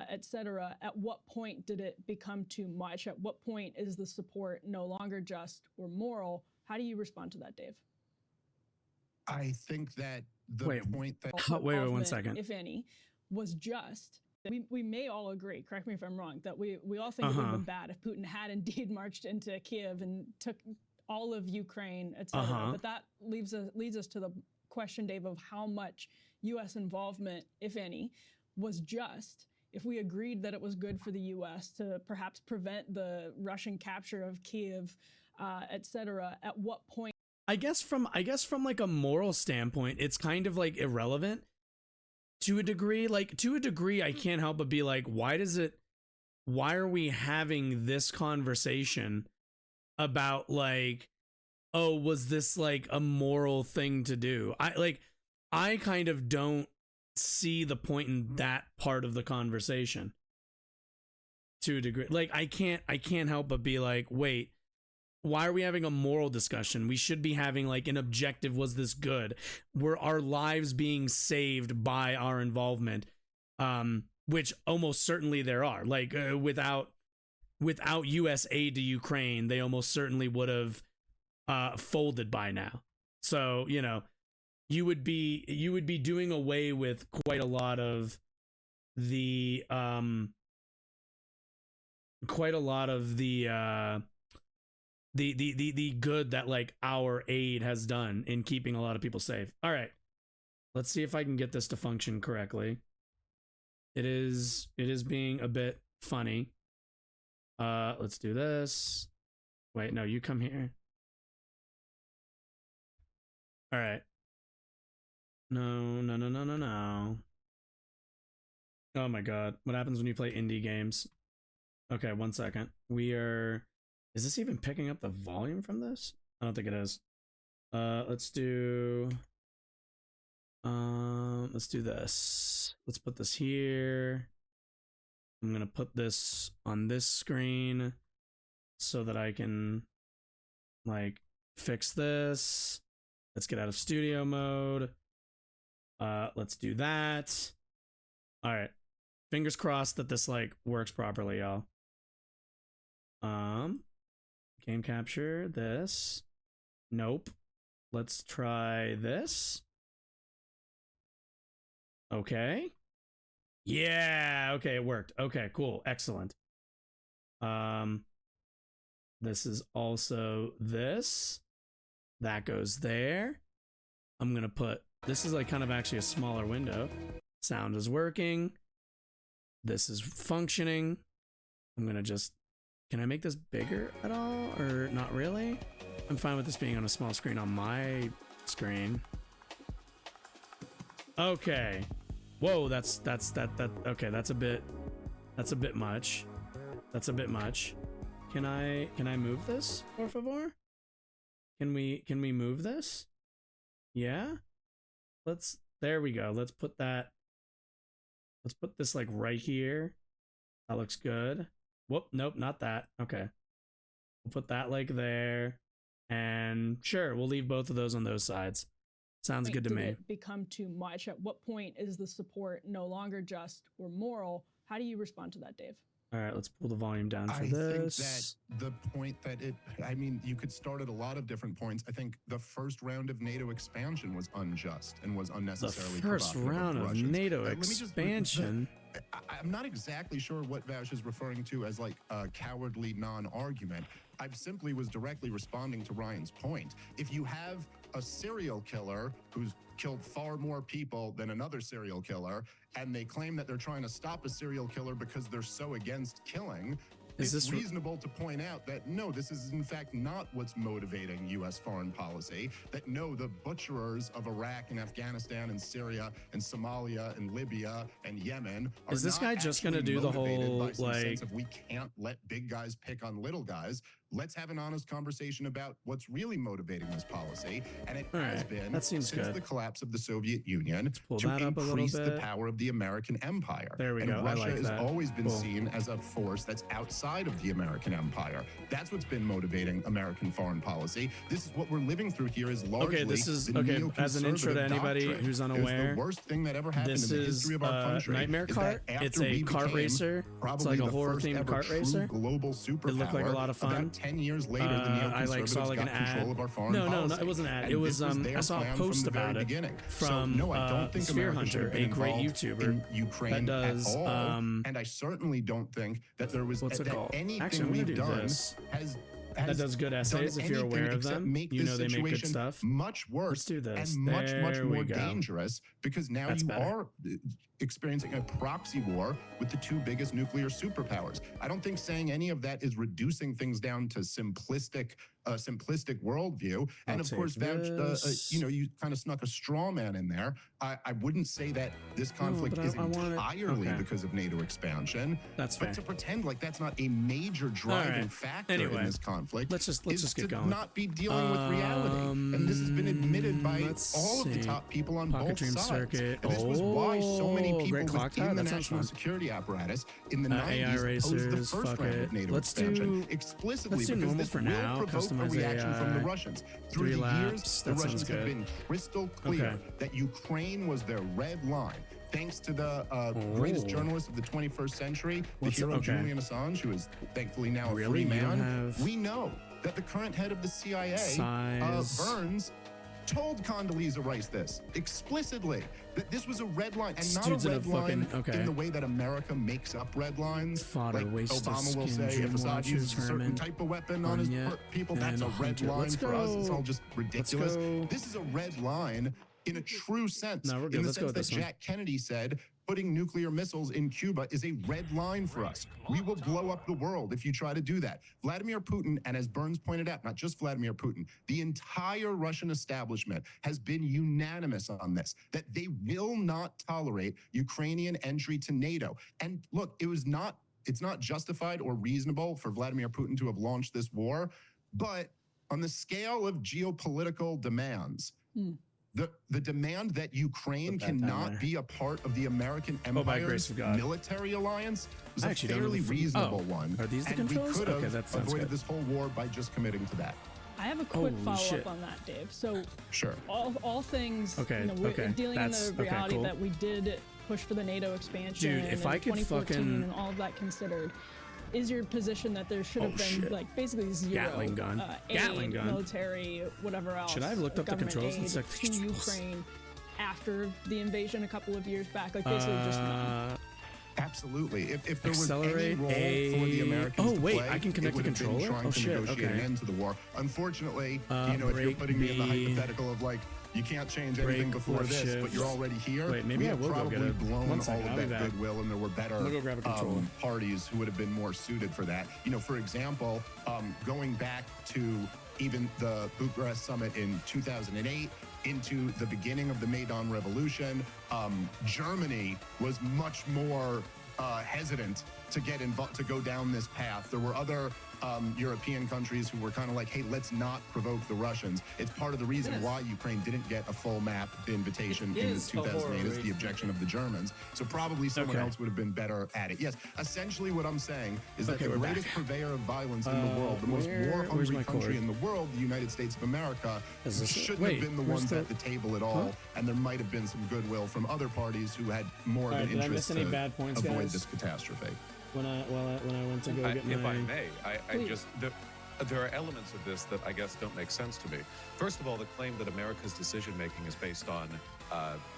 et cetera, at what point did it become too much? At what point is the support no longer just or moral? How do you respond to that, Dave? I think that the point that... Wait 1 second. If any, was just. We may all agree, correct me if I'm wrong, that we all think it would have been bad if Putin had indeed marched into Kiev and took all of Ukraine, et cetera. But that leads us to the question, Dave, of how much U.S. involvement, if any, was just. If we agreed that it was good for the U.S. to perhaps prevent the Russian capture of Kiev, et cetera, at what point? I guess from like a moral standpoint, it's kind of like irrelevant to a degree. Like, to a degree, I can't help but be like, why are we having this conversation about like, oh, was this like a moral thing to do? I kind of don't see the point in that part of the conversation to a degree. Like, I can't help but be like, wait, why are we having a moral discussion? We should be having like an objective. Was this good? Were our lives being saved by our involvement? Which almost certainly there are. Like, without U.S. aid to Ukraine, they almost certainly would have folded by now. So, you know, you would be doing away with quite a lot of the the good that like our aid has done in keeping a lot of people safe. All right, let's see if I can get this to function correctly. It is being a bit funny. Let's do this. Wait, no, you come here. All right. No. Oh my god. What happens when you play indie games? Okay, 1 second. Is this even picking up the volume from this? I don't think it is. Let's do this. Let's put this here. I'm gonna put this on this screen so that I can like fix this. Let's get out of studio mode. Let's do that. All right. Fingers crossed that this like works properly, y'all. Game capture this. Nope. Let's try this. Okay. Yeah, okay, it worked. Okay, cool. Excellent. This is also this. That goes there. I'm gonna put, this is like kind of actually a smaller window. Sound is working. This is functioning. I'm gonna just, can I make this bigger at all or not really? I'm fine with this being on a small screen on my screen. Okay. Whoa, that's okay, that's a bit much. That's a bit much. Can I move this, por favor? Can we move this? Yeah? There we go. Let's put this like right here. That looks good. Whoop, nope, not that. Okay. We'll put that like there. And sure, we'll leave both of those on those sides. Sounds good to me. Did it become too much? At what point is the support no longer just or moral? How do you respond to that, Dave? All right, let's pull the volume down for I this. think that the point that I mean, you could start at a lot of different points. I think the first round of NATO expansion was unjust and was The unnecessarily first provocative of round the of Russians. NATO Let me just- expansion. I'm not exactly sure what Vash is referring to as like a cowardly non-argument. I simply was directly responding to Ryan's point. If you have a serial killer who's killed far more people than another serial killer, and they claim that they're trying to stop a serial killer because they're so against killing, Is it's this reasonable to point out that no, this is in fact not what's motivating U.S. foreign policy. That no, the butcherers of Iraq and Afghanistan and Syria and Somalia and Libya and Yemen are Is this not guy just gonna actually do the motivated whole, by some sense like- of we can't let big guys pick on little guys. Let's have an honest conversation about what's really motivating this policy, and it All has right, been that seems since good. the collapse of the Soviet Union pull to that up a little increase the bit. power of the American empire. There we and go. I Russia like has that. always been Cool. seen as a force that's outside of the American empire. That's what's been motivating American foreign policy. This is what we're living through here. Is largely Okay, this is the okay. As an intro to neoconservative anybody doctrine. who's It was unaware, the worst thing that ever happened this in the is history of our country. Nightmare is Cart. that after It's a we kart became racer. It's probably like a the horror first themed ever kart true racer. global superpower. It looked like a lot of fun. About 10 years later, the I like saw neoconservatives like an got control ad. of our foreign No, policy. it wasn't an ad. And It was this I their saw a plan post from the very about it beginning. from so, no, I don't think Sphere America should Hunter, have been a great involved YouTuber in Ukraine that does, at all. And I certainly don't think that there was what's it that called? anything Actually, I'm gonna we've do done this. has That does good done essays if you're anything aware of except them. Make You this know they make good situation stuff. much worse Let's do this. and much There we more go. dangerous because now That's you better. are experiencing a proxy war with the two biggest nuclear superpowers. I don't think saying any of that is reducing things down to simplistic worldview. And I'll of course, take Vouch, this. you kind of snuck a straw man in there. I wouldn't say that this conflict but is I want it- entirely okay. because of NATO expansion. That's but fair. to pretend like that's not a major driving right. factor Anyway, in this conflict let's just is get to going. not be dealing with reality. And this has been admitted by let's all of the see. top people on Pocket both Dream sides. Circuit. And this was why so many Oh, people Great Clock Tower, within the that sounds national fun. security apparatus in the AI 90s opposed the racers, first fuck round it. of NATO Let's expansion do- explicitly let's do because normal this for will now, provoke a customize reaction from the AI. Russians. Through 3 the laps, years, the that sounds Russians have good. been crystal clear Okay. that Ukraine was their red line. Thanks to the greatest Oh. journalist of the 21st century, What's the hero okay. Julian Assange, who is thankfully now a Really? free You don't man. have We know that the current head of the CIA, size? Burns, told Condoleezza Rice this explicitly, that this was a red line, and This not a dude's in a red line fucking- okay. in the way that America makes up red lines. Fodder, Like waste of Obama will skin, say, Jim if Assad Watcher, uses a certain Herman, type of weapon on his Anya, people, that's a and red Hunter. line Let's for us. It's go. all just ridiculous. This is a red line in a true sense. No, we're good. In the Let's go sense with that this one. Jack Kennedy said, putting nuclear missiles in Cuba is a red line for us. We will blow up the world if you try to do that. Vladimir Putin, and as Burns pointed out, not just Vladimir Putin, the entire Russian establishment has been unanimous on this, that they will not tolerate Ukrainian entry to NATO. And look, it's not justified or reasonable for Vladimir Putin to have launched this war, but on the scale of geopolitical demands, the demand that Ukraine Put that down cannot there. be a part of the American Oh, by grace empire's of God. military alliance was I a actually don't know fairly the f- reasonable oh, one. are these the and controls? we could Okay, have that sounds avoided good. this whole war by just committing to that. I have a quick Holy follow-up shit. on that, Dave. So Sure. all things, Okay, we're okay, dealing in that's- the okay, reality cool. that we did push for the NATO expansion Dude, if in I could 2014 fucking- and all of that considered. Is your position that there should have Oh, been shit. like basically zero Gatling gun. Gatling aid, gun. military, whatever else? Should I have looked up the government controls and aid said- to Ukraine after the invasion a couple of years back? Like basically just none. Absolutely. If there was any Accelerate role for the A- Americans Oh, to wait, play, I can connect it would the have been controller? trying Oh, to shit, negotiate an okay. end to the war. Unfortunately, if you're break putting me in the B. hypothetical of like, you can't change anything Break before left this, but shift. you're already here. Wait, maybe we I have will go probably get a- blown one all second, of I'll be that back. goodwill, and there were better I'm gonna go grab a controller. parties who would have been more suited for that. For example, going back to even the Bucharest summit in 2008 into the beginning of the Maidan Revolution, Germany was much more hesitant to get involved, to go down this path. There were other European countries who were kind of like, hey, let's not provoke the Russians. It's part of the reason why Ukraine didn't get a full map invitation in is a 2008 is horror the objection of the Germans. So probably someone Okay. else would have been better at it. Yes, essentially what I'm saying is that Okay, the we're greatest back. purveyor of violence in the world, the most where's war-hungry my country cord? in the world, the United States of America, Is this it? shouldn't Wait, have been the where's ones the- at the table at all. Huh? And there might have been some goodwill from other parties who had more Alright, of an did I interest miss any to bad points, avoid guys? this catastrophe. when I went to go get if my. I may, I Please. just there are elements of this that I guess don't make sense to me. First of all, the claim that America's decision making is based on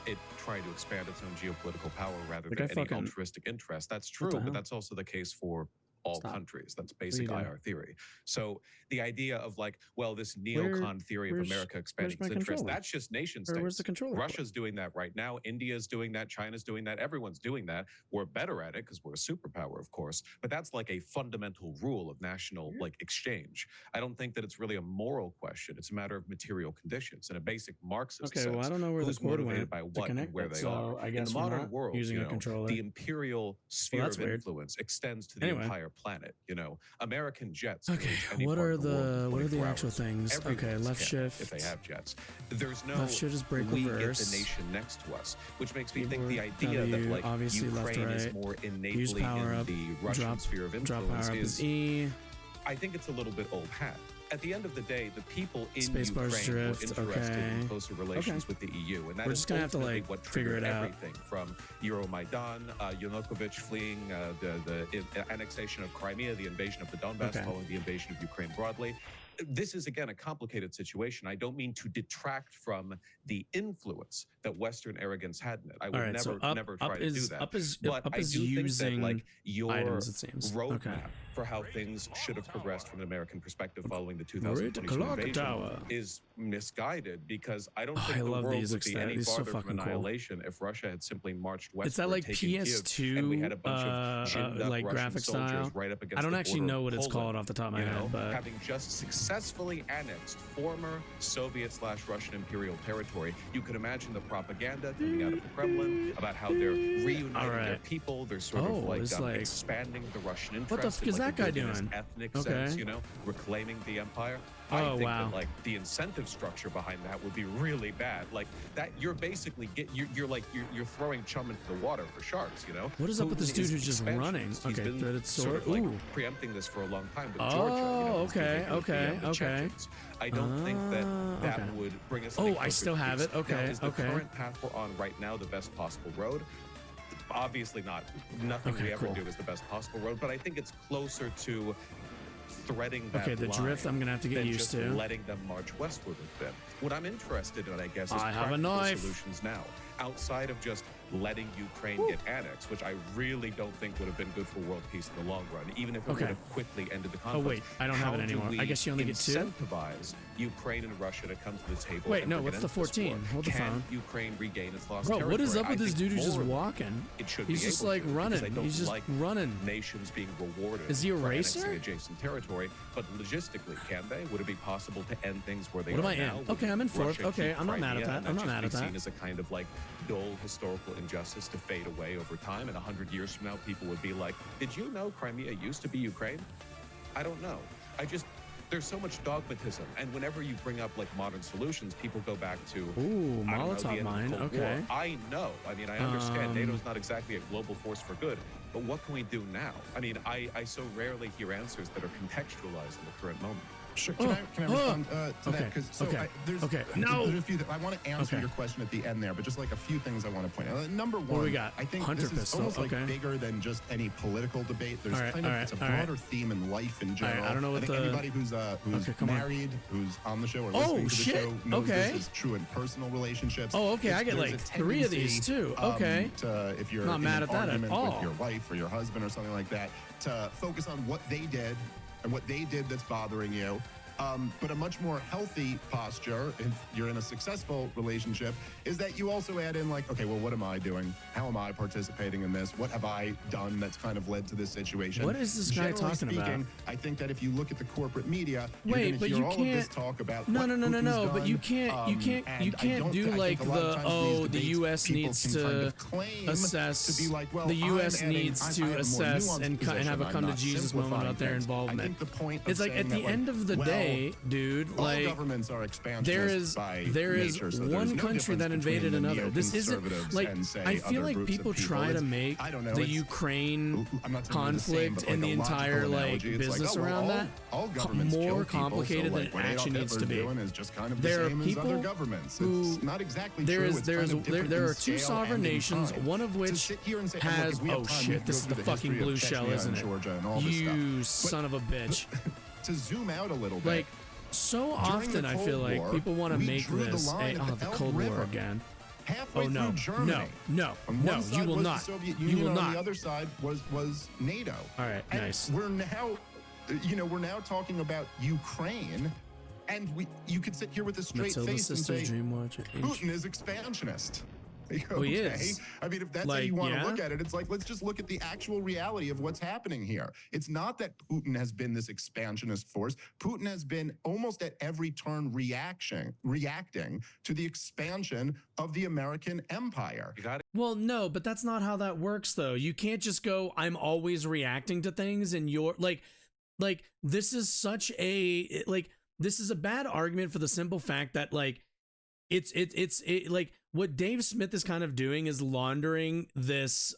it trying to expand its own geopolitical power rather Like, than I any fucking- altruistic interest. That's What the true, hell? but that's also the case for all Stop. countries. That's are you basic doing? IR theory. So the idea of like, well, this neocon theory of where's- America expanding where's its my interest, controller? that's just nation Where's states. the controller? Russia's doing that right now. India's doing that. China's doing that. Everyone's doing that. We're better at it because we're a superpower, of course. But that's like a fundamental rule of national like exchange. I don't think that it's really a moral question. It's a matter of material conditions. In a basic Marxist Okay, well, I sense, don't know where the who's cord motivated went by to what and connect where it, they so are. I In guess the we're modern not world, using you a know, controller. the imperial sphere that's of weird. influence extends to the Anyway. entire planet. You know, American jets. can Okay, reach any what part are of the world in what are the 24 actual hours. things? Okay, Everyone's left can, shift. if they have jets. There's no Left shift is break we reverse. get the nation next to us, which makes me think Keyboard the idea that W, like obviously left, Ukraine is right. more Use innately power in up. the Russian Drop, sphere of drop influence power up is is E. I think it's a little bit old hat. At the end of the day, the people in Spacebar's Ukraine drift, were interested in okay. closer relations Okay. with the EU, and that We're is just gonna have to, ultimately like, what figure triggered it out. everything from Euromaidan, Yanukovych fleeing, the annexation of Crimea, the invasion of the Donbass, Okay. following the invasion of Ukraine broadly. This is again a complicated situation. I don't mean to detract from the influence that Western arrogance had in it. I would All right, so never try to do that. up is But up I is do think that using like your items, it seems. roadmap Okay. for how things should have progressed from an American perspective following the Great 2022 clock invasion tower. is misguided because I don't Oh, think I the love world these would be any these so farther from fucking cool. annihilation if Russia had simply marched westward, It's that like taking Kiev, PS2 and we had a bunch of ginned up like Russian graphic soldiers style. right up against I don't the actually border know of what it's called Poland, off the top of my you head, know, but having just successfully annexed former Soviet/Russian imperial territory, you could imagine the propaganda coming out of the Kremlin about how they're reuniting their right. people. They're sort Oh, of like, it's like- expanding the Russian interest. What the fuck in, is like, that a guy indigenous doing? ethnic Okay. sense, you know, reclaiming the empire. I Oh, think wow. that like the incentive structure behind that would be really bad. Like that, you're basically you're throwing chum into the water for sharks. You know. What is up with this Putin dude is who's just running? expansionist. He's Okay, been threaded sort of sword. like Ooh. preempting this for a long time with Oh, Georgia. You know, he's okay, basically okay, the okay. Chechens. I don't think that okay. would bring us. Oh, any I closer still to have peace. it. Okay, Now, is the okay. current path we're on right now the best possible road? Obviously not. Nothing Okay, we ever cool. do is the best possible road, but I think it's closer to threading that Okay, the drift line I'm gonna have to get than used just to. letting them march westward with them. What I'm interested in, I guess, is I have a practical knife. solutions now, outside of just letting Ukraine get annexed, which I really don't think would have been good for world peace in the long run, even if it Okay. would have quickly ended the Oh conflict. wait, I don't have How it do anymore. I we guess you only get 2. incentivize Ukraine and Russia to come to the table. Wait, and no, bring what's an the end to this 14? war? Hold the Can phone. Ukraine regain its lost Bro, territory? what is up with I this think dude who's just morally walking? It should He's be just able like to, because I running. don't He's just like running. nations being rewarded Is he a for racer? annexing adjacent territory, but logistically, can they? Would it be possible to end things where they What am are I in? now? Would Okay, I'm in 4th. Russia Okay, keep I'm not mad at Crimea, that. and I'm not just mad be at that. seen as a kind of like dull historical injustice to fade away over time, and 100 years from now, people would be like, "Did you know Crimea used to be Ukraine?" I don't know. There's so much dogmatism, and whenever you bring up like modern solutions, people go back to Ooh, I don't know, the Molotov end of the mine. Cold Okay. War. I know. I mean, I understand Um, NATO's not exactly a global force for good, but what can we do now? I mean, I so rarely hear answers that are contextualized in the current moment. Sure. Can I respond to Okay, that? Because okay, there's okay. there's No. a few. I want to answer Okay. your question at the end there, but just like a few things I want to point out. Number one, do we got? I think Hunter this is pistol, almost okay. like bigger than just any political debate. There's All right, kind of all right, it's a all right. broader theme in life in general. I don't know what I think the- anybody who's Okay, come on. married, who's on the show or Oh, listening to the shit. show knows Okay. this is true in personal relationships. Oh, okay, I get, There's like, a 3 of these, tendency, too. Okay. if you're Not in mad an at that at argument all. with your wife or your husband or something like that, to focus on what they did and what they did that's bothering you. But a much more healthy posture, if you're in a successful relationship, is that you also add in like, okay, well, what am I doing? How am I participating in this? What have I done that's kind of led to this situation? What is this guy Generally talking about? speaking, I think that if you look at the corporate media, you're Wait, going to but hear you all of this can't- talk about No, what no, no, no, Putin's no. But you done, can't. You can't. You and I can't don't do think- I like think a lot of the times in these the debates, U.S. people needs can to kind of claim assess. to be like, well, the U.S. I'm adding- needs I to have a more assess nuanced and have a position. come I'm to not Jesus moment simplifying about their things. I involvement. think the point of It's like saying at that, the end of the well, day, day, dude, all like governments are expansionist there is by one nature, so there's no country difference that invaded between the another. This isn't neoconservatives like and, say, I feel other like groups of people people. try to It's- make I don't know, the it's- Ukraine I'm not saying they're the same, conflict but, and the like, a entire logical like analogy, it's like, business oh, well, around that all governments kill more people, so, complicated like, than it what actually Adolf needs to Hitler's be. doing is just kind of the There are same as people other governments. who It's not exactly there true. is It's there's kind of different there in are two scale sovereign and in nations, time. one of To which sit here and say, and look, has if we have oh time, we shit, could this go is through the the fucking history of blue shell, Chechnya isn't and it? Georgia and all this You stuff. son of a bitch. To zoom out a little bit, Like so during often the I feel Cold like War, people want to we make drew the this line at the the Elbe Cold War River. again. halfway Oh no, through Germany. no, On no, one side you will was not. The Soviet You Union, will on not. the other side was NATO. All right, And nice. we're now, we're now talking about Ukraine, and you could sit here with a straight Matilda face and Sisters, say Dreamwatcher. Putin is expansionist. Oh, he is. I mean, if that's how Like, you want to yeah? look at it, it's like, let's just look at the actual reality of what's happening here. It's not that Putin has been this expansionist force. Putin has been almost at every turn reacting to the expansion of the American empire. Well, no, but that's not how that works though. You can't just go, I'm always reacting to things and you're like this is such a this is a bad argument for the simple fact that like it's like what Dave Smith is kind of doing is laundering this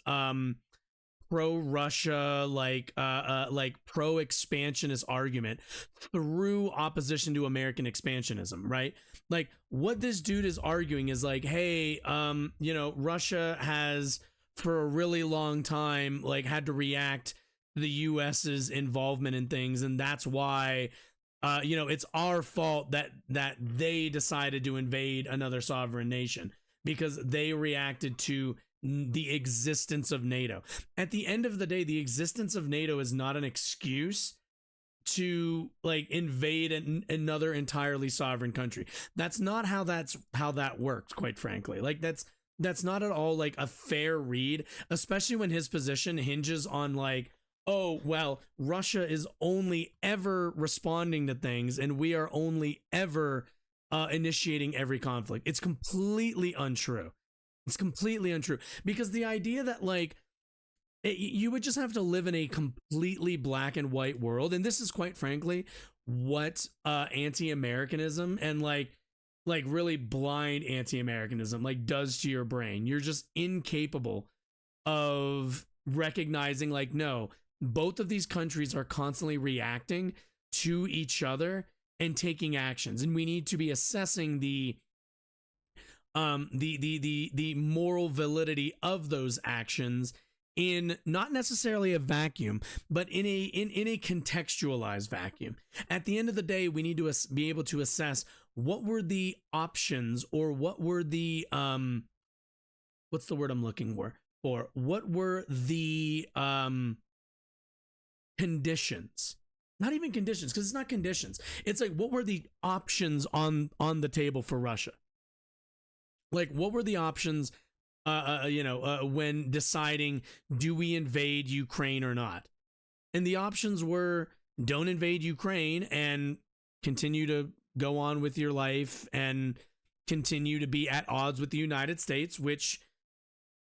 pro-Russia like pro-expansionist argument through opposition to American expansionism, right? Like what this dude is arguing is like, hey, Russia has for a really long time like had to react to the US's involvement in things, and that's why it's our fault that they decided to invade another sovereign nation because they reacted to the existence of NATO. At the end of the day, the existence of NATO is not an excuse to like invade another entirely sovereign country. That's not how that works, quite frankly. Like that's not at all like a fair read, especially when his position hinges on like, oh, well, Russia is only ever responding to things and we are only ever initiating every conflict. It's completely untrue. It's completely untrue because the idea that like you would just have to live in a completely black and white world. And this is quite frankly what anti-Americanism and like really blind anti-Americanism like does to your brain. You're just incapable of recognizing like, no, both of these countries are constantly reacting to each other and taking actions, and we need to be assessing the moral validity of those actions in not necessarily a vacuum, but in a contextualized vacuum. At the end of the day, we need to be able to assess what were the options or what were the what's the word I'm looking for? What were the conditions? Not even conditions, because it's not conditions. It's like, what were the options on the table for Russia? Like, what were the options, when deciding, do we invade Ukraine or not? And the options were, don't invade Ukraine and continue to go on with your life and continue to be at odds with the United States, which,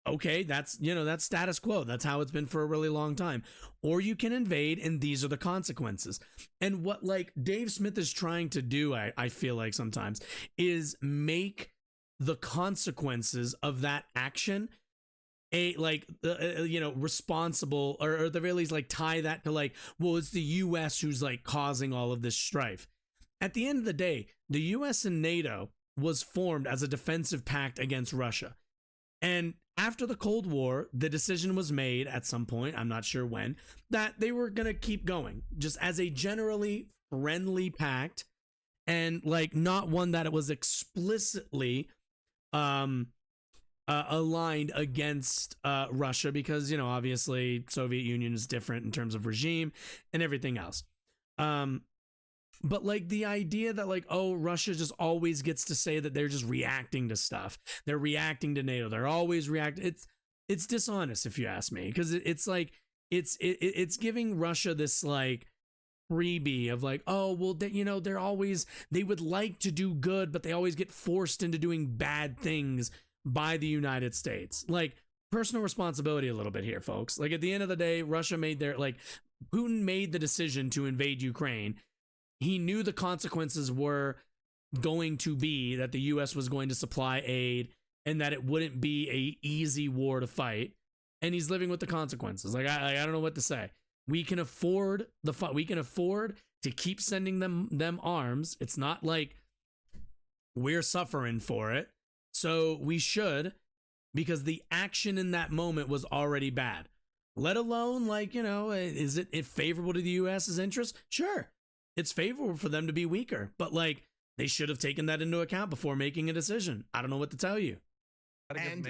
okay, that's status quo. That's how it's been for a really long time. Or you can invade, and these are the consequences. And what like Dave Smith is trying to do, I feel like sometimes, is make the consequences of that action responsible, or at the very least like tie that to like, well, it's the US who's like causing all of this strife. At the end of the day, the US and NATO was formed as a defensive pact against Russia. And after the Cold War, the decision was made at some point, I'm not sure when, that they were going to keep going just as a generally friendly pact, and like not one that it was explicitly aligned against Russia, because, obviously Soviet Union is different in terms of regime and everything else. But like the idea that like, oh, Russia just always gets to say that they're just reacting to stuff. They're reacting to NATO. They're always reacting. It's dishonest, if you ask me, because it's like it's giving Russia this like freebie of like, oh, well, they would like to do good, but they always get forced into doing bad things by the United States. Like, personal responsibility a little bit here, folks. Like, at the end of the day, Russia made Putin made the decision to invade Ukraine. he knew the consequences were going to be that the U.S. was going to supply aid and that it wouldn't be a easy war to fight. And he's living with the consequences. Like, I don't know what to say. We can afford we can afford to keep sending them arms. It's not like we're suffering for it. So we should, because the action in that moment was already bad. Let alone, like, you know, is it favorable to the U.S.'s interest? Sure. It's favorable for them to be weaker, but like, they should have taken that into account before making a decision. I don't know what to tell you. And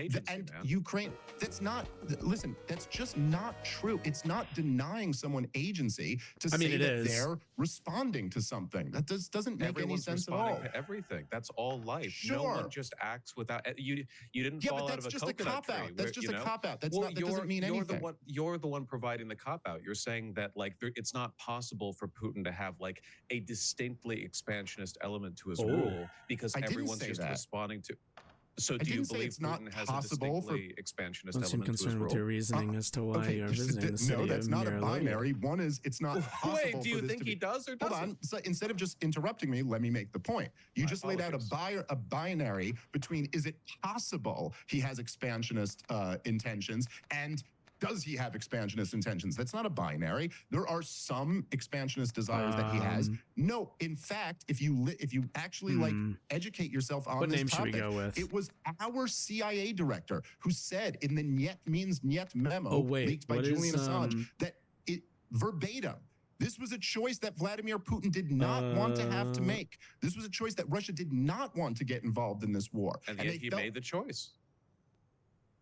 Ukraine, that's not, listen, that's just not true. It's not denying someone agency to say that they're responding to something. That doesn't make any sense at all. Everyone's responding to everything. That's all life. Sure. No one just acts without, you didn't fall out of a coconut tree. That's just a cop-out. That's not, that doesn't mean anything. You're the one providing the cop-out. You're saying that, like, it's not possible for Putin to have, like, a distinctly expansionist element to his rule because everyone's just responding to... So do you believe Putin has a distinctly expansionist element to his rule? I'm concerned with your reasoning as to why you're visiting the city. No, that's not a binary. One is, it's not possible. Wait, do you think he does or doesn't? Hold on. So instead of just interrupting me, let me make the point. You just laid out a binary between, is it possible he has expansionist intentions, and does he have expansionist intentions? That's not a binary. There are some expansionist desires that he has. No, in fact, if you actually like educate yourself on this topic, it was our CIA director who said in the Niet Means Niet memo leaked by Julian Assange that verbatim, this was a choice that Vladimir Putin did not want to have to make. This was a choice that Russia did not want to get involved in this war. And yet he made the choice.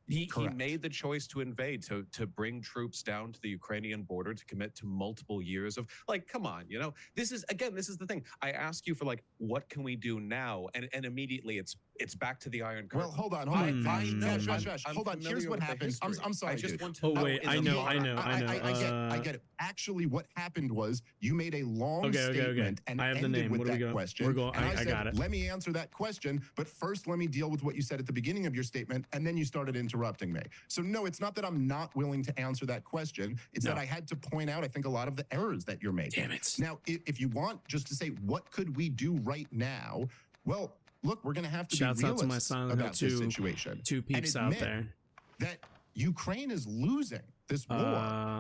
He made the choice to invade, to bring troops down to the Ukrainian border, to commit to multiple years of, like, come on, you know, this is the thing. I ask you for, like, what can we do now? And immediately it's back to the Iron Curtain. Well, hold on. Hold on. Here's what happened. I'm sorry, I just dude. want to I know. I get it. Actually, what happened was you made a long statement and I have ended the name. with that question. I got it. Let me answer that question, but first let me deal with what you said at the beginning of your statement, and then you started interrupting me. So no, it's not that I'm not willing to answer that question. It's that I had to point out, I think, a lot of the errors that you're making. Damn it. Now, if you want just to say, what could we do right now? Well, look, we're going to have to be realists about this situation. Two peeps out there. That Ukraine is losing this war,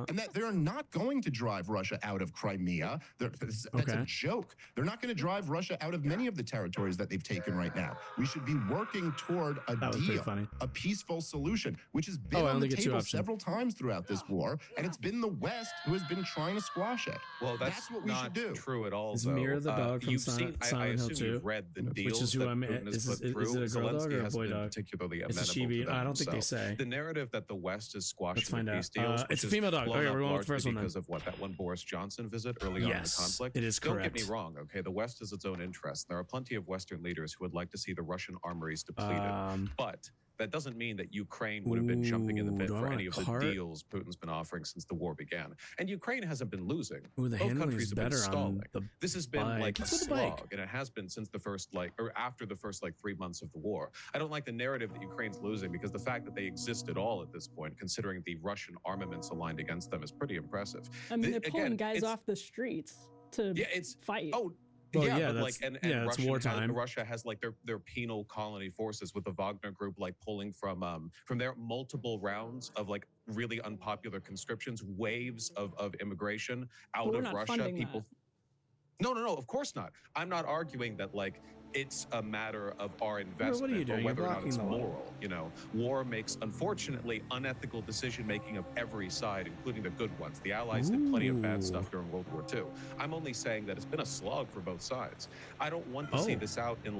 and that they're not going to drive Russia out of Crimea. That's a joke. They're not going to drive Russia out of many of the territories that they've taken right now. We should be working toward a deal, a peaceful solution, which has been on the table several times throughout this war, and it's been the West who has been trying to squash it. Well, that's what we should do. True at all. Is Mira the dog from Silent Hill 2? You've read the deals which is who I met. Is it a girl dog or a boy dog? Particularly it's a Chibi. I don't think they say. The narrative that the West is squashing Let's find out. deals, it's a female dog. Okay, we're going with the first one then. Because of what, that one Boris Johnson visit early on in the conflict? It is correct. Don't get me wrong, okay? The West has its own interests. There are plenty of Western leaders who would like to see the Russian armories depleted. But that doesn't mean that Ukraine would have been jumping in the pit for any of the deals Putin's been offering since the war began. And Ukraine hasn't been losing. The Both countries have been stalling. This has been like a slog, and it has been since the first, or after the first 3 months of the war. I don't like the narrative that Ukraine's losing, because the fact that they exist at all at this point, considering the Russian armaments aligned against them, is pretty impressive. I mean, they're pulling guys off the streets to fight. Well, but wartime. Russia has their penal colony forces, with the Wagner group pulling from their multiple rounds of really unpopular conscriptions, waves of immigration out of Russia. No, of course not. I'm not arguing that it's a matter of our investment or whether or not it's moral. You know, war makes, unfortunately, unethical decision-making of every side, including the good ones. The Allies did plenty of bad stuff during World War II. I'm only saying that it's been a slog for both sides. I don't want to see this out in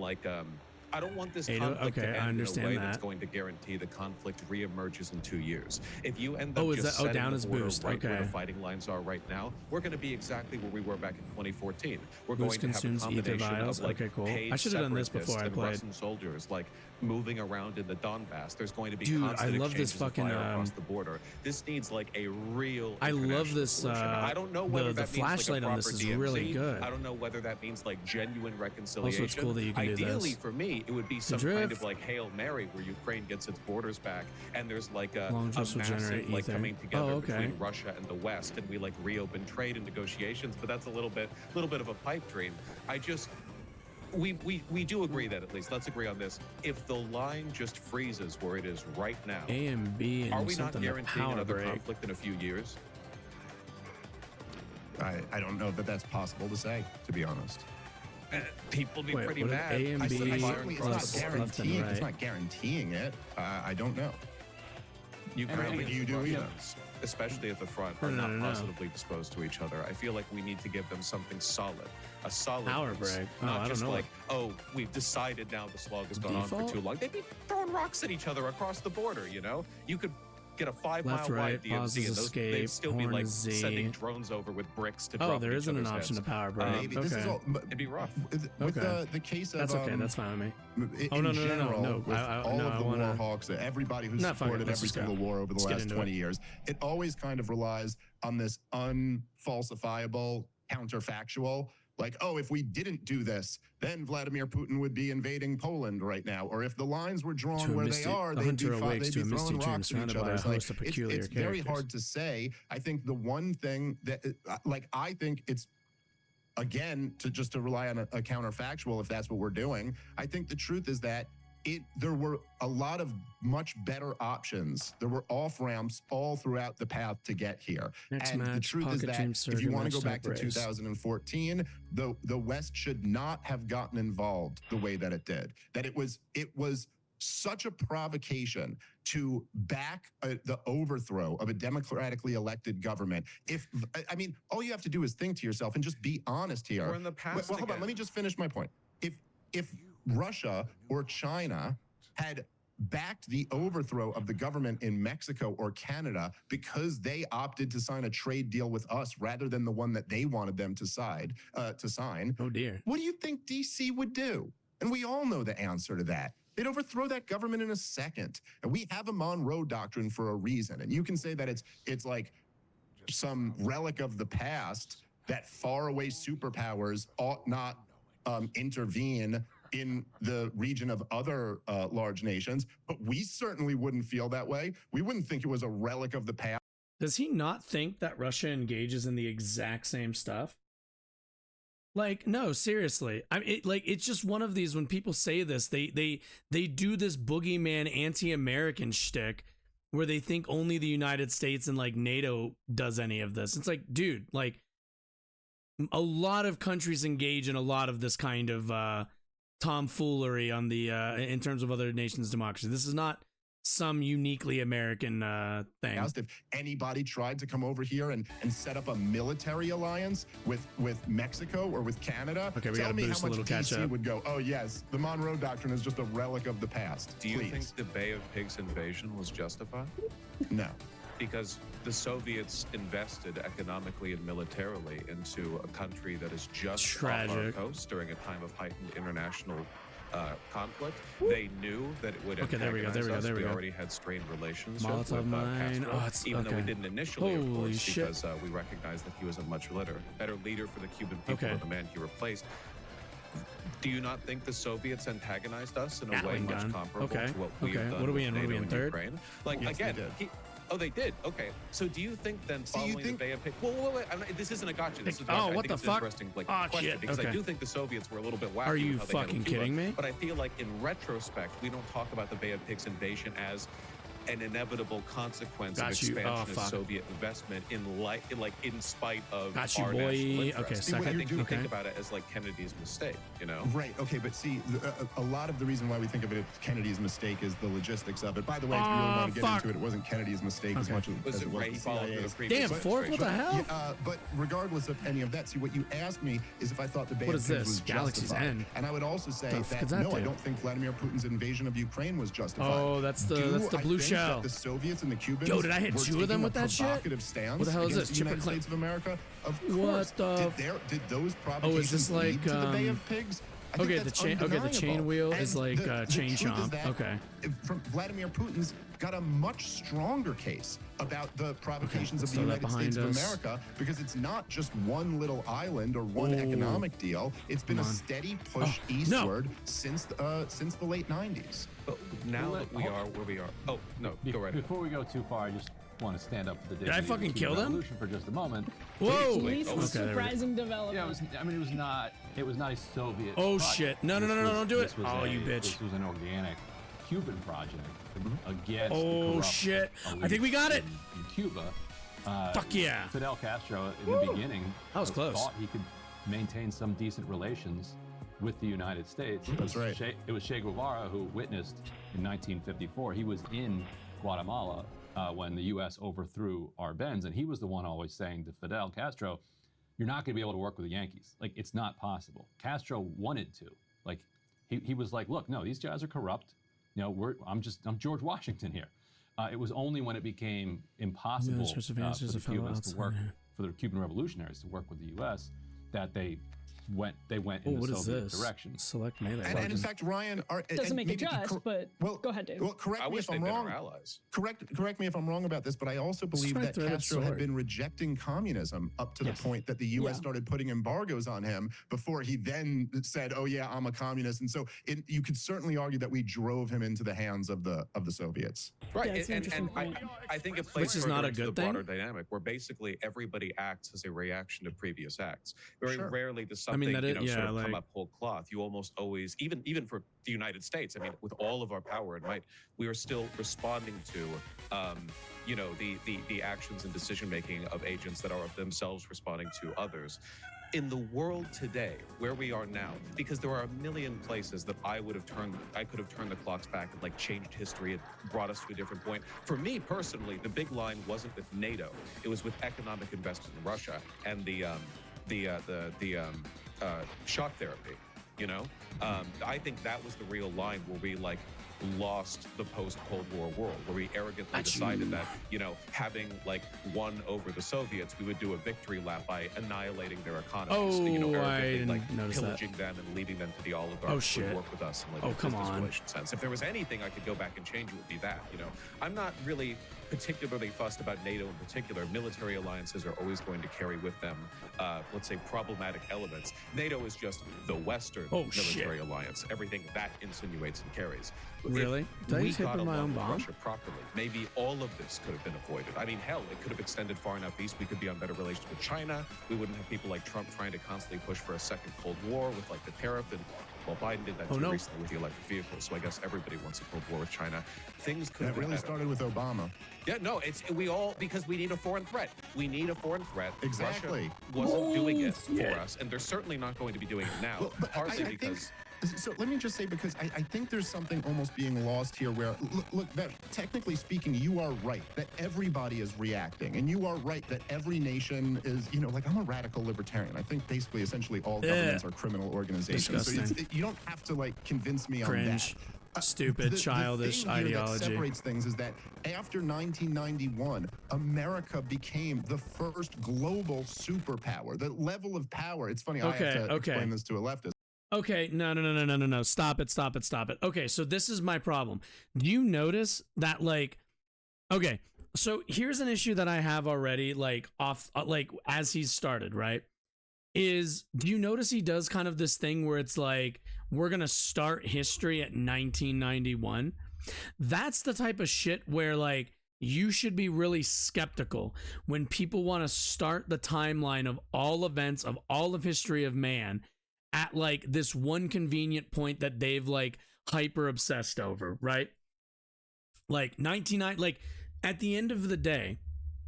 I don't want this conflict to end in a way that's going to guarantee the conflict reemerges in 2 years. If you end up just setting the border right where the fighting lines are right now, we're going to be exactly where we were back in 2014. We're going to have a combination of paid I should have done this before I played. Russian soldiers moving around in the Donbass. There's going to be constant exchanges love this fucking across the border. This needs a real. I love this. I don't know whether the flashlight on this is DMZ. really good. I don't know whether that means genuine reconciliation. Also, it's cool that you can do this. Ideally, for me, it would be some drift. kind of like Hail Mary where Ukraine gets its borders back, and there's like a Long drift will massive generate like ether. coming together Oh, okay. between Russia and the West, and we like reopen trade and negotiations. But that's a little bit of a pipe dream. I just. We do agree that, at least let's agree on this. If the line just freezes where it is right now, A and B and are we not something to guaranteeing power another break. conflict in a few years? I don't know that that's possible to say, to be honest. People be Wait, pretty what if mad. A and I B certainly, it's not plus left and guaranteeing. It's right? not guaranteeing it. I don't know. Ukrainians you and do either. Russians, especially at the front, are No. not positively disposed to each other. I feel like we need to give them something solid, a solid Power peace. break. Oh, Not I don't just know. like, oh, we've decided now the slog has gone on Default? for too long. They'd be throwing rocks at each other across the border. You know, you could get a 5-mile Left, wide right, DMZ, pauses, and those, escape, they'd still be horn like is Z. sending drones over with bricks to Oh, drop there in each isn't an other's option to heads. power break. Maybe this is Okay. all. It'd be rough. With Okay. the case of That's okay. That's fine with me. In no, general, no. with all no, of I the wanna- war hawks, everybody who's Not fucking, supported let's every just go. single war over the Let's get last into 20 it. years, it always kind of relies on this unfalsifiable counterfactual. Like, oh, if we didn't do this, then Vladimir Putin would be invading Poland right now. Or if the lines were drawn To a where mystic- they are, the they'd be, hunter awakes they'd to be a mystic throwing dream rocks at surrounded each by other. a It's like, host of peculiar it's very characters. hard to say. I think the one thing that, I think it's, again, to rely on a counterfactual, if that's what we're doing, I think the truth is that there were a lot of much better options. There were off ramps all throughout the path to get here. Next And the match, truth is Pocket that Dream if Surge you and want to go match back to type race. 2014, the West should not have gotten involved the way that it did. That it was such a provocation to back the overthrow of a democratically elected government. All you have to do is think to yourself and just be honest here. We're in the past Well, hold on. again. Let me just finish my point. If Russia or China had backed the overthrow of the government in Mexico or Canada because they opted to sign a trade deal with us rather than the one that they wanted them to sign, Oh dear. what do you think DC would do? And we all know the answer to that. They'd overthrow that government in a second. And we have a Monroe Doctrine for a reason. And you can say that it's like some relic of the past that faraway superpowers ought not intervene in the region of other large nations, but we certainly wouldn't feel that way. We wouldn't think it was a relic of the past. Does he not think that Russia engages in the exact same stuff? Like, no, seriously. It's just one of these, when people say this, they do this boogeyman anti-American shtick where they think only the United States and like NATO does any of this. It's like, dude, like a lot of countries engage in a lot of this kind of tomfoolery on the in terms of other nations' democracy. This is not some uniquely American thing. If anybody tried to come over here and set up a military alliance with Mexico or with Canada, Okay, we tell gotta me how boost a much little catch DC up. would go, oh yes, the Monroe Doctrine is just a relic of the past. Do you Please. think the Bay of Pigs invasion was justified? No. Because the Soviets invested economically and militarily into a country that is just off our Tragic. coast during a time of heightened international conflict. They knew that it would Okay, there we go, there we go, antagonize us. there we go. already had strained relationships Molotov with mine. Castro, Oh, it's- even though we okay. didn't initially, of Holy course, shit. because we recognized that he was a much better leader for the Cuban people Okay. than the man he replaced. Do you not think the Soviets antagonized us in a way Gatling much gun. comparable Okay, to what we've okay. done What are we with in? What are we NATO in, and third? Ukraine? Like, Yes, they again, did. oh, they did. Okay. So do you think then following the Bay of Pigs? Wait. This isn't a gotcha. This is Oh, I what think the it's an fuck? interesting Oh, question shit, because I okay. do think the Soviets were a little bit wacky. Are you with how they handled fucking Cuba. kidding me? But I feel like in retrospect, we don't talk about the Bay of Pigs invasion as an inevitable consequence Got of you. Oh, expansionist fuck. Soviet investment in spite of Got you, our boy. national interest. Okay, I second. think you Okay. think about it as like Kennedy's mistake, you know? Right. Okay. But see, a lot of the reason why we think of it as Kennedy's mistake is the logistics of it. By the way, if you really Oh, want to get fuck. into it, it wasn't Kennedy's mistake as Okay. much as Was it it was right? the He followed through the CIA's. previous Damn, Fork, what the hell? But regardless of any of that, see, what you asked me is if I thought the Bay What of is Pigs this? was Galaxy's justified. End? And I would also say The fuck that does that no, I do? don't think Vladimir Putin's invasion of Ukraine was justified. Oh, that's the Do blue I think shell. That the Soviets and the Cubans Yo, did I hit were 2 of them taking with a that shit? provocative stance What the hell is against this? the Chipper United Clamp. States of America? Of What course. the- Did those Oh, provocations is this like lead to the Bay of Pigs? I think okay, that's the chain undeniable. wheel And is like the chain truth is chomp. that Okay. From Vladimir Putin's got a much stronger case about the provocations of the throw that United States behind of us. America, because it's not just one little island or one economic deal. It's been a steady push eastward since the late 90s. But now that we are where we are, oh no, go right ahead. Before we go too far, I just want to stand up for the Did I dignity of the fucking Cuban kill them? Revolution for just a moment. Whoa! Please, Okay, there we go. surprising development. Yeah, it was not a Soviet. Oh, project. shit. No, This was- don't do it. this was Oh, you bitch. This was an organic Cuban project against the Oh, corrupt shit. I think we elites got it. in Cuba. Fuck yeah. Fidel Castro, in the beginning, That was close. thought he could maintain some decent relations with the United States. That's right. It was Che Guevara who witnessed in 1954. He was in Guatemala when the U.S. overthrew Arbenz, and he was the one always saying to Fidel Castro, "You're not going to be able to work with the Yankees. Like, it's not possible." Castro wanted to. Like, he was like, "Look, no, these guys are corrupt. You know, I'm George Washington here." It was only when it became impossible Yeah, there's for advantages the of fellow Cubans to outside work, here. for the Cuban revolutionaries to work with the U.S., that they went Oh, in what the is Soviet this? direction. Select melee. And in fact, Ryan, Doesn't make it just, but go ahead, Dave. Well, correct I me wish if I'm they'd been wrong. our allies. Correct me if I'm wrong about this, but I also believe try that threaded Castro had sword. been rejecting communism up to the point that the U.S. Yeah. started putting embargoes on him before he then said, "Oh yeah, I'm a communist." And so you could certainly argue that we drove him into the hands of the Soviets. Right, Yeah, it's an and interesting point. I think it plays Which is further not a into good the broader thing? dynamic where basically everybody acts as a reaction to previous acts. Very Sure. rarely does I something mean, that is- sort yeah, of come like- up whole cloth. You almost always, even for the United States, I mean, with all of our power and might, we are still responding to the actions and decision making of agents that are themselves responding to others. In the world today, where we are now, because there are a million places that I could have turned the clocks back and like changed history and brought us to a different point. For me personally, the big line wasn't with NATO; it was with economic investment in Russia and the shock therapy. You know, I think that was the real line where we like lost the post-Cold War world, where we arrogantly decided that, having like won over the Soviets, we would do a victory lap by annihilating their economies. Oh, arrogantly, I didn't like notice that. pillaging them and leaving them to the oligarchs Oh, who shit. would work with us in like Oh, a come business on. relation sense. If there was anything I could go back and change, it would be that. I'm not really particularly fussed about NATO in particular. Military alliances are always going to carry with them, let's say, problematic elements. NATO is just the Western military alliance, everything that insinuates and carries. Really? If Did I we just hit got with my along own with bomb? Russia properly, maybe all of this could have been avoided. I mean, hell, it could have extended far enough east. We could be on better relations with China. We wouldn't have people like Trump trying to constantly push for a second Cold War with like the tariff. And well, Biden did that Oh, too no. recently with the electric vehicles. So I guess everybody wants a Cold War with China. Things could That have been really better. started with Obama. Yeah, no, because we need a foreign threat. We need a foreign threat. Exactly. Russia wasn't doing it for yeah. us, and they're certainly not going to be doing it now. Well, but partly I think- because So let me just say, because I think there's something almost being lost here where, look, that technically speaking, you are right that everybody is reacting. And you are right that every nation is, like I'm a radical libertarian. I think basically essentially all governments are criminal organizations. So Disgusting. you don't have to like convince me Cringe. on that. Stupid, childish the thing here ideology. that separates things is that after 1991, America became the first global superpower. The level of power. It's funny. I have to explain this to a leftist. Okay, no. Stop it. Okay, so this is my problem. Do you notice that, like, okay, so here's an issue that I have already, like, as he's started, right? Do you notice he does kind of this thing where it's like, we're going to start history at 1991? That's the type of shit where, like, you should be really skeptical when people want to start the timeline of all events of all of history of man at like this one convenient point that they've like hyper obsessed over, right? Like 99, like at the end of the day,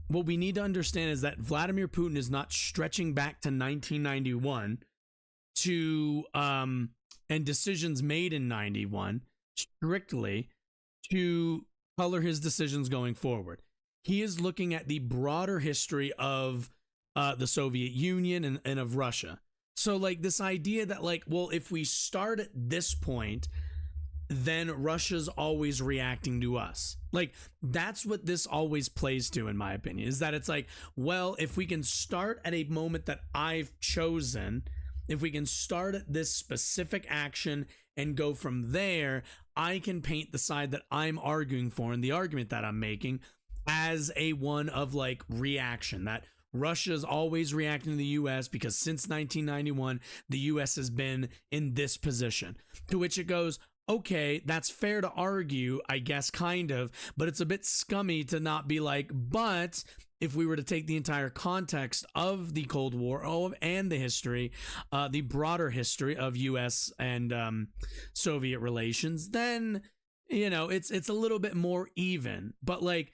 what we need to understand is that Vladimir Putin is not stretching back to 1991 to and decisions made in 91 strictly to color his decisions going forward. He is looking at the broader history of the Soviet Union and of Russia. So like this idea that like, well, if we start at this point, then Russia's always reacting to us. Like that's what this always plays to, in my opinion, is that it's like, well, if we can start at a moment that I've chosen, if we can start at this specific action and go from there, I can paint the side that I'm arguing for and the argument that I'm making as a one of like reaction, that Russia's always reacting to the US because since 1991, the US has been in this position. To which it goes, okay, that's fair to argue, I guess, kind of, but it's a bit scummy to not be like, but if we were to take the entire context of the Cold War and the history, the broader history of US and Soviet relations, then, you know, it's a little bit more even. But like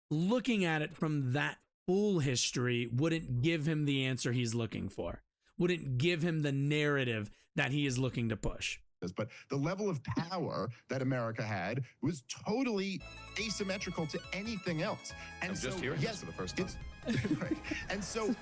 looking at it from that full history wouldn't give him the answer he's looking for, wouldn't give him the narrative that he is looking to push. But the level of power that America had was totally asymmetrical to anything else. And I'm just hearing this for the first time. Right. And so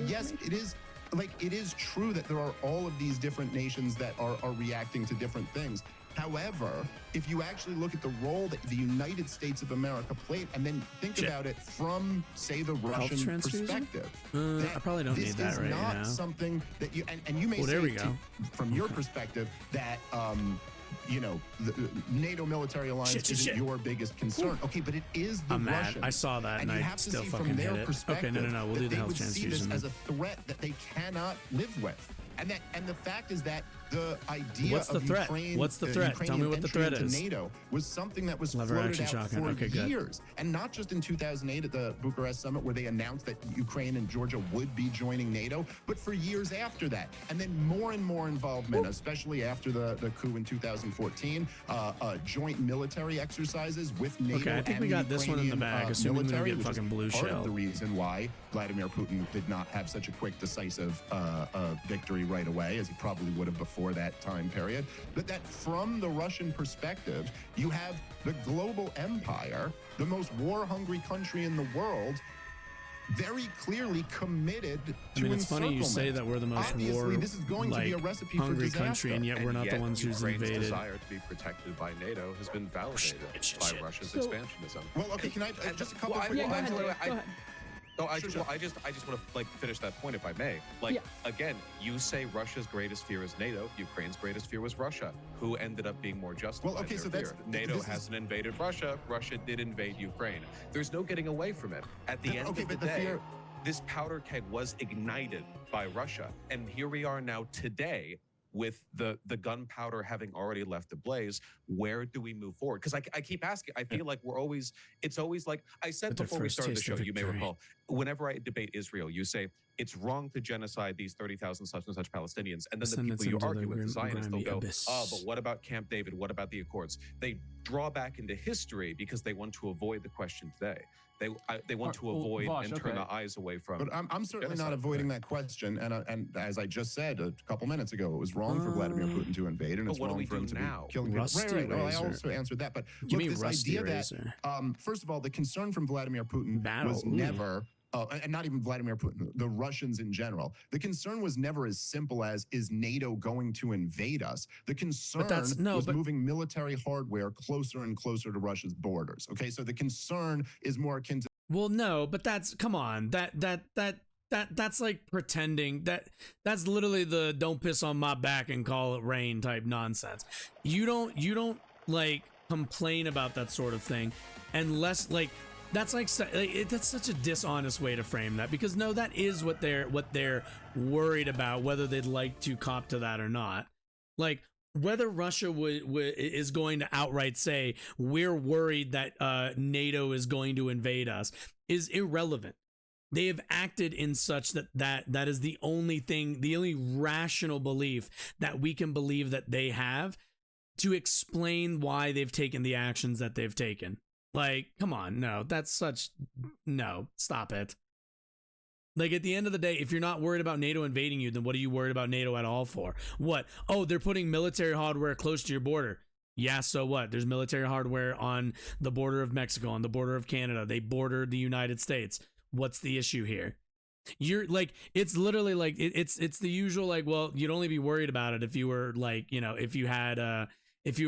yes, it is like, it is true that there are all of these different nations that are reacting to different things. However, if you actually look at the role that the United States of America played, and then think about it from, say, the Russian perspective, I probably don't need that right now. This is not something that you, and you may say from your perspective that, you know, the NATO military alliance isn't your biggest concern. Okay, but it is the Russians. I saw that and you I have to still see fucking from their hit it. perspective Okay, no, we'll do the health transfusion. as a threat that they cannot live with. And the fact is that the idea What's the of threat? Ukraine, What's the threat? Tell me what the threat is. NATO was something that was Lever floated action out shotgun. for Okay, good. years, and not just in 2008 at the Bucharest summit where they announced that Ukraine and Georgia would be joining NATO, but for years after that, and then more and more involvement, especially after the coup in 2014, joint military exercises with NATO. Okay, I think and we got the this one in the Ukrainian, bag, assuming we don't military, get which is fucking blue part shell. of the reason why Vladimir Putin did not have such a quick, decisive victory right away, as he probably would have before that time period. But that from the Russian perspective, you have the global empire, the most war-hungry country in the world, very clearly committed to I mean, it's funny you say encirclement. that we're the most Obviously, this is going to be a recipe hungry for country, disaster. and yet we're not the ones who's Ukraine's invaded. desire to be protected by NATO has been validated by Russia's expansionism. Well, okay, can I just a couple Well, quick lines? Go ahead. No, I just want to like finish that point, if I may. Like again, you say Russia's greatest fear is NATO. Ukraine's greatest fear was Russia. Who ended up being more justified? Well, okay, in so their that's- fear? NATO this is- hasn't invaded Russia. Russia did invade Ukraine. There's no getting away from it. At the end of the day, this powder keg was ignited by Russia, and here we are now today. With the gunpowder having already left the blaze, where do we move forward? Because I keep asking, I feel like it's always like I said But their before we first started the taste show, of you may victory. recall, whenever I debate Israel, you say it's wrong to genocide these 30,000 such and such Palestinians. And then Send the it people you into the argue with, the Zionists, they'll grimy go, abyss. oh, but what about Camp David? What about the Accords? They draw back into history because they want to avoid the question today. They want to avoid and turn the eyes away from. But I'm certainly not genocide. avoiding that question. And as I just said a couple minutes ago, it was wrong for Vladimir Putin to invade, and But it's what do wrong we for him do to now? be killing people. Rusty Right. Well, I razor. also answered that. But Give look, me this rusty idea razor. that, first of all, the concern from Vladimir Putin was Ooh. never. And not even Vladimir Putin, the Russians in general. The concern was never as simple as, is NATO going to invade us? The concern was moving military hardware closer and closer to Russia's borders. Okay, so the concern is more akin to. Well, no, but come on. That's like pretending that's literally the don't piss on my back and call it rain type nonsense. You don't like complain about that sort of thing unless like that's that's such a dishonest way to frame that, because no, that is what they're worried about, whether they'd like to cop to that or not. Like whether Russia is going to outright say we're worried that NATO is going to invade us is irrelevant. They have acted in such that is the only thing, the only rational belief that we can believe that they have to explain why they've taken the actions that they've taken. Like, come on, no, stop it. Like, at the end of the day, if you're not worried about NATO invading you, then what are you worried about NATO at all for? What? Oh, they're putting military hardware close to your border. Yeah, so what? There's military hardware on the border of Mexico, on the border of Canada. They border the United States. What's the issue here? You're like, it's literally like, it's the usual, like, well, you'd only be worried about it if you were like, you know, if you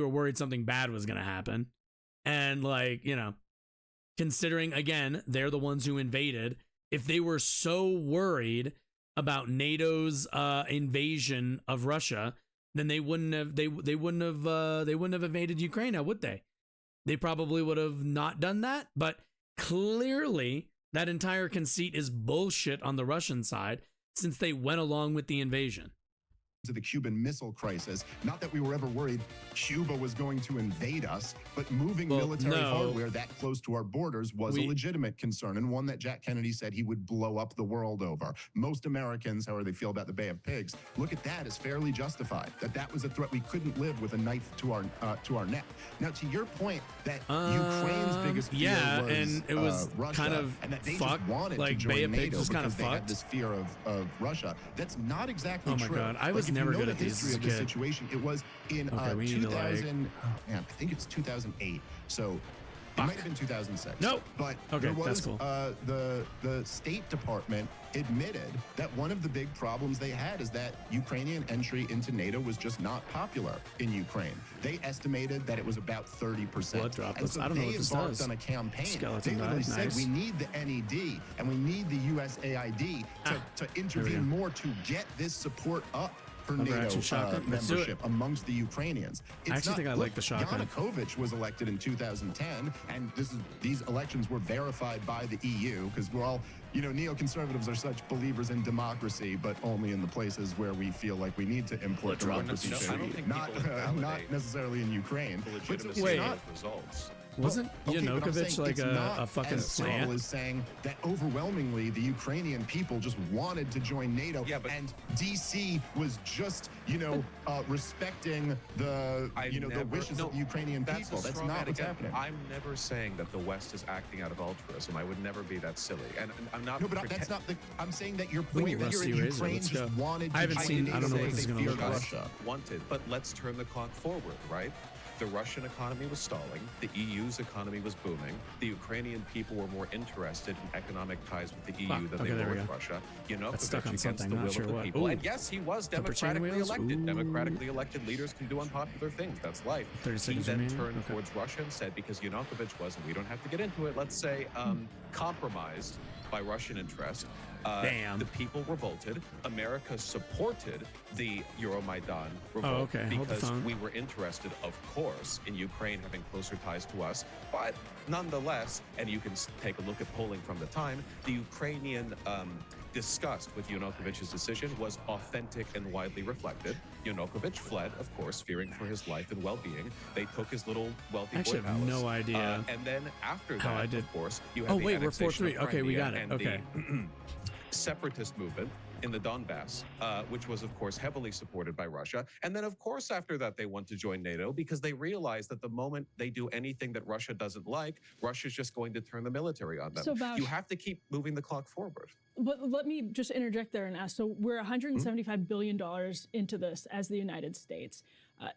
were worried something bad was going to happen. And like, you know, considering again, they're the ones who invaded. If they were so worried about NATO's invasion of Russia, then they wouldn't have invaded Ukraine, now would they? They probably would have not done that. But clearly, that entire conceit is bullshit on the Russian side, since they went along with the invasion. To the Cuban Missile Crisis. Not that we were ever worried Cuba was going to invade us, but moving military hardware that close to our borders was a legitimate concern, and one that Jack Kennedy said he would blow up the world over. Most Americans, however they feel about the Bay of Pigs, look at that as fairly justified, that was a threat. We couldn't live with a knife to our neck. Now, to your point that Ukraine's biggest fear was and it was Russia, kind of and that they fucked, just wanted like to join Bay of Pigs NATO was kind because of they had fucked. this fear of Russia. That's not exactly Oh my true. God, I Like, was if you never know good the at these history as a of this kid. situation. It was in Okay, we need to, 2000. Oh, man, I think it's 2008. So it might have been 2006. No, but okay, there was that's cool. the State Department admitted that one of the big problems they had is that Ukrainian entry into NATO was just not popular in Ukraine. They estimated that it was about 30%. Blood droplets. And so I don't know they what this embarked does. on a campaign. Skeleton They literally died. said Nice. we need the NED and we need the USAID to intervene more to get this support up for NATO Overreaction shotgun. Let's do it. membership amongst the Ukrainians. I actually think I like the shotgun. Yanukovych was elected in 2010, and these elections were verified by the EU because we're all, neoconservatives are such believers in democracy, but only in the places where we feel like we need to import democracy. I don't think not, people invalidate not necessarily in Ukraine. the But legitimacy it's of not- those results. Wasn't Okay, but I'm Yanukovych saying like it's not a fucking as simple plant? as saying that overwhelmingly the Ukrainian people just wanted to join NATO, and DC was just, respecting the, the wishes of the Ukrainian people. That's not what's happening. I'm never saying that the West is acting out of altruism. I would never be that silly, and I'm not. No, but that's not the. I'm saying that your We point need that you're in Rusty Razor. Ukraine Let's just go. wanted to I haven't join seen- NATO I don't know what because this is they gonna feared look like. Russia. Wanted, but let's turn the clock forward, right? The Russian economy was stalling. The EU's economy was booming. The Ukrainian people were more interested in economic ties with the EU Fuck. than Okay, they there were we with go. Russia. That's stuck on Against something, the not will sure of the what. people. Ooh. And yes, he was Upper chain democratically wheels? elected. Ooh. Democratically elected leaders can do unpopular things. That's life. 30 He seconds then remaining? turned Okay. towards Russia and said, because Yanukovych was, and we don't have to get into it, let's say, compromised by Russian interest. Damn. The people revolted. America supported the Euromaidan revolt okay. Hold the because phone. we were interested, of course, in Ukraine having closer ties to us. But nonetheless, and you can take a look at polling from the time, the Ukrainian disgust with Yanukovych's decision was authentic and widely reflected. Yanukovych fled, of course, fearing for his life and well-being. They took his little wealthy I actually boy have palace. no idea And then after how that, I did. of course, you have Oh the wait, we're annexation of 4-3. Okay, we Crimea got it. and Okay. the separatist movement in the Donbass, which was, of course, heavily supported by Russia. And then, of course, after that, they want to join NATO because they realize that the moment they do anything that Russia doesn't like, Russia's just going to turn the military on them. So, Bausch- you have to keep moving the clock forward. But let me just interject there and ask. So we're $175 billion into this as the United States.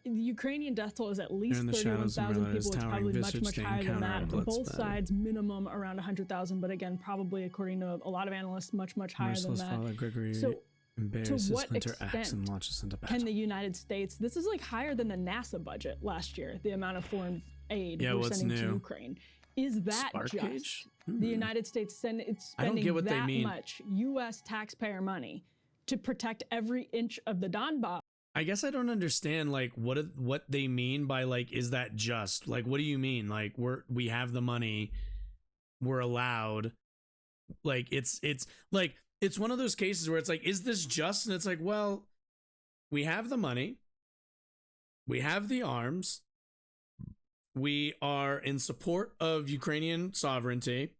The Ukrainian death toll is at least in the shadows of 31,000 Merlin's people. It's towering probably much, visage much stand higher than that. counter Both blood sides, minimum around 100,000. But again, probably according to a lot of analysts, much, much higher than Merciless that. Father Gregory So embarrasses to what Hunter Axe and extent launches into battle. can the United States, this is like higher than the NASA budget last year, the amount of foreign aid Yeah, we're what's sending to new? Ukraine. Is that Spark just? gauge? The United States it's I don't spending get what they that mean. much U.S. taxpayer money to protect every inch of the Donbass. I guess I don't understand like what they mean by like, is that just? Like, what do you mean? Like we have the money, we're allowed. Like it's like it's one of those cases where it's like, is this just? And it's like, well, we have the money, we have the arms, we are in support of Ukrainian sovereignty,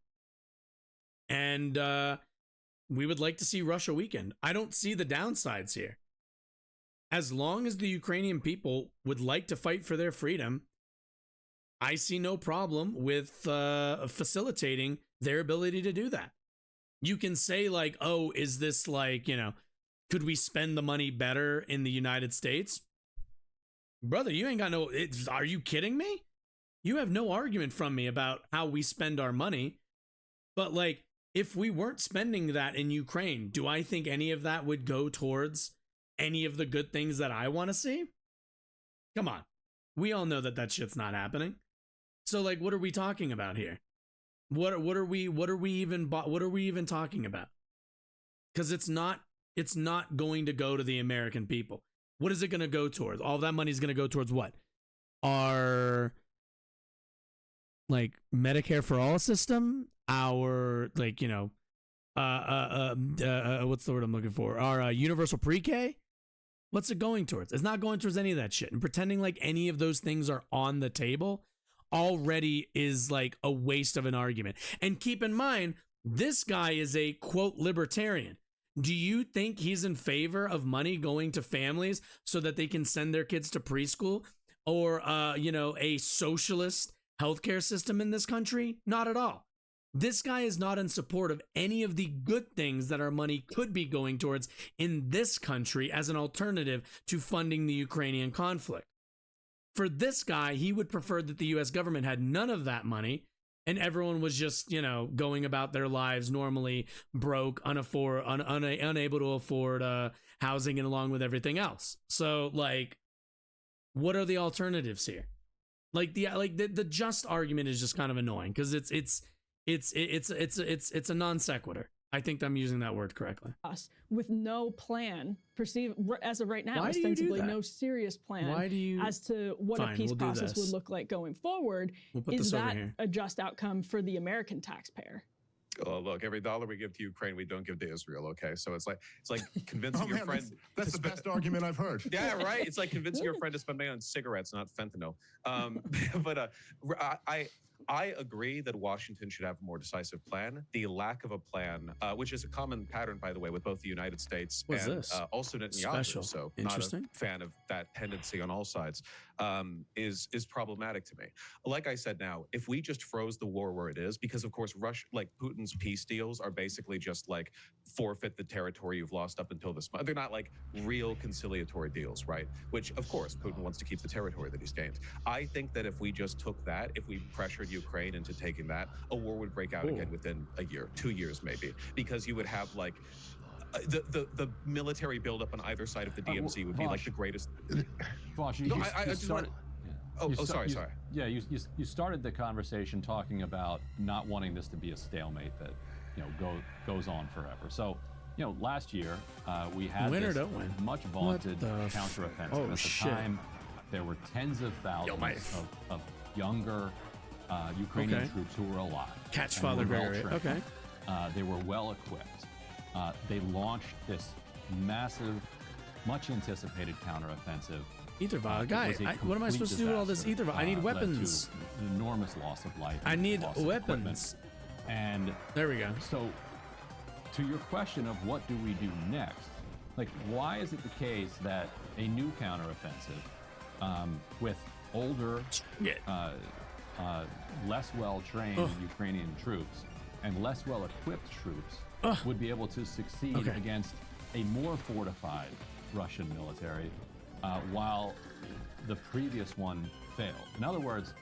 and we would like to see Russia weakened. I don't see the downsides here. As long as the Ukrainian people would like to fight for their freedom, I see no problem with facilitating their ability to do that. You can say like, oh, is this like, could we spend the money better in the United States? Brother, you ain't got no, are you kidding me? You have no argument from me about how we spend our money. But like, if we weren't spending that in Ukraine, do I think any of that would go towards any of the good things that I want to see? Come on. We all know that shit's not happening. So like, what are we talking about here? What are we even talking about? Because it's not going to go to the American people. What is it going to go towards? All that money is going to go towards what? Our like Medicare for all system, our like, you know, what's the word I'm looking for? Our universal pre-K. What's it going towards? It's not going towards any of that shit. And pretending like any of those things are on the table already is like a waste of an argument. And keep in mind, this guy is a quote libertarian. Do you think he's in favor of money going to families so that they can send their kids to preschool or, you know, a socialist healthcare system in this country? Not at all. This guy is not in support of any of the good things that our money could be going towards in this country as an alternative to funding the Ukrainian conflict. For this guy, he would prefer that the US government had none of that money and everyone was just, you know, going about their lives normally, broke, unable to afford housing and along with everything else. So, like, what are the alternatives here? Like the just argument is just kind of annoying because it's a non sequitur. I think I'm using that word correctly. With no plan, perceived as of right now, Why do you do ostensibly that? no serious plan Why do you- as to what Fine, a peace we'll do process this. would look like going forward. We'll put Is this over that here. a just outcome for the American taxpayer? Oh, look, every dollar we give to Ukraine, we don't give to Israel. Okay, so it's like convincing Oh, your man, friend. that's the best argument I've heard. Yeah, right. It's like convincing your friend to spend money on cigarettes, not fentanyl. But I agree that Washington should have a more decisive plan. The lack of a plan, which is a common pattern, by the way, with both the United States What's and this? Also Netanyahu, Special. so Interesting. not a fan of that tendency on all sides, is problematic to me. Like I said, now, if we just froze the war where it is, because of course, Russia, like Putin's peace deals are basically just like forfeit the territory you've lost up until this month. They're not like real conciliatory deals, right? Which, of course, Putin wants to keep the territory that he's gained. I think that if we just took that, if we pressured Ukraine into taking that, a war would break out again within a year, 2 years maybe, because you would have like the military buildup on either side of the DMZ would be like the greatest. Vosh, No, I just want. Sorry. Yeah, you started the conversation talking about not wanting this to be a stalemate that, you know, goes on forever. So, you know, last year we had Win or this don't win. much vaunted counteroffensive. Oh, At the shit. time, there were tens of thousands of younger Ukrainian Okay. troops who were alive. Catch and Father were well Gregory. trained. Okay. They were well equipped. They launched this massive, much anticipated counteroffensive. Ethervod, It guy, was a what am I complete supposed to do with all this disaster, Ethervod? I need led to weapons. an enormous loss of life. I and need loss of weapons. equipment. And there we go. So, to your question of what do we do next, like, why is it the case that a new counteroffensive with older, less well-trained Ukrainian troops and less well-equipped troops would be able to succeed against a more fortified Russian military, while the previous one failed? In other words,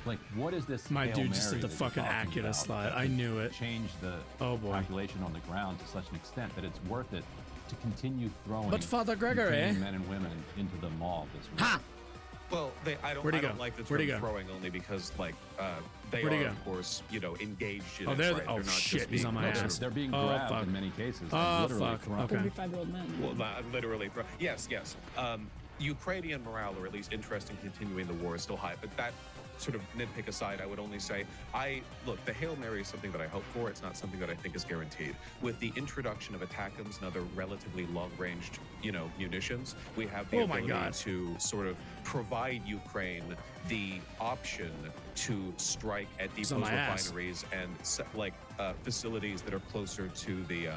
like, what is this? My Hail dude just Mary did the that you're fucking talking Acura about slide. that I could knew it. Change the population on the ground to such an extent that it's worth it to continue throwing But Father Gregory, Ukrainian men and women into the maw this week. Well, I Where'd he don't go? like the Where'd he term go? throwing only because like they Where'd he are go? of course, you know, engaged in Oh, it, they're right? oh They're not shit, just he's being on my sort of- ass. They're being Oh, grabbed fuck. in many cases. Oh, literally fuck. thrown. Okay. 45-year-old men. Well, literally. Yes. Ukrainian morale, or at least interest in continuing the war, is still high. But that sort of nitpick aside, I would only say, look, the Hail Mary is something that I hope for. It's not something that I think is guaranteed. With the introduction of ATACMS and other relatively long-ranged, you know, munitions, we have the ability to sort of provide Ukraine the option to strike at depots, on my ass. refineries, and facilities that are closer to the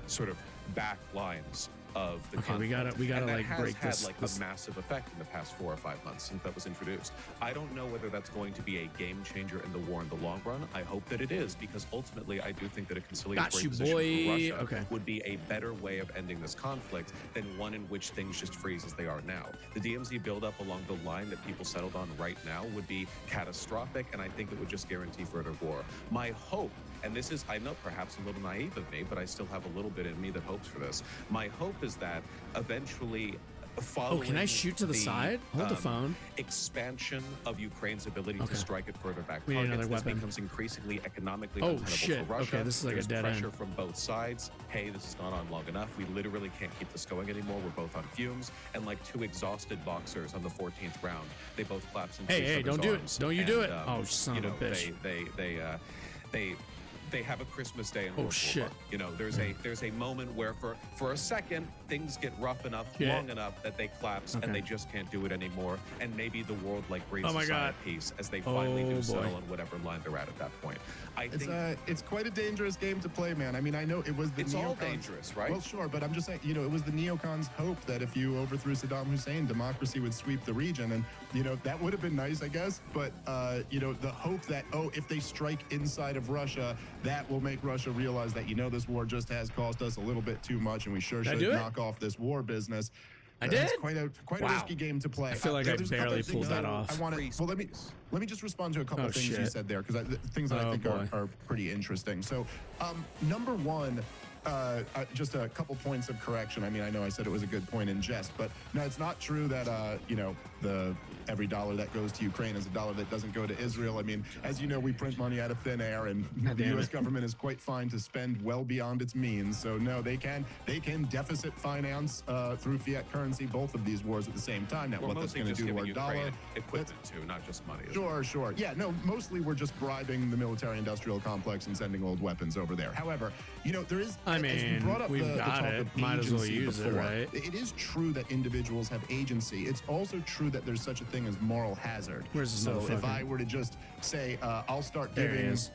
sort of back lines of the Okay, we conflict. gotta And that like has break had this. like this- a massive effect in the past 4 or 5 months since that was introduced. I don't know whether that's going to be a game changer in the war in the long run. I hope that it is, because ultimately I do think that a conciliatory you, position boy. for Russia Okay. would be a better way of ending this conflict than one in which things just freeze as they are now. The DMZ buildup along the line that people settled on right now would be catastrophic, and I think it would just guarantee further war. My hope, and this is, I know, perhaps a little naive of me, but I still have a little bit in me that hopes for this. My hope is that eventually Oh, can I shoot to the side? Hold the phone. Expansion of Ukraine's ability Okay. to strike at further back We need targets. another This weapon. becomes increasingly economically Oh, untenable shit. for Russia. Okay, this is like a There's dead pressure end. from both sides. Hey, this has gone on long enough. We literally can't keep this going anymore. We're both on fumes. And like two exhausted boxers on the 14th round, they both collapse into Hey, each hey, other's don't do it. arms. Don't you do And, it. Oh, son you of a know, bitch. they have a Christmas day in Oh, World War shit. I. You know, there's a moment where for a second things get rough enough, Shit. long enough that they collapse Okay. and they just can't do it anymore. And maybe the world like breathes Oh my a sigh God. of peace as they finally Oh, do so boy. on whatever line they're at that point. I It's think it's quite a dangerous game to play, man. I mean, I know it was the it's all neocons- dangerous, right? Well, sure, but I'm just saying, you know, it was the neocons' hope that if you overthrew Saddam Hussein, democracy would sweep the region, and you know that would have been nice, I guess. But you know, the hope that if they strike inside of Russia, that will make Russia realize that this war just has cost us a little bit too much, and we sure Did I should do it? knock off this war business. I That's did? quite a Wow. risky game to play. I feel like I there's a couple barely of things pulled that off. I want to. Well, let me just respond to a couple Oh, of things you shit. said there, because things that I Oh, think boy. are pretty interesting. So, number one, just a couple points of correction. I mean, I know I said it was a good point in jest, but no, it's not true that every dollar that goes to Ukraine is a dollar that doesn't go to Israel. I mean, as you know, we print money out of thin air, and the damn U.S. it. government is quite fine to spend well beyond its means. So no, they can deficit finance through fiat currency both of these wars at the same time. Now, We're what that's mostly going to just do to giving our Ukraine dollar? equipment too, not just money. Sure. Yeah, no, mostly we're just bribing the military-industrial complex and sending old weapons over there. However, there is. I as you mean, brought up we've the got talk it. of Might as well agency use it, before. right? It is true that individuals have agency. It's also true that there's such a thing as moral hazard. Where's this so if motherfucker? I were to just say, I'll start There he giving, is.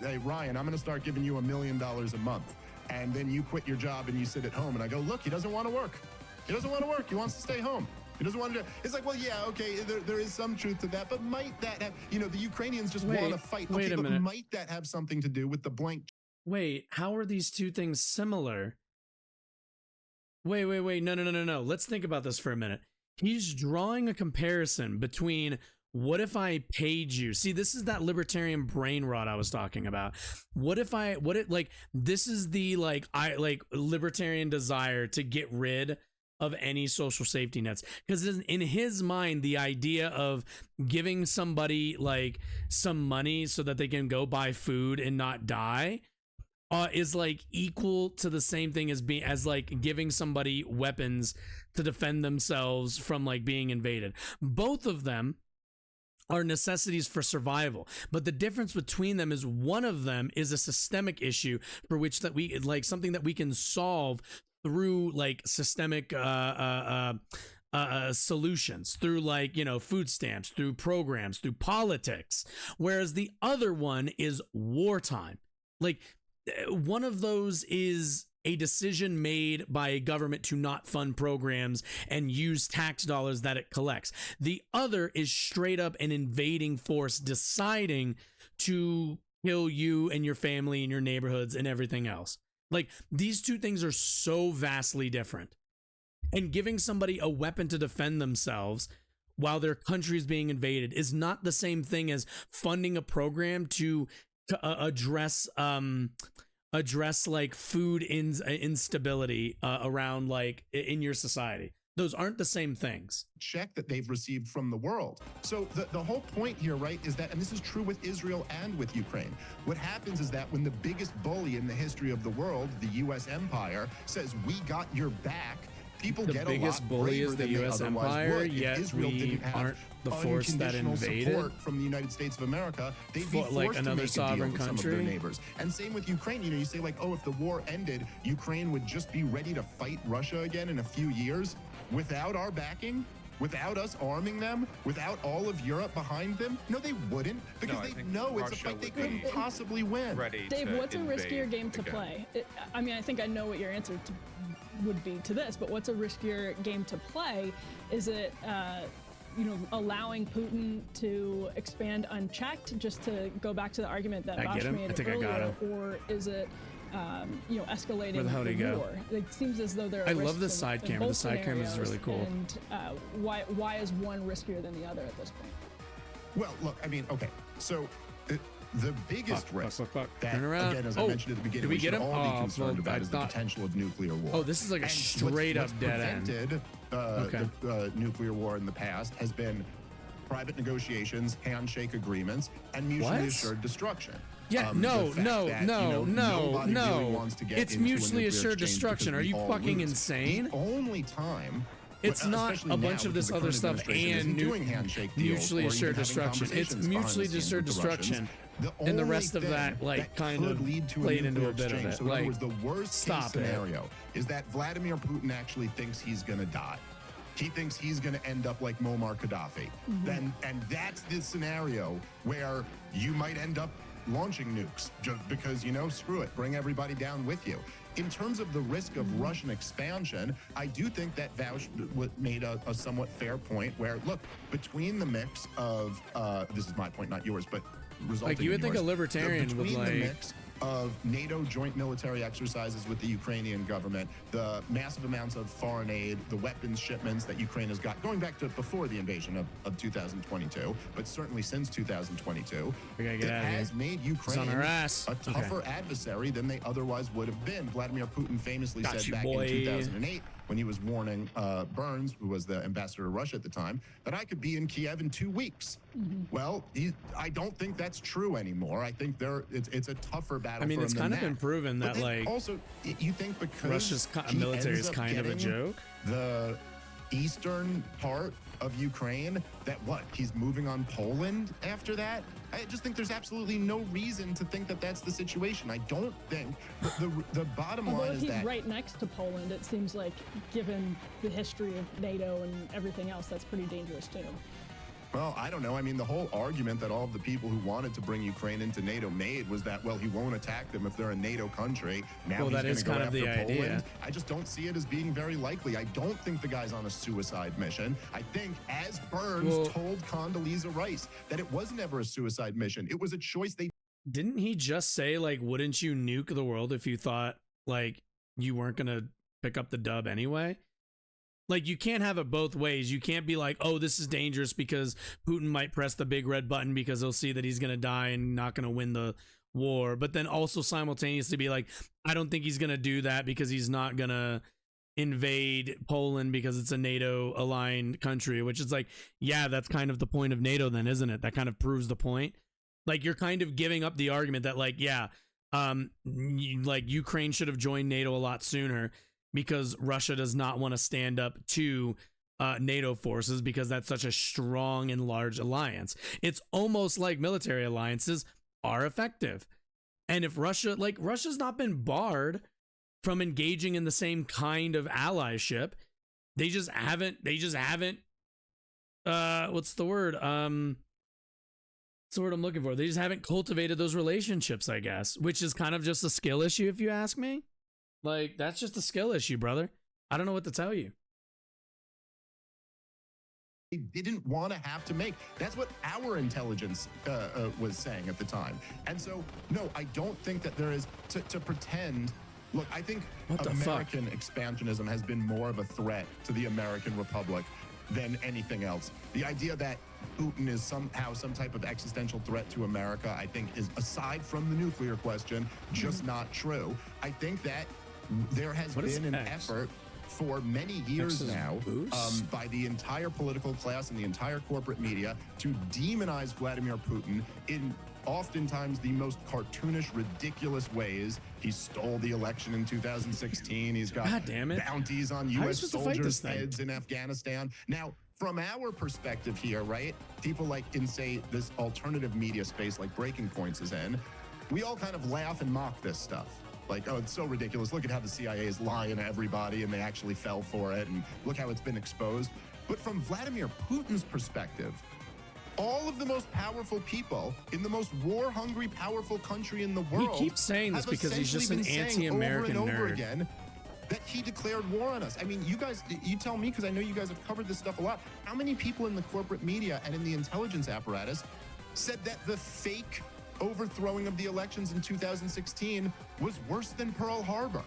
hey Ryan, I'm going to start giving you $1 million a month, and then you quit your job and you sit at home, and I go, look, he doesn't want to work. He doesn't want to work. He wants to stay home. He doesn't want to do it. It's like, well, yeah, okay, there is some truth to that, but might that have, the Ukrainians just want to fight. Wait Okay, a but minute. might that have something to do with the blank Wait, how are these two things similar? Wait. No. Let's think about this for a minute. He's drawing a comparison between what if I paid you? See, this is that libertarian brain rot I was talking about. This is the libertarian desire to get rid of any social safety nets, because in his mind the idea of giving somebody like some money so that they can go buy food and not die is like equal to the same thing as giving somebody weapons to defend themselves from like being invaded. Both of them are necessities for survival, but the difference between them is one of them is a systemic issue for which that we like something that we can solve through like systemic solutions, through food stamps, through programs, through politics, whereas the other one is wartime. Like one of those is a decision made by a government to not fund programs and use tax dollars that it collects. The other is straight up an invading force deciding to kill you and your family and your neighborhoods and everything else. Like, these two things are so vastly different. And giving somebody a weapon to defend themselves while their country is being invaded is not the same thing as funding a program to address like food instability around like in your society. Those aren't the same things. check that they've received from the world. So the whole point here, right, is that, and this is true with Israel and with Ukraine, what happens is that when the biggest bully in the history of the world, the U.S. empire, says, we got your back, people The get biggest a lot bully braver is the than they US otherwise empire, would. If yet Israel we didn't have aren't the force that unconditional invaded. support from the United States of America, they'd be For, forced like, to another make a deal sovereign with some of their country? neighbors. And same with Ukraine. You say like, oh, if the war ended, Ukraine would just be ready to fight Russia again in a few years without our backing? Without us arming them, without all of Europe behind them? No, they wouldn't, because No, I they think know it's a Russia fight they would couldn't be possibly win. Dave, what's a riskier game to play? I mean, I think I know what your answer would be to this, but what's a riskier game to play? Is it, allowing Putin to expand unchecked, just to go back to the argument that I get Bosch him. made I think I got earlier, him. or is it, escalating Where the hell did he the go? war? It seems as though there are I love risks the in- side in camera. The both side camera is scenarios, really cool. And why is one riskier than the other at this point? Well, look, I mean, okay, so the biggest risk that, Turn around. again, as I Oh, mentioned at the beginning, did we we get should him? all be Oh, concerned well, about I is the thought- potential of nuclear war. Oh, this is like a And straight what's up dead end. prevented, Okay. the nuclear war in the past has been private negotiations, handshake agreements, and mutually What? assured destruction. Yeah, The no, fact no, that, no, nobody no. really wants to get It's into a mutually nuclear assured exchange destruction. because Are we you all fucking lose. insane? The only time. It's not especially a now, bunch of which this is the other current stuff administration, and isn't doing handshake deals mutually or even assured having destruction. It's conversations behind mutually the scenes assured with the Russians. destruction. The And the only rest of thing that, like, kind could of lead to played into nuclear a bit of exchange. it. So in Like, other words, the worst stop case it. scenario is that Vladimir Putin actually thinks he's going to die. He thinks he's going to end up like Muammar Gaddafi. And that's the scenario where you might end up launching nukes just because, screw it, bring everybody down with you. In terms of the risk of Russian expansion, I do think that Vaush made a somewhat fair point where, look, between the mix of, this is my point, not yours, but resulting Like, you would in think a yours, libertarian would, between like- the mix of NATO joint military exercises with the Ukrainian government, the massive amounts of foreign aid, the weapons shipments that Ukraine has got, going back to before the invasion of 2022, but certainly since 2022, We gotta get that out of here. has made Ukraine on our ass. a Okay. tougher adversary than they otherwise would have been. Vladimir Putin famously Got said you, back boy. in 2008, when he was warning Burns, who was the ambassador to Russia at the time, that I could be in Kiev in 2 weeks. Well, I don't think that's true anymore. I think it's a tougher battle. I mean, for it's him kind than of been that. proven But that, then like, also, you think because Russia's he military ends is up kind of a getting joke? the eastern part of Ukraine, that he's moving on Poland after that? I just think there's absolutely no reason to think that that's the situation. I don't think the bottom Although line if is he's that right next to Poland, it seems like, given the history of NATO and everything else, that's pretty dangerous too. Well, I don't know. I mean, the whole argument that all of the people who wanted to bring Ukraine into NATO made was that, well, he won't attack them if they're a NATO country. Now Well, he's that going is to go kind of after the Poland. idea. I just don't see it as being very likely. I don't think the guy's on a suicide mission. I think, as Burns told Condoleezza Rice, that it was never a suicide mission. It was a choice they Didn't he just say, like, wouldn't you nuke the world if you thought, like, you weren't going to pick up the dub anyway? Like, you can't have it both ways. You can't be like, oh, this is dangerous because Putin might press the big red button because he'll see that he's going to die and not going to win the war. But then also simultaneously be like, I don't think he's going to do that because he's not going to invade Poland because it's a NATO aligned country, which is like, yeah, that's kind of the point of NATO then, isn't it? That kind of proves the point. Like, you're kind of giving up the argument that, like, yeah, like, Ukraine should have joined NATO a lot sooner because Russia does not want to stand up to NATO forces because that's such a strong and large alliance. It's almost like military alliances are effective. And if Russia's not been barred from engaging in the same kind of allyship, they just haven't, what's the word? What's the word I'm looking for? They just haven't cultivated those relationships, I guess, which is kind of just a skill issue, if you ask me. Like, that's just a skill issue, brother. I don't know what to tell you. They didn't want to have to make. That's what our intelligence was saying at the time. And so, no, I don't think that there is to pretend. Look, I think American expansionism has been more of a threat to the American Republic than anything else. The idea that Putin is somehow some type of existential threat to America, I think, is, aside from the nuclear question, just not true. I think that there has been an effort for many years now by the entire political class and the entire corporate media to demonize Vladimir Putin in oftentimes the most cartoonish, ridiculous ways. He stole the election in 2016. He's got bounties on U.S. soldiers' heads in Afghanistan. Now, from our perspective here, right, people like in, say, this alternative media space like Breaking Points is in, we all kind of laugh and mock this stuff. Like, oh, it's so ridiculous. Look at how the CIA is lying to everybody and they actually fell for it. And look how it's been exposed. But from Vladimir Putin's perspective, all of the most powerful people in the most war-hungry, powerful country in the world. He keeps saying this have because he's just an essentially been saying anti-American over and over nerd. again that he declared war on us. I mean, you guys, you tell me, because I know you guys have covered this stuff a lot. How many people in the corporate media and in the intelligence apparatus said that the fake overthrowing of the elections in 2016 was worse than Pearl Harbor?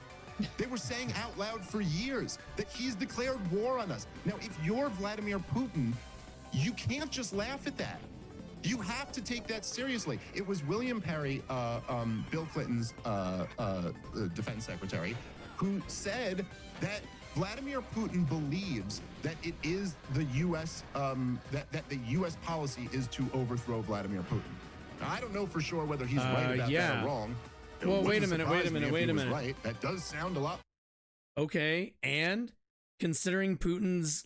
They were saying out loud for years that he's declared war on us. Now, if you're Vladimir Putin, you can't just laugh at that. You have to take that seriously. It was William Perry, Bill Clinton's defense secretary, who said that Vladimir Putin believes that it is the U.S. That the U.S. policy is to overthrow Vladimir Putin. Now, I don't know for sure whether he's right about that or wrong. Well, wait a minute. Right. That does sound a lot. Okay, and considering Putin's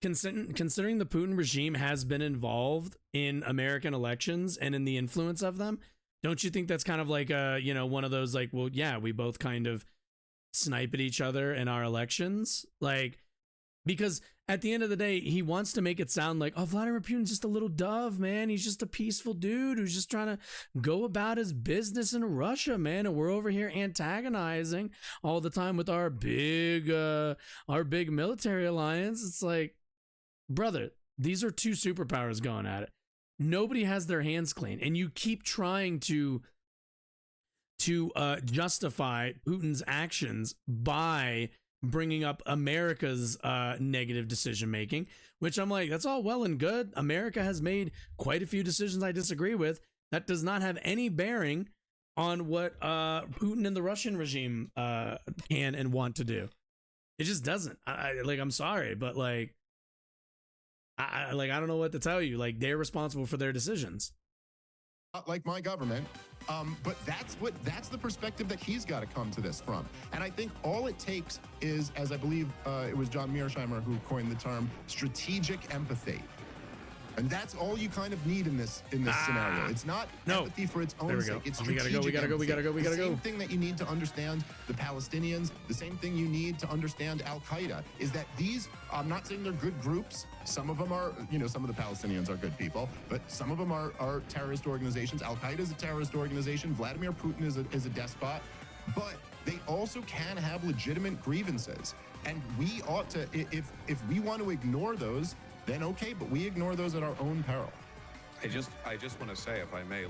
considering the Putin regime has been involved in American elections and in the influence of them, don't you think that's kind of like one of those like, well, yeah, we both kind of snipe at each other in our elections, like, because at the end of the day, he wants to make it sound like, oh, Vladimir Putin's just a little dove, man. He's just a peaceful dude who's just trying to go about his business in Russia, man. And we're over here antagonizing all the time with our big military alliance. It's like, brother, these are two superpowers going at it. Nobody has their hands clean, and you keep trying to justify Putin's actions by bringing up America's negative decision making, which I'm like, that's all well and good. America has made quite a few decisions I disagree with. That does not have any bearing on what Putin and the Russian regime can and want to do. It just doesn't. I'm sorry, but I don't know what to tell you. Like, they're responsible for their decisions. Like my government, but that's the perspective that he's got to come to this from. And I think all it takes is, as I believe it was John Mearsheimer who coined the term, strategic empathy. And that's all you kind of need in this scenario. It's not empathy for its own sake. It's strategic we gotta go. The same thing that you need to understand the Palestinians, the same thing you need to understand Al-Qaeda, is that these, I'm not saying they're good groups. Some of them are, some of the Palestinians are good people, but some of them are terrorist organizations. Al-Qaeda is a terrorist organization. Vladimir Putin is a despot. But they also can have legitimate grievances. And we ought to, if we want to ignore those, then okay, but we ignore those at our own peril. I just want to say, if I may,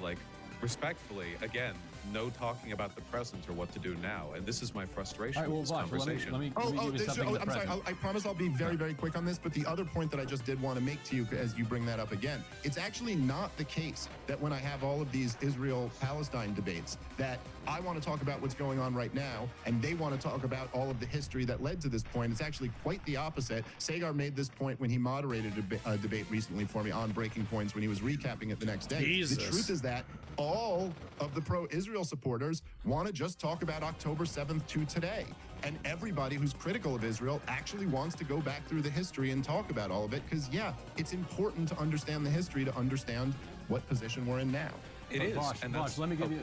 respectfully, again, no talking about the present or what to do now. And this is my frustration with this conversation. Let me give you something I'm sorry. I promise I'll be very, very quick on this. But the other point that I just did want to make to you, as you bring that up again, it's actually not the case that when I have all of these Israel-Palestine debates, that I want to talk about what's going on right now, and they want to talk about all of the history that led to this point. It's actually quite the opposite. Sagar made this point when he moderated a debate recently for me on Breaking Points when he was recapping it the next day. Jesus. The truth is that all of the pro-Israel supporters want to just talk about October 7th to today. And everybody who's critical of Israel actually wants to go back through the history and talk about all of it, because, yeah, it's important to understand the history to understand what position we're in now. It is. Bosch, let me give you.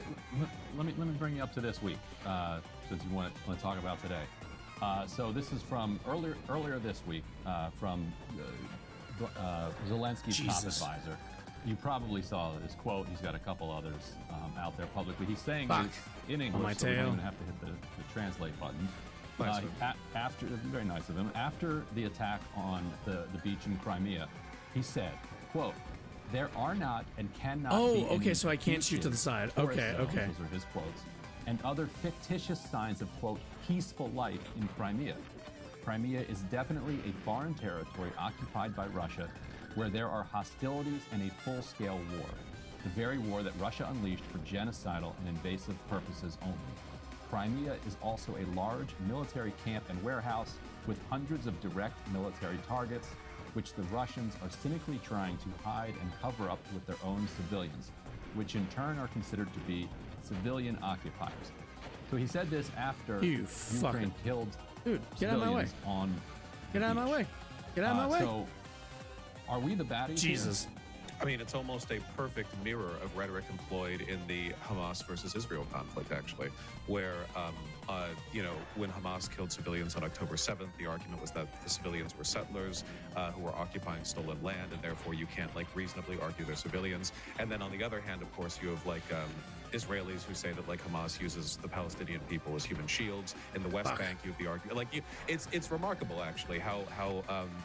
Let me bring you up to this week, since you want to talk about today. So this is from earlier this week from Zelensky's top advisor. You probably saw this quote. He's got a couple others out there publicly. He's saying this in English, so we don't even have to hit the translate button. Nice after, very nice of him. After the attack on the beach in Crimea, he said, quote, "There are not and cannot be any okay, so I can't shoot to the side. Okay. Those are his quotes. And other fictitious signs of, quote, peaceful life in Crimea. Crimea is definitely a foreign territory occupied by Russia, where there are hostilities and a full-scale war. The very war that Russia unleashed for genocidal and invasive purposes only. Crimea is also a large military camp and warehouse with hundreds of direct military targets, which the Russians are cynically trying to hide and cover up with their own civilians, which in turn are considered to be civilian occupiers." So he said this after Ukraine killed get out of my way. Get out of my way. Get out of my way. So are we the baddies? Jesus. Here? I mean, it's almost a perfect mirror of rhetoric employed in the Hamas versus Israel conflict, actually, where, when Hamas killed civilians on October 7th, the argument was that the civilians were settlers who were occupying stolen land, and therefore you can't, reasonably argue they're civilians. And then on the other hand, of course, you have, Israelis who say that Hamas uses the Palestinian people as human shields. In the West Bank, you have the argument. It's remarkable, actually, how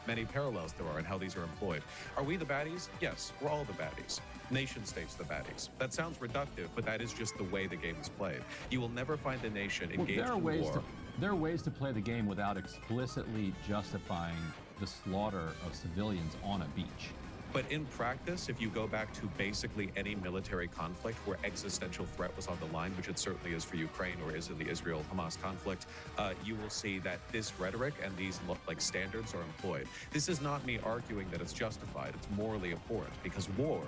many parallels there are and how these are employed. Are we the baddies? Yes, we're all the baddies. Nation states the baddies. That sounds reductive, but that is just the way the game is played. You will never find a nation engaged in war. There are ways to play the game without explicitly justifying the slaughter of civilians on a beach. But in practice, if you go back to basically any military conflict where existential threat was on the line, which it certainly is for Ukraine or is in the Israel-Hamas conflict, you will see that this rhetoric and these standards are employed. This is not me arguing that it's justified. It's morally abhorrent because war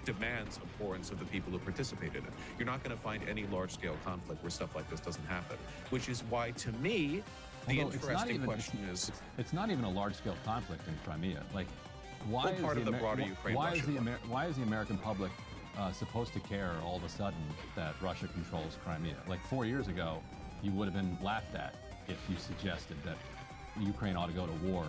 demands abhorrence of the people who participated in it. You're not going to find any large-scale conflict where stuff like this doesn't happen, which is why, to me, the interesting question is... It's not even a large-scale conflict in Crimea. Like, why is part of the broader Ukraine? Why is the American public supposed to care all of a sudden that Russia controls Crimea? Like 4 years ago, you would have been laughed at if you suggested that Ukraine ought to go to war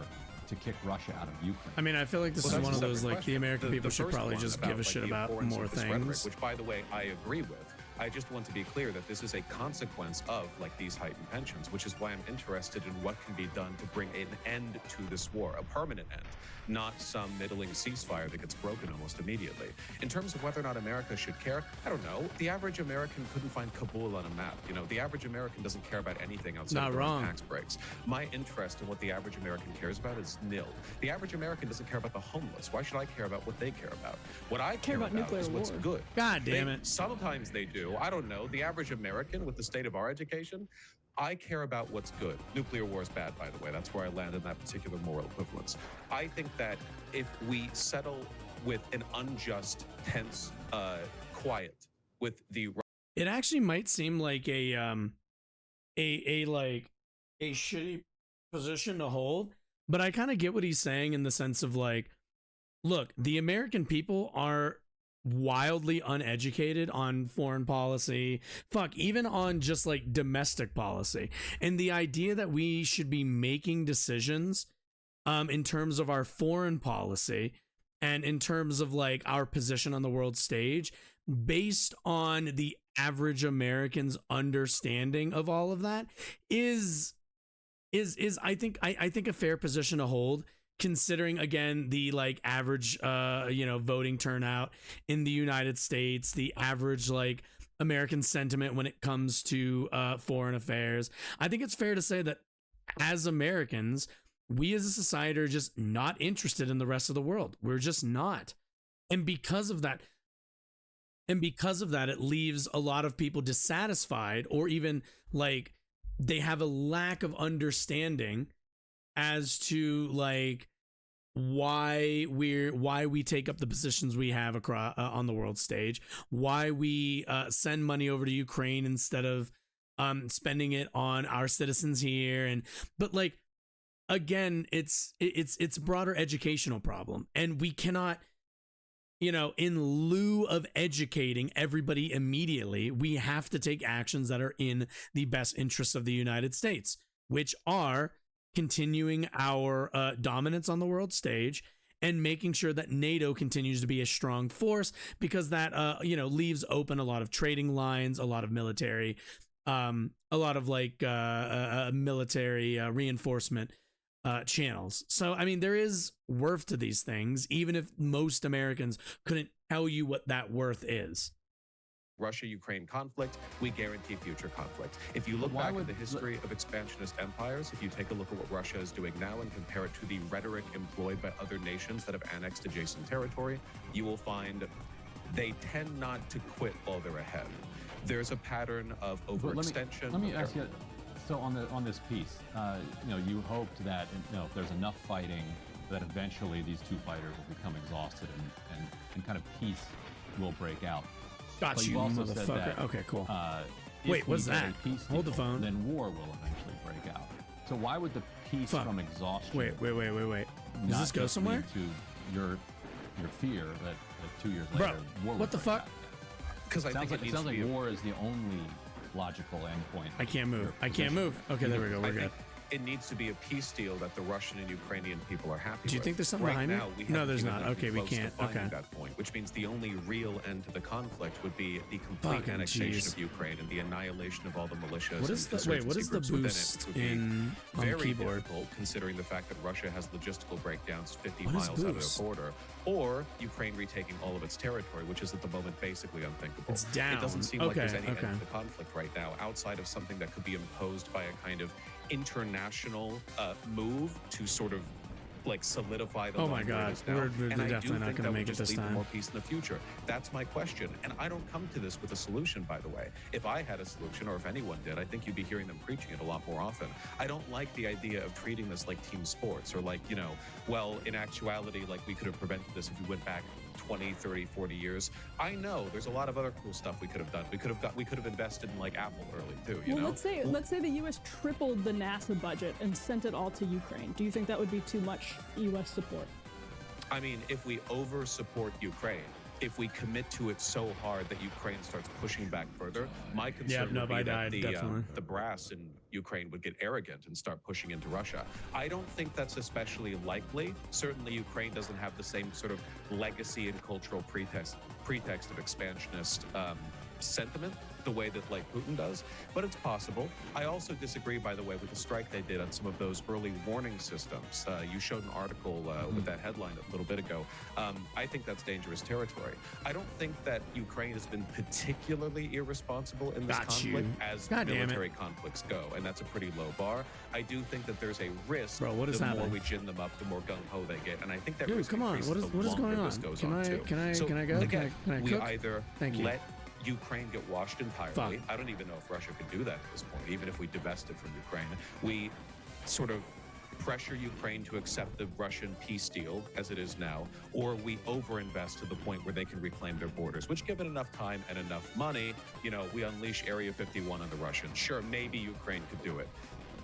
to kick Russia out of Ukraine. I mean, I feel like this is one of those, like, the American people should probably just give a shit about more things. Rhetoric, which, by the way, I agree with. I just want to be clear that this is a consequence of these heightened tensions, which is why I'm interested in what can be done to bring an end to this war, a permanent end, not some middling ceasefire that gets broken almost immediately. In terms of whether or not America should care, I don't know. The average American couldn't find Kabul on a map. You know, the average American doesn't care about anything outside of tax breaks. My interest in what the average American cares about is nil. The average American doesn't care about the homeless. Why should I care about what they care about? What I care about is what's good. God damn it. Sometimes they do. I don't know. The average American, with the state of our education, I care about what's good. Nuclear war is bad, by the way. That's where I land in that particular moral equivalence. I think that if we settle with an unjust, tense, quiet with the... It actually might seem like a shitty position to hold, but I kind of get what he's saying in the sense of, like, look, the American people are wildly uneducated on foreign policy, even on just like domestic policy, and the idea that we should be making decisions in terms of our foreign policy and in terms of like our position on the world stage based on the average American's understanding of all of that is I think a fair position to hold, considering again the like average voting turnout in the United States, the average like American sentiment when it comes to foreign affairs. I think it's fair to say that as Americans, we as a society are just not interested in the rest of the world. We're just not. And because of that, it leaves a lot of people dissatisfied, or even like they have a lack of understanding as to like why we take up the positions we have across on the world stage, why we send money over to Ukraine instead of spending it on our citizens here. But like, again, it's a broader educational problem, and we cannot, in lieu of educating everybody immediately, we have to take actions that are in the best interests of the United States, which are continuing our dominance on the world stage and making sure that NATO continues to be a strong force, because that leaves open a lot of trading lines, a lot of military, military reinforcement channels. So I mean, there is worth to these things, even if most Americans couldn't tell you what that worth is. Russia-Ukraine conflict, we guarantee future conflict. If you look back at the history of expansionist empires, if you take a look at what Russia is doing now and compare it to the rhetoric employed by other nations that have annexed adjacent territory, you will find they tend not to quit while they're ahead. There's a pattern of overextension. Let me ask you, so on this piece, you hoped that if there's enough fighting that eventually these two fighters will become exhausted and kind of peace will break out. Got you, motherfucker. Okay, cool. Wait, what's that? Hold the phone. Then war will eventually break out. So why would the peace from exhaustion? Wait. Does this go somewhere? To your fear that 2 years later, war will what the fuck? Because I think it sounds like war is the only logical endpoint. I can't move. Okay, there we go. We're good. It needs to be a peace deal that the Russian and Ukrainian people are happy with. Do you think there's something behind it? No, there's not. Okay, we can't. Okay. That point, which means the only real end to the conflict would be the complete annexation of Ukraine and the annihilation of all the militias. What is the boost on very keyboard? Difficult, considering the fact that Russia has logistical breakdowns 50 miles out of their border, or Ukraine retaking all of its territory, which is at the moment basically unthinkable. It's down. It doesn't seem like there's any end to the conflict right now, outside of something that could be imposed by a kind of international move to sort of like solidify the Oh line my where it God, is now. we're And I definitely do not think gonna that would make it just this lead to time. more peace in the future. That's my question. And I don't come to this with a solution, by the way. If I had a solution, or if anyone did, I think you'd be hearing them preaching it a lot more often. I don't like the idea of treating this like team sports, or like, you know, well, in actuality, like we could have prevented this if we went back 20, 30, 40 years. I know there's a lot of other cool stuff we could have done. We could have invested in like Apple early too, you Well, know? let's say the U.S. tripled the NASA budget and sent it all to Ukraine. Do you think that would be too much U.S. support? I mean, if we over support Ukraine, if we commit to it so hard that Ukraine starts pushing back further, my concern would be that the brass in Ukraine would get arrogant and start pushing into Russia. I don't think that's especially likely. Certainly, Ukraine doesn't have the same sort of legacy and cultural pretext of expansionist sentiment the way that like Putin does, but it's possible. I also disagree, by the way, with the strike they did on some of those early warning systems. You showed an article with that headline a little bit ago. I think that's dangerous territory. I don't think that Ukraine has been particularly irresponsible in this conflict as military conflicts go, and that's a pretty low bar. I do think that there's a risk. Bro, what is the more happening? we gin them up, the more gung-ho they get, and I think that Dude, risk come on. increases What is the going longer this on? goes Can on I- too. can I- So, can I go? Again, Can I we cook? either Thank you. let Ukraine get washed entirely. Fuck. I don't even know if Russia could do that at this point, even if we divested from Ukraine. We sort of pressure Ukraine to accept the Russian peace deal as it is now, or we overinvest to the point where they can reclaim their borders, which, given enough time and enough money, you know, we unleash Area 51 on the Russians. Sure, maybe Ukraine could do it.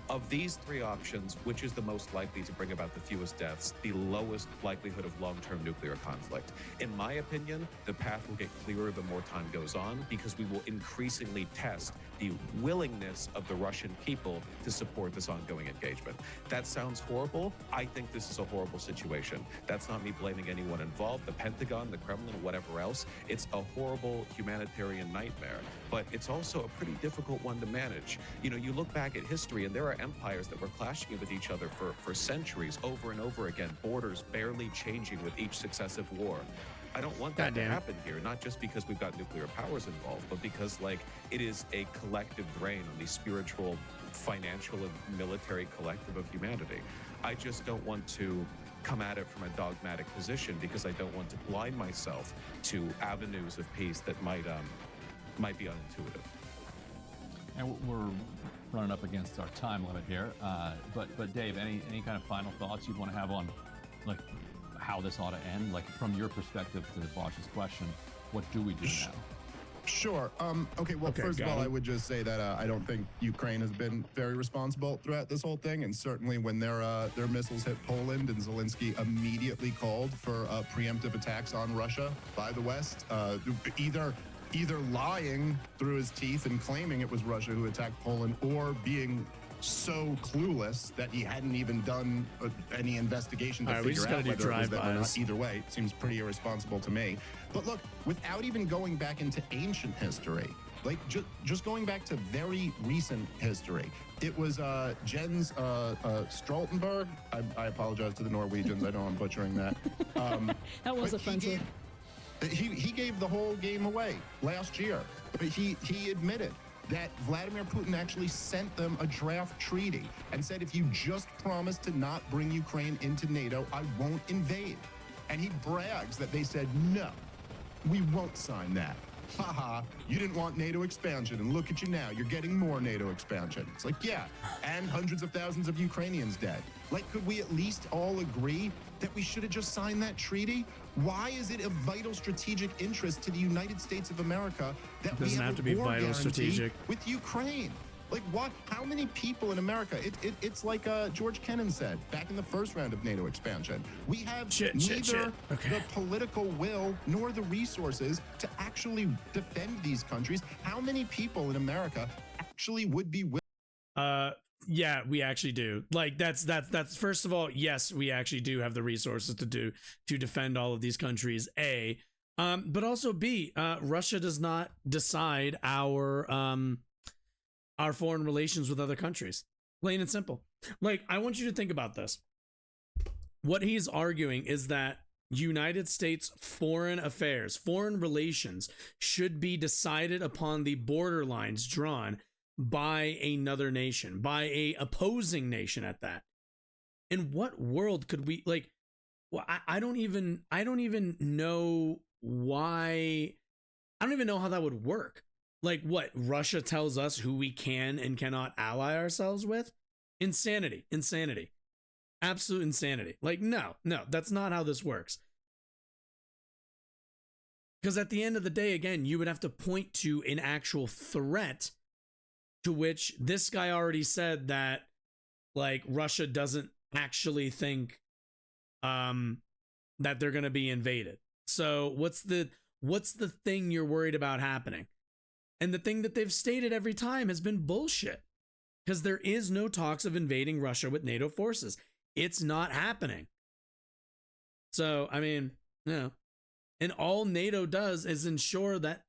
Of these three options, which is the most likely to bring about the fewest deaths, the lowest likelihood of long-term nuclear conflict? In my opinion, the path will get clearer the more time goes on, because we will increasingly test the willingness of the Russian people to support this ongoing engagement. That sounds horrible. I think this is a horrible situation. That's not me blaming anyone involved, the Pentagon, the Kremlin, whatever else. It's a horrible humanitarian nightmare, but it's also a pretty difficult one to manage. You know, you look back at history and there are empires that were clashing with each other for centuries, over and over again, borders barely changing with each successive war. I don't want that to happen here, not just because we've got nuclear powers involved, but because, like, it is a collective drain on the spiritual, financial, and military collective of humanity. I just don't want to come at it from a dogmatic position, because I don't want to blind myself to avenues of peace that might be unintuitive. And we're running up against our time limit here, but Dave, any kind of final thoughts you'd want to have on, like, how this ought to end? Like, from your perspective, to Bosch's question, what do we do now? Sure. Okay, well, first of all, I would just say that I don't think Ukraine has been very responsible throughout this whole thing, and certainly when their missiles hit Poland and Zelensky immediately called for preemptive attacks on Russia by the West, either lying through his teeth and claiming it was Russia who attacked Poland, or being so clueless that he hadn't even done any investigation to figure out whether it was them or not. Either way, it seems pretty irresponsible to me. But look, without even going back into ancient history, like just going back to very recent history, it was Jens Stoltenberg. I apologize to the Norwegians. I know I'm butchering that. That was offensive. He gave the whole game away last year. But he admitted that Vladimir Putin actually sent them a draft treaty and said, if you just promise to not bring Ukraine into NATO, I won't invade. And he brags that they said, no, we won't sign that. Haha, you didn't want NATO expansion, and look at you now, you're getting more NATO expansion. It's like, yeah, and hundreds of thousands of Ukrainians dead. Like, could we at least all agree that we should have just signed that treaty? Why is it a vital strategic interest to the United States of America that we have a war guarantee with Ukraine? Like, what? How many people in America? It's like George Kennan said back in the first round of NATO expansion. We have neither the political will nor the resources to actually defend these countries. How many people in America actually would be willing? Yeah, we actually do. Like, that's first of all, yes, we actually do have the resources to defend all of these countries. A, but also B, Russia does not decide our foreign relations with other countries. Plain and simple. Like, I want you to think about this. What he's arguing is that United States foreign affairs, foreign relations should be decided upon the borderlines drawn by another nation, by a opposing nation at that. In what world could we like? Well, I don't even know why. I don't even know how that would work. Like, what, Russia tells us who we can and cannot ally ourselves with? Insanity. Absolute insanity. Like, no, that's not how this works. Because at the end of the day, again, you would have to point to an actual threat, to which this guy already said that, like, Russia doesn't actually think that they're going to be invaded. So what's the thing you're worried about happening? And the thing that they've stated every time has been bullshit, because there is no talks of invading Russia with NATO forces. It's not happening. So, I mean, and all NATO does is ensure that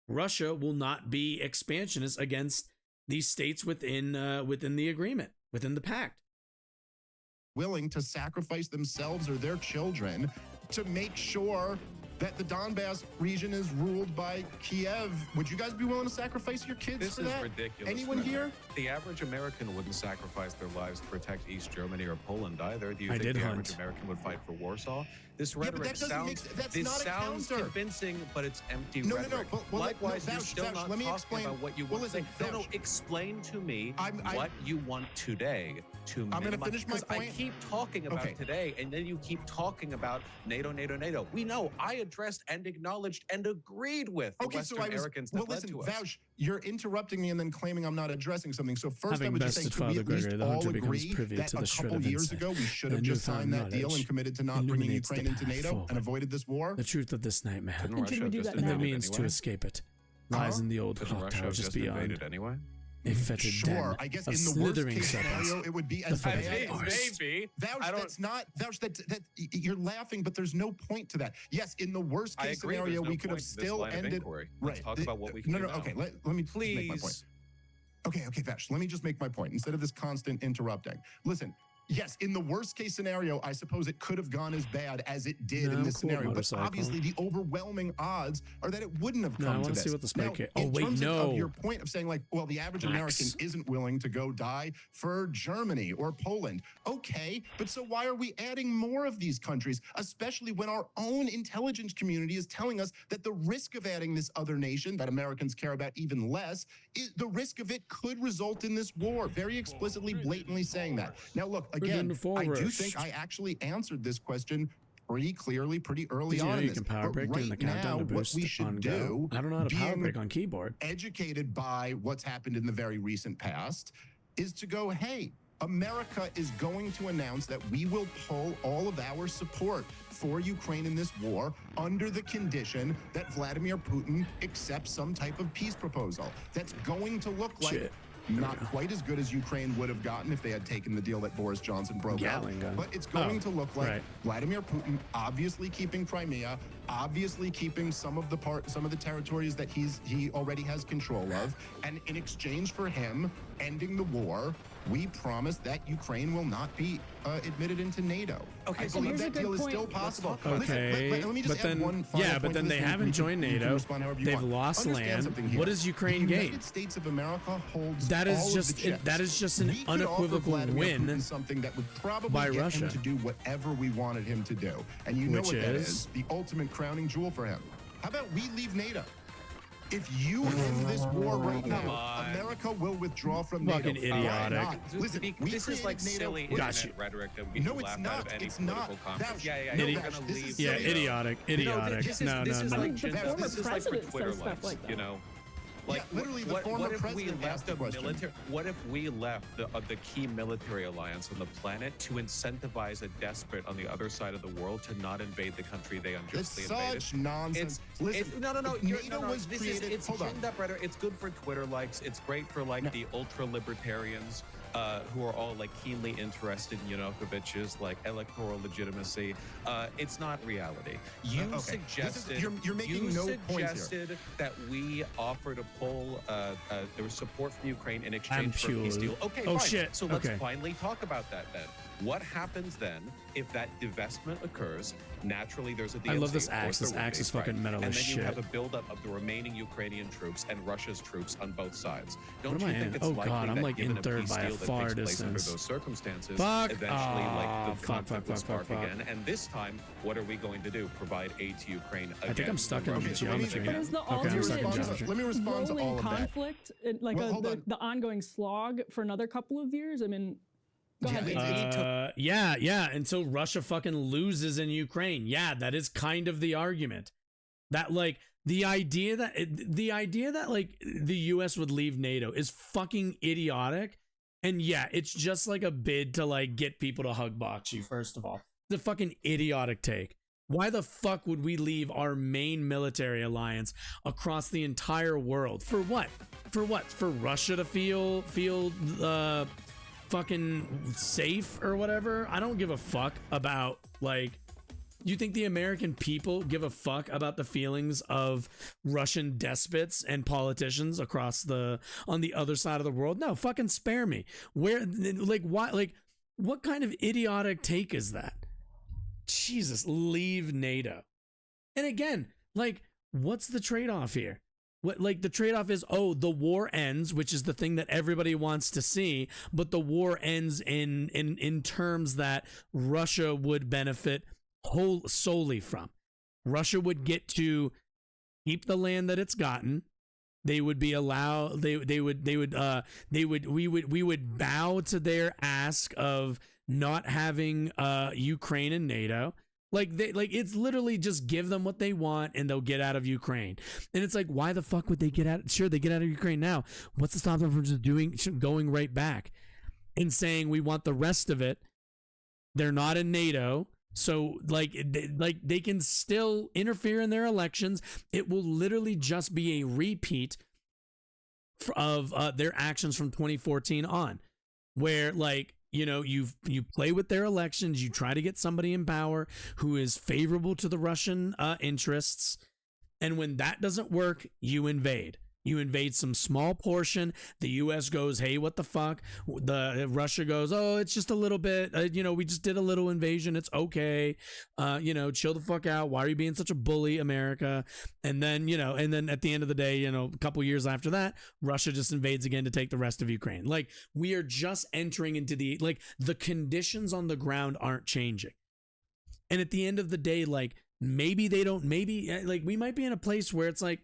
Russia will not be expansionist against these states within the agreement, within the pact. Willing to sacrifice themselves or their children to make sure that the Donbass region is ruled by Kiev. Would you guys be willing to sacrifice your kids for that? This is ridiculous. Anyone here? The average American wouldn't sacrifice their lives to protect East Germany or Poland either. Do you I think did the hunt. average American would fight for Warsaw? This Yeah, but rhetoric that doesn't make sounds, that's this not a sounds counter. convincing, but it's empty No, rhetoric. Well, Likewise, no, you're Vouch, still Vouch, not let me talking explain. about what you Well, want. listen, No, Vouch. explain to me I'm- what you want today to I'm gonna minimize- finish my 'cause I point. keep talking about Okay. today, and then you keep talking about NATO. We know I addressed and acknowledged and agreed with the Okay, so Western I was. arrogance that Well, led listen, to us. Vouch, you're interrupting me and then claiming I'm not addressing something. So first, I Having would just say, bested could we Father at least Gregory, the all hunter becomes agree privy that to a the shred couple of years insight. ago we should The have just newfound signed that deal knowledge and committed to not bringing illuminates the Ukraine into path NATO forward. and avoided this war? The truth of this nightmare. Didn't And should Russia we do just that And the now? invade means to anyway? escape it lies in the old Didn't clock Russia tower have just just invaded beyond. anyway? A fetid Sure, den I guess of in the worst slithering case serpents. scenario, it would be The as bad forbidden forest. Maybe. Vouch, I don't- that's not Vouch. That you're laughing, but there's no point to that. Yes, in the worst I case agree, scenario, there's no we could have point to this still line of ended. inquiry. Let's talk about what we can No, do no. now. Okay, let me just make my point. Please. Okay, Vouch. Let me just make my point instead of this constant interrupting. Listen. Yes, in the worst case scenario, I suppose it could have gone as bad as it did in this cool scenario. But motorcycle. obviously, the overwhelming odds are that it wouldn't have No, come I to wanna this. see what the Now, spike is. in Oh, wait, terms no. of your point of saying, like, well, the average American Max. isn't willing to go die for Germany or Poland. Okay, but so why are we adding more of these countries, especially when our own intelligence community is telling us that the risk of adding this other nation that Americans care about even less, the risk of it could result in this war, very explicitly, blatantly saying that. Now, look, again, I do think I actually answered this question pretty clearly, pretty early Did you on know in you this. can power But break during right the countdown now, to what boost we should on do, go? I don't know how to power being break on keyboard. educated by what's happened in the very recent past, is to go, hey, America is going to announce that we will pull all of our support for Ukraine in this war under the condition that Vladimir Putin accepts some type of peace proposal. That's going to look like Shit. not quite as good as Ukraine would have gotten if they had taken the deal that Boris Johnson broke up. Gatling gun. But it's going to look like right. Vladimir Putin obviously keeping Crimea, obviously keeping some of the territories that he already has control of, and in exchange for him ending the war, we promise that Ukraine will not be admitted into NATO. Okay, I so believe here's a that deal good is still point. possible. Okay, Listen, let me just but then add one final but point then to they this, and haven't you can- joined you can NATO. respond however you They've want. lost Understand land. something here. What does Ukraine the gain? United States of America holds That is all just of the chips. that is just an We could offer unequivocal Vladimir win Putin something that would probably by get Russia. him to do whatever we wanted him to do. And you know Which what that is? is. The ultimate crowning jewel for him. How about we leave NATO? If you end this war right Come now, on. America will withdraw from Fucking NATO. idiotic. Why not? Listen, we This is like created NATO. silly Got internet you. rhetoric that we No, can it's laugh out not. of any It's political not. conference. Vouch. Yeah, No, you're Vouch, gonna this leave. is Yeah, silly. idiotic. No, Idiotic. this is No, this no, is no. like I mean, the former this is like for president Twitter says stuff likes, like that. you know. Yeah, literally, the former what if we president asked left the a question. military? What if we left the key military alliance on the planet to incentivize a despot on the other side of the world to not invade the country they It's unjustly invaded? such nonsense. Listen, No. NATO was created. It's Hold on. ginned up rhetoric. It's good for Twitter likes. It's great for like the ultra libertarians who are all like keenly interested in Yanukovych's like electoral legitimacy. It's not reality. You Okay. suggested You're making you no points here. suggested that we offer to pull there was support from Ukraine in exchange for a peace Ampule. deal. Okay, Oh, fine. shit. So let's Okay. finally talk about that then. What happens then if that divestment occurs? Naturally, there's a DNC. I love this of course axe. there This would axe be, is fucking right? metal And as then you shit. have a buildup of the remaining Ukrainian troops and Russia's troops on both sides. Don't What you am I think in? it's Oh likely god, I'm that like given in a third peace by a deal that far takes place under distance. those circumstances, Fuck. eventually, like, the Fuck, conflict will fuck, fuck, spark fuck, fuck. again. And this time, what are we going to do? Provide aid to Ukraine again? I think I'm stuck in Russia geometry. But is the Okay, I'm stuck in alternate geometry. Let me respond to rolling all of that. conflict, like Well, hold on. the ongoing slog for another couple of years? I mean, go ahead. Pete. Yeah, until Russia fucking loses in Ukraine. Yeah, that is kind of the argument. That like the idea that like the US would leave NATO is fucking idiotic. And yeah, it's just like a bid to like get people to hug box you, first of all. The fucking idiotic take. Why the fuck would we leave our main military alliance across the entire world? For what? For what? For Russia to feel fucking safe or whatever? I don't give a fuck about, like, you think the American people give a fuck about the feelings of Russian despots and politicians on the other side of the world? No, fucking spare me. Where, like, why, like, what kind of idiotic take is that? Jesus, leave NATO. And again, like, what's the trade-off here? What, like, the trade-off is, oh, the war ends, which is the thing that everybody wants to see, but the war ends in terms that Russia would benefit solely from. Russia would get to keep the land that it's gotten. They would be allowed. We would bow to their ask of not having Ukraine and NATO. Like it's literally just give them what they want and they'll get out of Ukraine. And it's like, why the fuck would they get out? Sure, they get out of Ukraine now. What's to stop them from just going right back and saying we want the rest of it? They're not in NATO. So like they can still interfere in their elections. It will literally just be a repeat of their actions from 2014 on, where, like, you know, you play with their elections, you try to get somebody in power who is favorable to the Russian interests, and when that doesn't work, you invade. You invade some small portion. The U.S. goes, hey, what the fuck? Russia goes, oh, it's just a little bit. We just did a little invasion. It's okay. Chill the fuck out. Why are you being such a bully, America? And then, at the end of the day, a couple years after that, Russia just invades again to take the rest of Ukraine. Like, we are just entering into the conditions on the ground aren't changing. And at the end of the day, like, we might be in a place where it's like,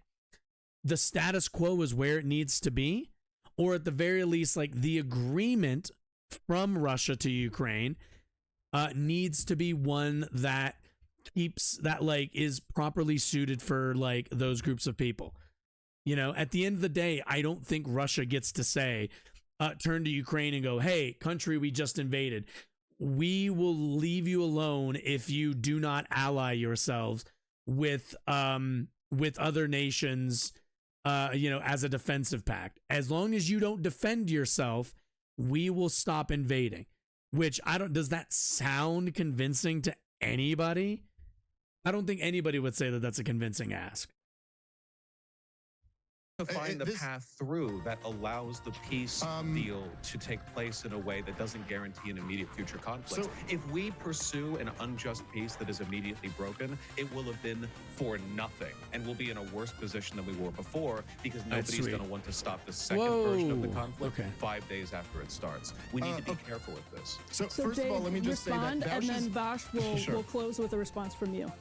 the status quo is where it needs to be, or at the very least, like, the agreement from Russia to Ukraine needs to be one that is properly suited for, like, those groups of people. At the end of the day, I don't think Russia gets to say, turn to Ukraine and go, hey, country we just invaded, we will leave you alone if you do not ally yourselves with other nations, as a defensive pact. As long as you don't defend yourself, we will stop invading. Which does that sound convincing to anybody? I don't think anybody would say that that's a convincing ask. To find the path through that allows the peace deal to take place in a way that doesn't guarantee an immediate future conflict. So, if we pursue an unjust peace that is immediately broken, it will have been for nothing, and we'll be in a worse position than we were before, because nobody's going to want to stop the second version of the conflict 5 days after it starts. We need to be careful with this. So first Dave, of all, let me just say that respond, and then Vash will close with a response from you.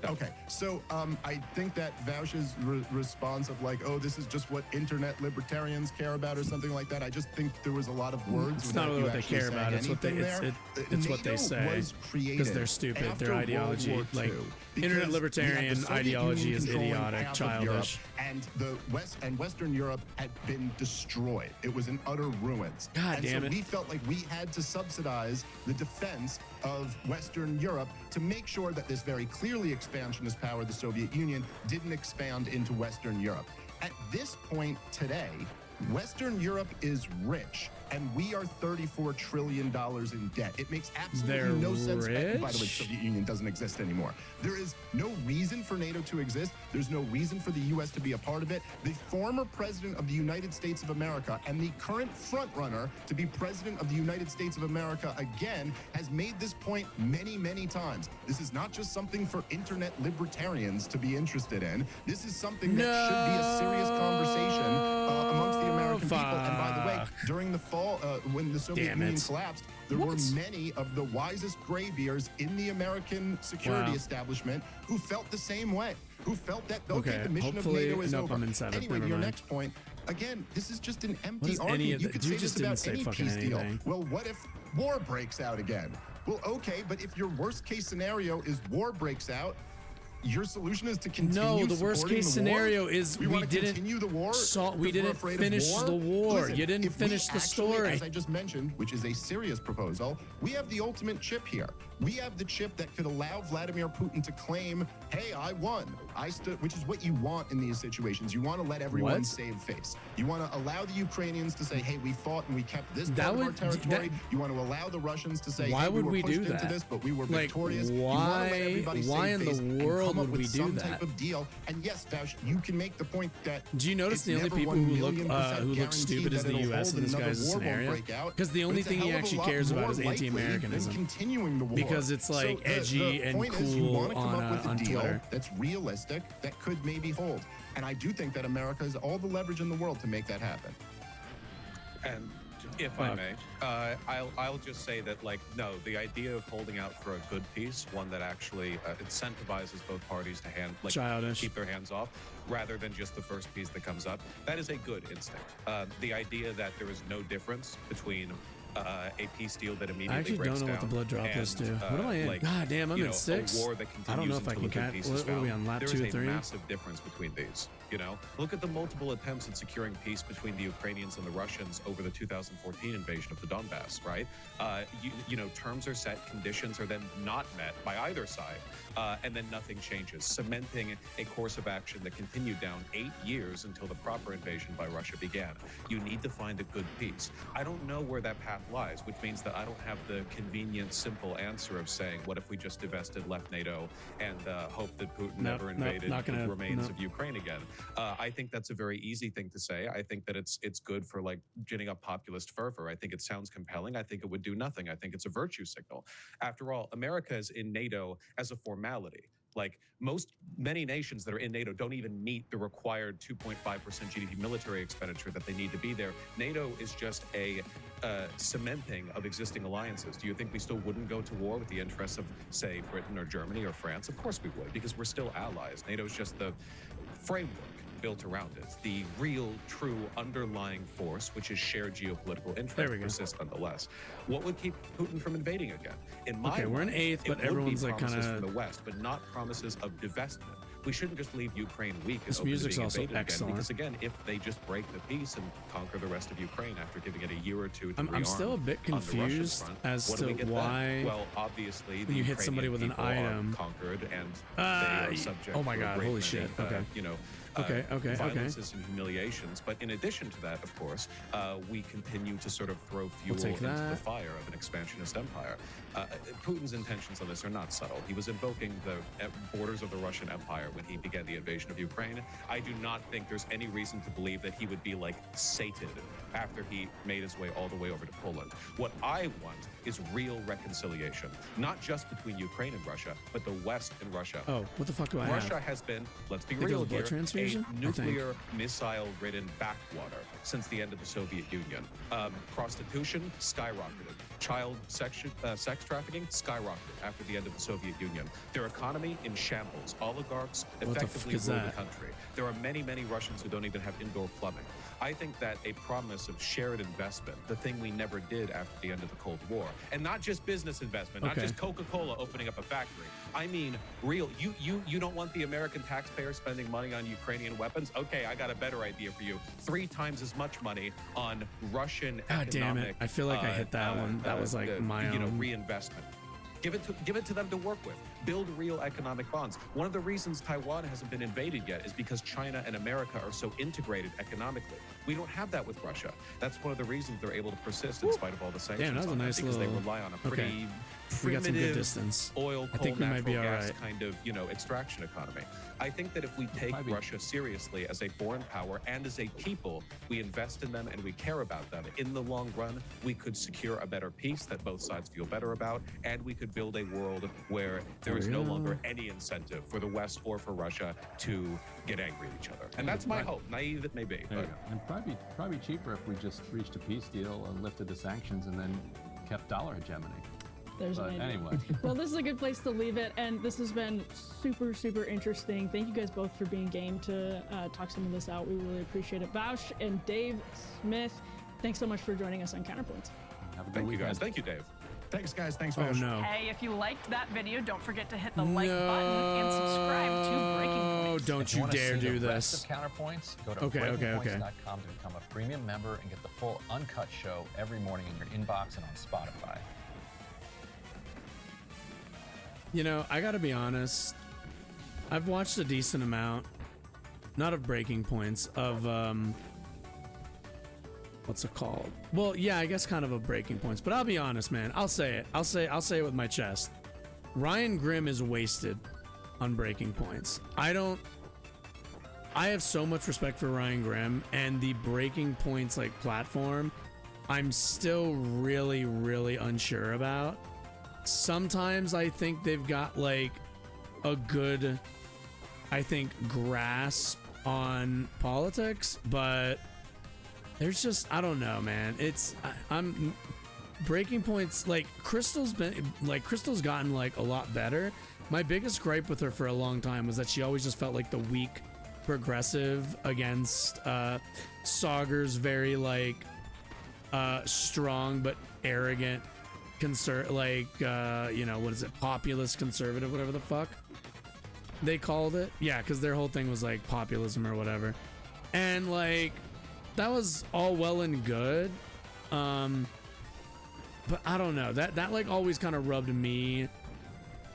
Okay, so I think that Vaush's response of like, oh, this is just what internet libertarians care about or something like that, I just think there was a lot of words. It's not really what they care about. It's what they say, because they're stupid. Their ideology, like, internet libertarian ideology, is idiotic, childish. And the West and Western Europe had been destroyed. It was in utter ruins. God damn it. We felt like we had to subsidize the defense of Western Europe to make sure that this very clearly expansionist power, the Soviet Union, didn't expand into Western Europe. At this point today, Western Europe is rich, and we are $34 trillion in debt. It makes absolutely no sense. By the way, the Soviet Union doesn't exist anymore. There is no reason for NATO to exist. There's no reason for the U.S. to be a part of it. The former president of the United States of America and the current frontrunner to be president of the United States of America again has made this point many, many times. This is not just something for internet libertarians to be interested in. This is something that should be a serious conversation amongst the American people. And by the way, during the fall when the Soviet Damn Union it. collapsed, there What? were many of the wisest graybeards in the American security Wow. establishment who felt the same way, who felt that, okay, Okay, the mission hopefully- of NATO is nope, over. I'm in 7th, Anyway, never to your mind. next point, again, this is just an empty is any argument. of You the- could you say just this about didn't say any fucking peace deal. anything. Well, what if war breaks out again? Well, okay, but if your worst case scenario is war breaks out, your solution is to continue No, the worst supporting case the war? scenario is we wanna didn't continue the war. we because we're didn't afraid of finish the war. Listen, You didn't if we finish the actually, story. As I just mentioned, which is a serious proposal, we have the ultimate chip here. We have the chip that could allow Vladimir Putin to claim, "Hey, I won. I stood," which is what you want in these situations. You want to let everyone What? save face. You want to allow the Ukrainians to say, "Hey, we fought and we kept this That part of our would- territory." You want to allow the Russians to say, Why "Hey, would we we were pushed do into that? this, but we were Like, victorious." You want to let everybody why save in the face and world come up would with we do some that? type of deal. And yes, Vaush, you can make the point that Do you notice it's the only never people 1 who look million% who look guaranteed stupid is that the it'll U.S. hold in this and guy's another war won't scenario? break out, Because the but only it's a thing he hell of a actually lot cares about more is likely than anti-Americanism. continuing the war. Because it's like edgy and point is you cool want to come on, up with a on deal Twitter. that's realistic, that could maybe hold. And I do think that America has all the leverage in the world to make that happen. And if I may, I'll just say that, like, no, the idea of holding out for a good peace, one that actually incentivizes both parties to Childish. keep their hands off, rather than just the first peace that comes up, that is a good instinct. The idea that there is no difference between a peace deal that immediately I actually breaks don't know what the down blood drop list and, do. What am I in? like, God damn, I'm you in know, 6. A war that continues I don't know if I until can a good catch. peace is What are we found. on lap There 2 is or a 3? massive difference between these. You know, look at the multiple attempts at securing peace between the Ukrainians and the Russians over the 2014 invasion of the Donbass, right? You know, terms are set, conditions are then not met by either side, and then nothing changes, cementing a course of action that continued down 8 years until the proper invasion by Russia began. You need to find a good peace. I don't know where that path lies, which means that I don't have the convenient, simple answer of saying, what if we just divested, left NATO, and hope that Putin never invaded not gonna- the remains no. of Ukraine again? I think that's a very easy thing to say. I think that it's good for, like, ginning up populist fervor. I think it sounds compelling. I think it would do nothing. I think it's a virtue signal. After all, America is in NATO as a formality. Like, many nations that are in NATO don't even meet the required 2.5% GDP military expenditure that they need to be there. NATO is just a cementing of existing alliances. Do you think we still wouldn't go to war with the interests of, say, Britain or Germany or France? Of course we would, because we're still allies. NATO is just the framework built around it. The real, true underlying force, which is shared geopolitical There interest, we go. persists nonetheless. What would keep Putin from invading again? In my Okay, we're in mind, 8th, it but would be everyone's, like, promises kinda- from the West, but not promises of divestment. We shouldn't just leave Ukraine weak and This open to music's being also invaded excellent. again. Because again, if they just break the peace and conquer the rest of Ukraine after giving it a year or two to I'm still a rearm bit on the Russian confused front, as what do to we get then? why Well, obviously, when the you hit somebody with Ukrainian an people are item- conquered and they are subject oh my to a God, great holy many, shit, okay. you know, Okay. violences and humiliations. But in addition to that, of course, we continue to sort of throw fuel take into the that. fire of an expansionist empire. Putin's intentions on this are not subtle. He was invoking the borders of the Russian Empire when he began the invasion of Ukraine. I do not think there's any reason to believe that he would be, like, sated after he made his way all the way over to Poland. What I want is real reconciliation, not just between Ukraine and Russia, but the West and Russia. Oh, what the fuck do I Russia have? has been, let's be Think it real was blood here, transfusion? I a think. nuclear missile-ridden backwater since the end of the Soviet Union. Prostitution skyrocketed. Child sex trafficking skyrocketed after the end of the Soviet Union. Their economy in shambles. Oligarchs What the effectively fuck is rule the that? country. There are many, many Russians who don't even have indoor plumbing. I think that a promise of shared investment, the thing we never did after the end of the Cold War, and not just business investment, not Okay. just Coca-Cola opening up a factory. I mean, real. You don't want the American taxpayer spending money on Ukrainian weapons? Okay, I got a better idea for you. 3 times as much money on Russian God damn it. economic. I feel like I hit that one. That was like my own. Reinvestment. Give it to them to work with. Build real economic bonds. One of the reasons Taiwan hasn't been invaded yet is because China and America are so integrated economically. We don't have that with Russia. That's one of the reasons they're able to persist in spite of all the sanctions. Damn, that was a on them, nice because little- they rely on a pretty We got some good primitive distance. oil, I coal, think we might natural be all gas right. kind of, extraction economy. I think that if we take Russia seriously as a foreign power and as a people, we invest in them and we care about them, in the long run, we could secure a better peace that both sides feel better about, and we could build a world where there is no longer any incentive for the West or for Russia to get angry at each other. And that's my hope, naive it may be. But And probably cheaper if we just reached a peace deal and lifted the sanctions and then kept dollar hegemony. There's But an idea. anyway. Well, this is a good place to leave it, and this has been super, super interesting. Thank you guys both for being game to talk some of this out. We really appreciate it. Vaush and Dave Smith, thanks so much for joining us on Counterpoints. Have a good thank you weekend. guys. Thank you, Dave. Thanks, guys. Thanks, Oh, Vash. no. Hey, if you liked that video, don't forget to hit the like button and subscribe to Breaking Oh, Points. don't If you wanna dare see do the rest this. of Counterpoints, go to Okay. breakingpoints.com to become a premium member and get the full uncut show every morning in your inbox and on Spotify. I gotta be honest. I've watched a decent amount, not of Breaking Points, of what's it called? Well, yeah, I guess kind of Breaking Points. But I'll be honest, man. I'll say it. I'll say it with my chest. Ryan Grimm is wasted on Breaking Points. I have so much respect for Ryan Grimm and the Breaking Points platform. I'm still really, really unsure about. Sometimes I think they've got a good, grasp on politics, but there's just, I don't know, man. I'm Breaking Points, Crystal's gotten a lot better. My biggest gripe with her for a long time was that she always just felt like the weak progressive against Sauger's very strong but arrogant what is it, populist conservative, whatever the fuck they called it. Yeah, because their whole thing was populism or whatever, and that was all well and good, but I don't know, that always kind of rubbed me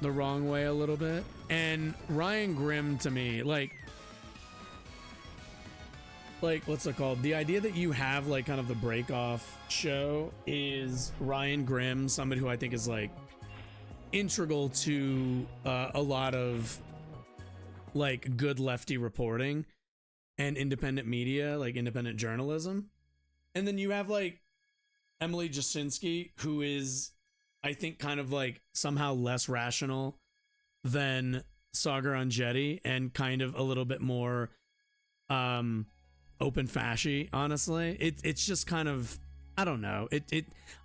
the wrong way a little bit. And Ryan Grimm, to me, what's it called? The idea that you have kind of the break off show is Ryan Grimm, somebody who I think is integral to a lot of good lefty reporting and independent media, independent journalism. And then you have Emily Jasinski, who is, I think, kind of somehow less rational than Saagar Enjeti and kind of a little bit more open fashy, honestly. It's just kind of, I don't know.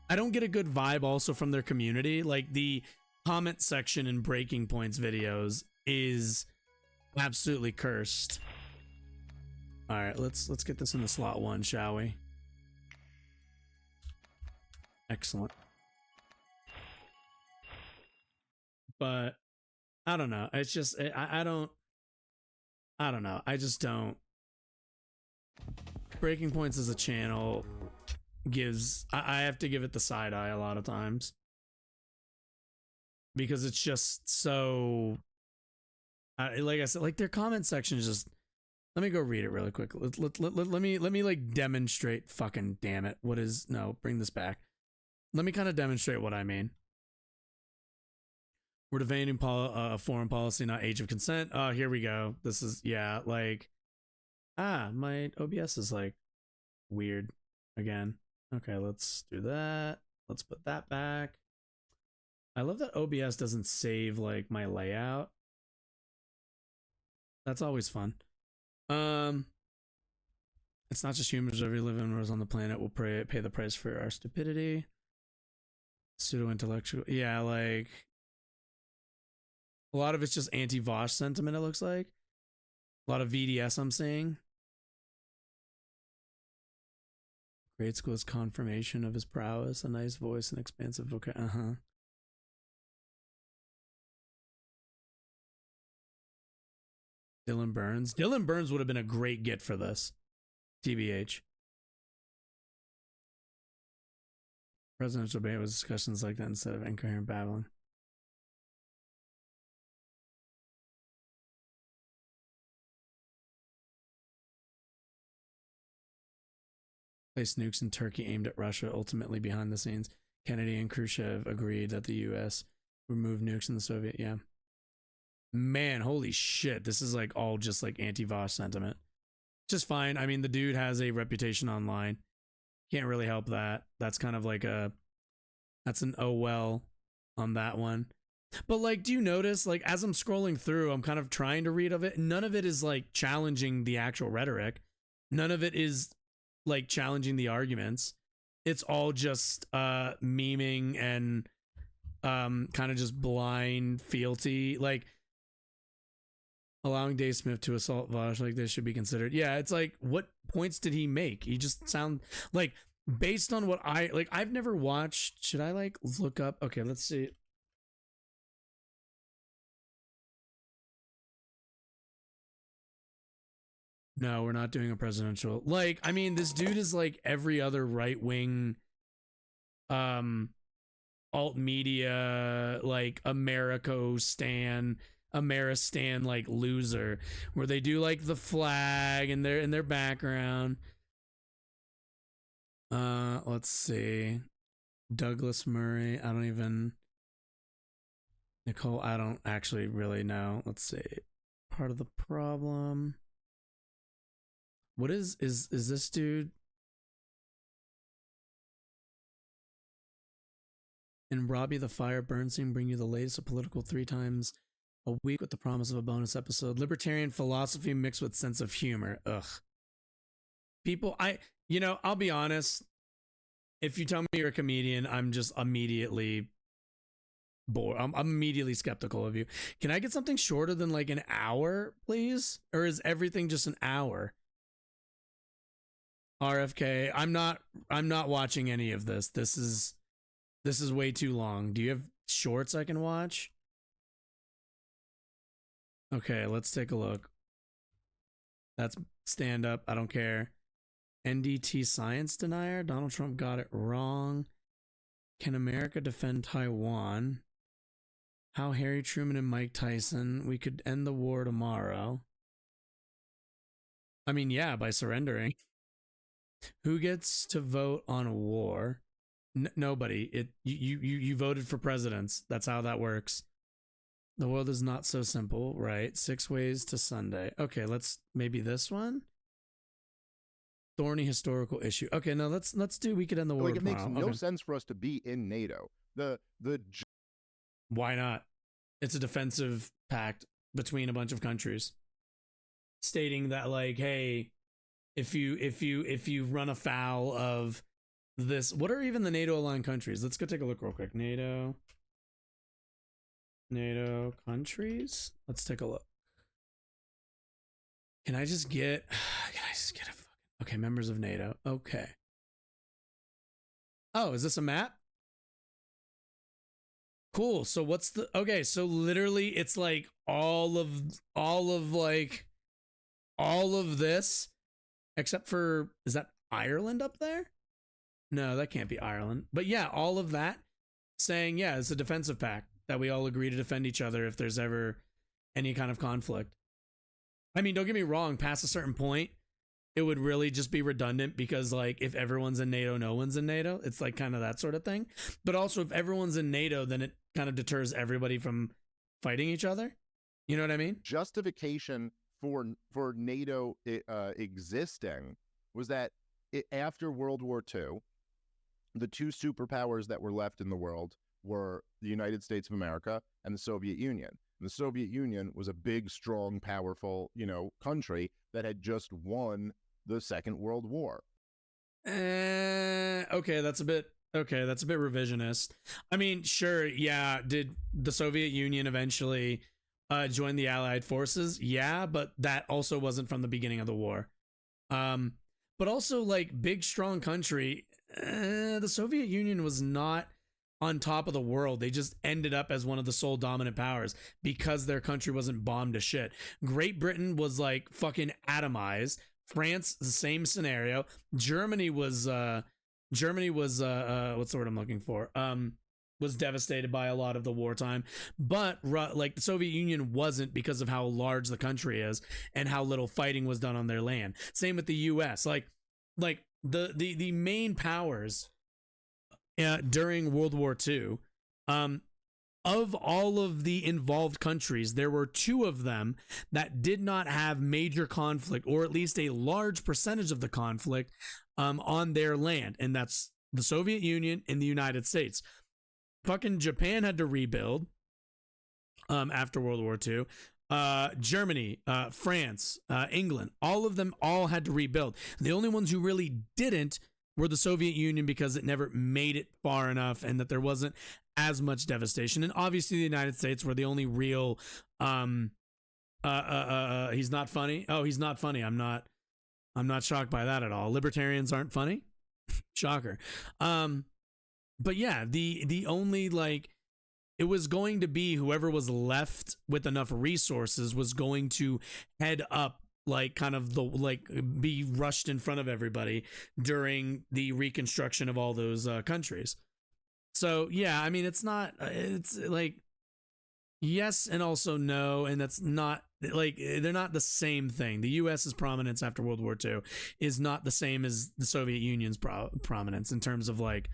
I don't get a good vibe also from their community. The comment section in Breaking Points videos is absolutely cursed. All right, let's get this in the slot 1, shall we? Excellent. But I don't know. It's just I don't know. I just don't. Breaking Points as a channel gives, I have to give it the side eye a lot of times, because it's just so like I said, their comment section is just, let me go read it really quick. Let me demonstrate. Fucking damn it. What is, no, bring this back. Let me kind of demonstrate what I mean. We're debating foreign policy, not age of consent. Oh, here we go. This is, yeah, my OBS is weird again. Okay, let's do that. Let's put that back. I love that OBS doesn't save my layout. That's always fun. It's not just humans. Every living rose on the planet will pay the price for our stupidity. Pseudo-intellectual. Yeah, a lot of it's just anti-Vaush sentiment, it looks like. A lot of VDS I'm seeing. Grade school is confirmation of his prowess, a nice voice, and expansive vocabulary. Dylan Burns. Dylan Burns would have been a great get for this. TBH. Presidential debate was discussions like that instead of incoherent babbling. Place nukes in Turkey aimed at Russia, ultimately behind the scenes. Kennedy and Khrushchev agreed that the U.S. remove nukes in the Soviet. Yeah. Man, holy shit. This is like all just like anti-Vosh sentiment. Just fine. I mean, the dude has a reputation online. Can't really help that. That's kind of like that's an oh well on that one. But like, do you notice, like, as I'm scrolling through, I'm kind of trying to read of it. None of it is like challenging the actual rhetoric. None of it is like challenging the arguments. It's all just memeing and kind of just blind fealty. Like, allowing Dave Smith to assault Vosh like this should be considered. Yeah, it's like, what points did he make? He just sound like, based on what I've never watched. Should I like look up? Okay, let's see. No, we're not doing a presidential. Like, I mean, this dude is like every other right-wing alt media, like Americistan like loser, where they do like the flag and they're in their background. Let's see. Douglas Murray. Nicole, I don't actually really know. Let's see. Part of the problem. What is this dude? And Robbie the Fire Bernstein bring you the latest of political 3 times a week with the promise of a bonus episode. Libertarian philosophy mixed with sense of humor. Ugh. People, I'll be honest. If you tell me you're a comedian, I'm just immediately bored. I'm immediately skeptical of you. Can I get something shorter than like an hour, please? Or is everything just an hour? RFK, I'm not watching any of this. This is way too long. Do you have shorts I can watch? Okay, let's take a look. That's stand up. I don't care. NDT science denier. Donald Trump got it wrong. Can America defend Taiwan? How Harry Truman and Mike Tyson. We could end the war tomorrow. I mean, yeah, by surrendering. Who gets to vote on a war? Nobody. You voted for presidents. That's how that works. The world is not so simple, right? 6 ways to Sunday. Okay, let's maybe this one. Thorny historical issue. Okay, no, let's do. We could end the war Like, it tomorrow. makes no sense for us to be in NATO. Why not? It's a defensive pact between a bunch of countries, stating that, like, hey, if you run afoul of this, what are even the NATO aligned countries? Let's go take a look real quick. NATO countries. Let's take a look. Can I just get a okay, members of NATO. Okay. Oh, is this a map? Cool. So what's the okay, so literally it's like all of this except for, is that Ireland up there? No, that can't be Ireland. But yeah, all of that saying, yeah, it's a defensive pact that we all agree to defend each other if there's ever any kind of conflict. I mean, don't get me wrong, past a certain point, it would really just be redundant because, like, if everyone's in NATO, no one's in NATO. It's like kind of that sort of thing. But also, if everyone's in NATO, then it kind of deters everybody from fighting each other. You know what I mean? Justification for NATO existing was that after World War II, the 2 superpowers that were left in the world were the United States of America and the Soviet Union. And the Soviet Union was a big, strong, powerful, country that had just won the Second World War. Okay, that's a bit revisionist. I mean, sure, yeah, did the Soviet Union eventually join the Allied forces? Yeah, but that also wasn't from the beginning of the war. But also, like, big, strong country, the Soviet Union was not on top of the world. They just ended up as one of the sole dominant powers because their country wasn't bombed to shit. Great Britain was like fucking atomized. France, the same scenario. Germany was what's the word I'm looking for? Was devastated by a lot of the wartime, but like the Soviet Union wasn't, because of how large the country is and how little fighting was done on their land. Same with the US. Like the main powers during World War II. Of all of the involved countries, there were 2 of them that did not have major conflict, or at least a large percentage of the conflict on their land, and that's the Soviet Union and the United States. Fucking Japan had to rebuild after World War II. Germany, France, England, all of them all had to rebuild. The only ones who really didn't were the Soviet Union, because it never made it far enough and that there wasn't as much devastation. And obviously the United States were the only real he's not funny. Oh, he's not funny. I'm not shocked by that at all. Libertarians aren't funny. Shocker. But yeah, the only, like, it was going to be whoever was left with enough resources was going to head up, like, kind of the, like, be rushed in front of everybody during the reconstruction of all those countries. So yeah, I mean, it's like yes and also no, and that's not, like, they're not the same thing. The US's prominence after World War II is not the same as the Soviet Union's prominence in terms of like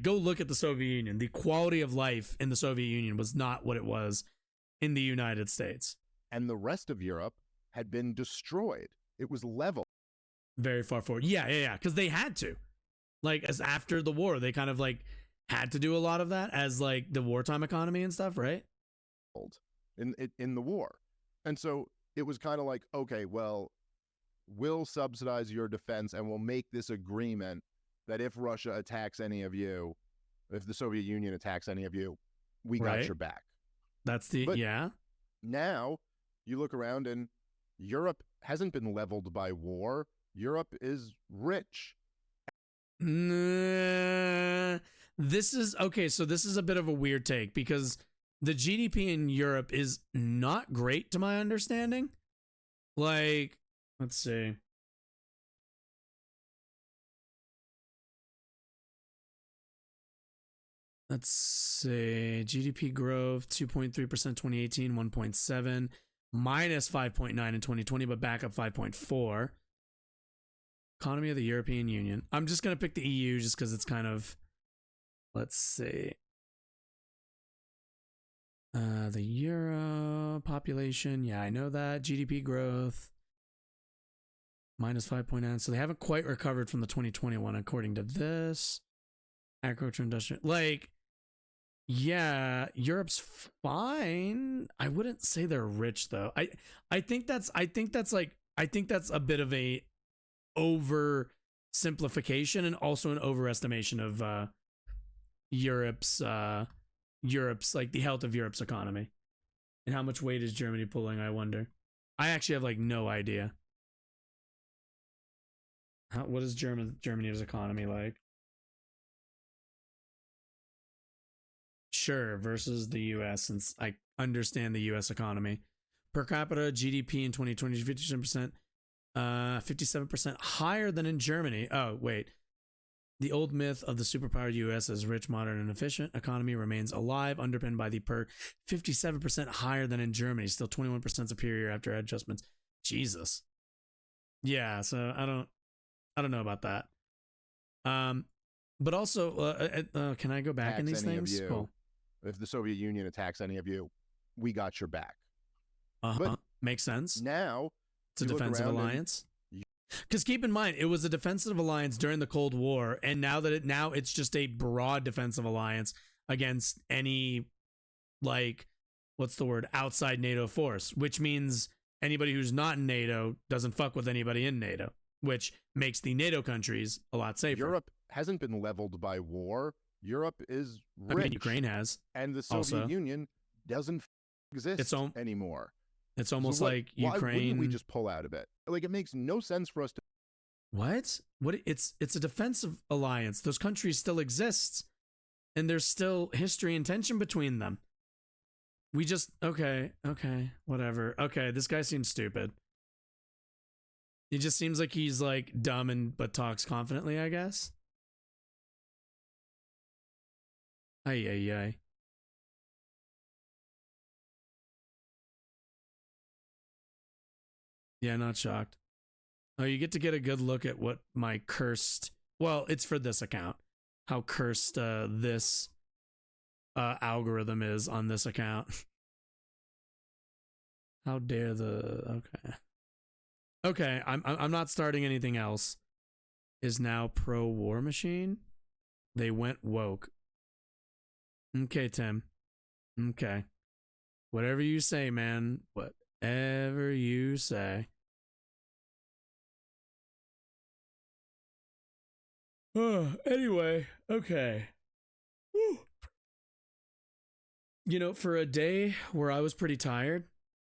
go look at the Soviet Union. The quality of life in the Soviet Union was not what it was in the United States. And the rest of Europe had been destroyed. It was leveled. Very far forward. Yeah. Because they had to. Like, as after the war, they kind of like had to do a lot of that as like the wartime economy and stuff, right? In the war. And so it was kind of like, okay, well, we'll subsidize your defense and we'll make this agreement that if Russia attacks any of you, if the Soviet Union attacks any of you, we got your back. That's the, but yeah. Now you look around and Europe hasn't been leveled by war. Europe is rich. This is okay. So this is a bit of a weird take because the GDP in Europe is not great to my understanding. Like, let's see. Let's see. GDP growth 2.3% 2018, 1.7, minus 5.9 in 2020, but back up 5.4. Economy of the European Union. I'm just going to pick the EU just because it's kind of, let's see. The Euro population. Yeah, I know that. GDP growth. Minus 5.9. So they haven't quite recovered from the 2021 according to this. Agriculture, industrial. Like, yeah, Europe's fine. I wouldn't say they're rich though. I think that's a bit of a oversimplification and also an overestimation of Europe's like the health of Europe's economy. And how much weight is Germany pulling, I wonder. I actually have like no idea. What is Germany's economy like? Sure, versus the US, since I understand the US economy. Per capita GDP in 2020 is 57% higher than in Germany. Oh, wait. The old myth of the superpower US as rich, modern, and efficient economy remains alive, underpinned by the 57% higher than in Germany, still 21% superior after adjustments. Jesus. Yeah, so I don't know about that. But also, can I go back in these things? Cool. If the Soviet Union attacks any of you, we got your back. But makes sense. Now it's a defensive alliance. Because keep in mind, it was a defensive alliance during the Cold War, and now it's just a broad defensive alliance against any, like, what's the word, outside NATO force, which means anybody who's not in NATO doesn't fuck with anybody in NATO, which makes the NATO countries a lot safer. Europe hasn't been leveled by war. Europe is rich. I mean, Ukraine has. And the Soviet Union doesn't exist anymore. It's almost so like why Ukraine. Wouldn't we just pull out of it? Like, it makes no sense for us to. What? It's a defensive alliance. Those countries still exist, and there's still history and tension between them. We just okay, whatever. Okay, this guy seems stupid. He just seems like he's like dumb but talks confidently, I guess. Ay. Yeah, not shocked. Oh, you get to get a good look at what my cursed... Well, it's for this account. how cursed this algorithm is on this account. How dare the okay. I'm not starting anything else. Is now pro war machine. They went woke. Okay, Tim. Okay. Whatever you say, man. Whatever you say. Anyway, okay. Whew. You know, for a day where I was pretty tired,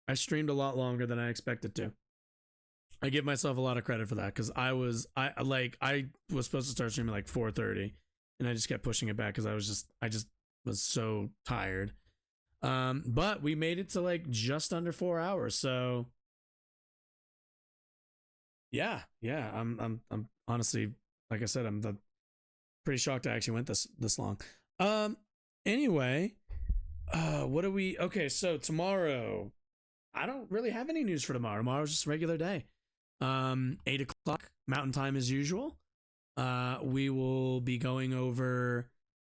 I streamed a lot longer than I expected to. I give myself a lot of credit for that because I was supposed to start streaming like 4:30, and I just kept pushing it back because I just was so tired. But we made it to like just under 4 hours, so yeah. I'm honestly, like I said, I'm pretty shocked I actually went this long. Anyway, what do we? Okay, so tomorrow, I don't really have any news for tomorrow. Tomorrow's just a regular day. 8 o'clock Mountain Time as usual. We will be going over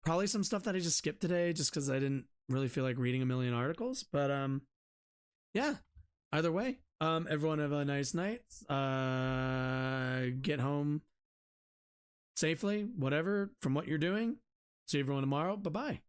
probably some stuff that I just skipped today, just because I didn't really feel like reading a million articles. But yeah. Either way, everyone have a nice night. Get home safely, whatever, from what you're doing. See everyone tomorrow. Bye-bye.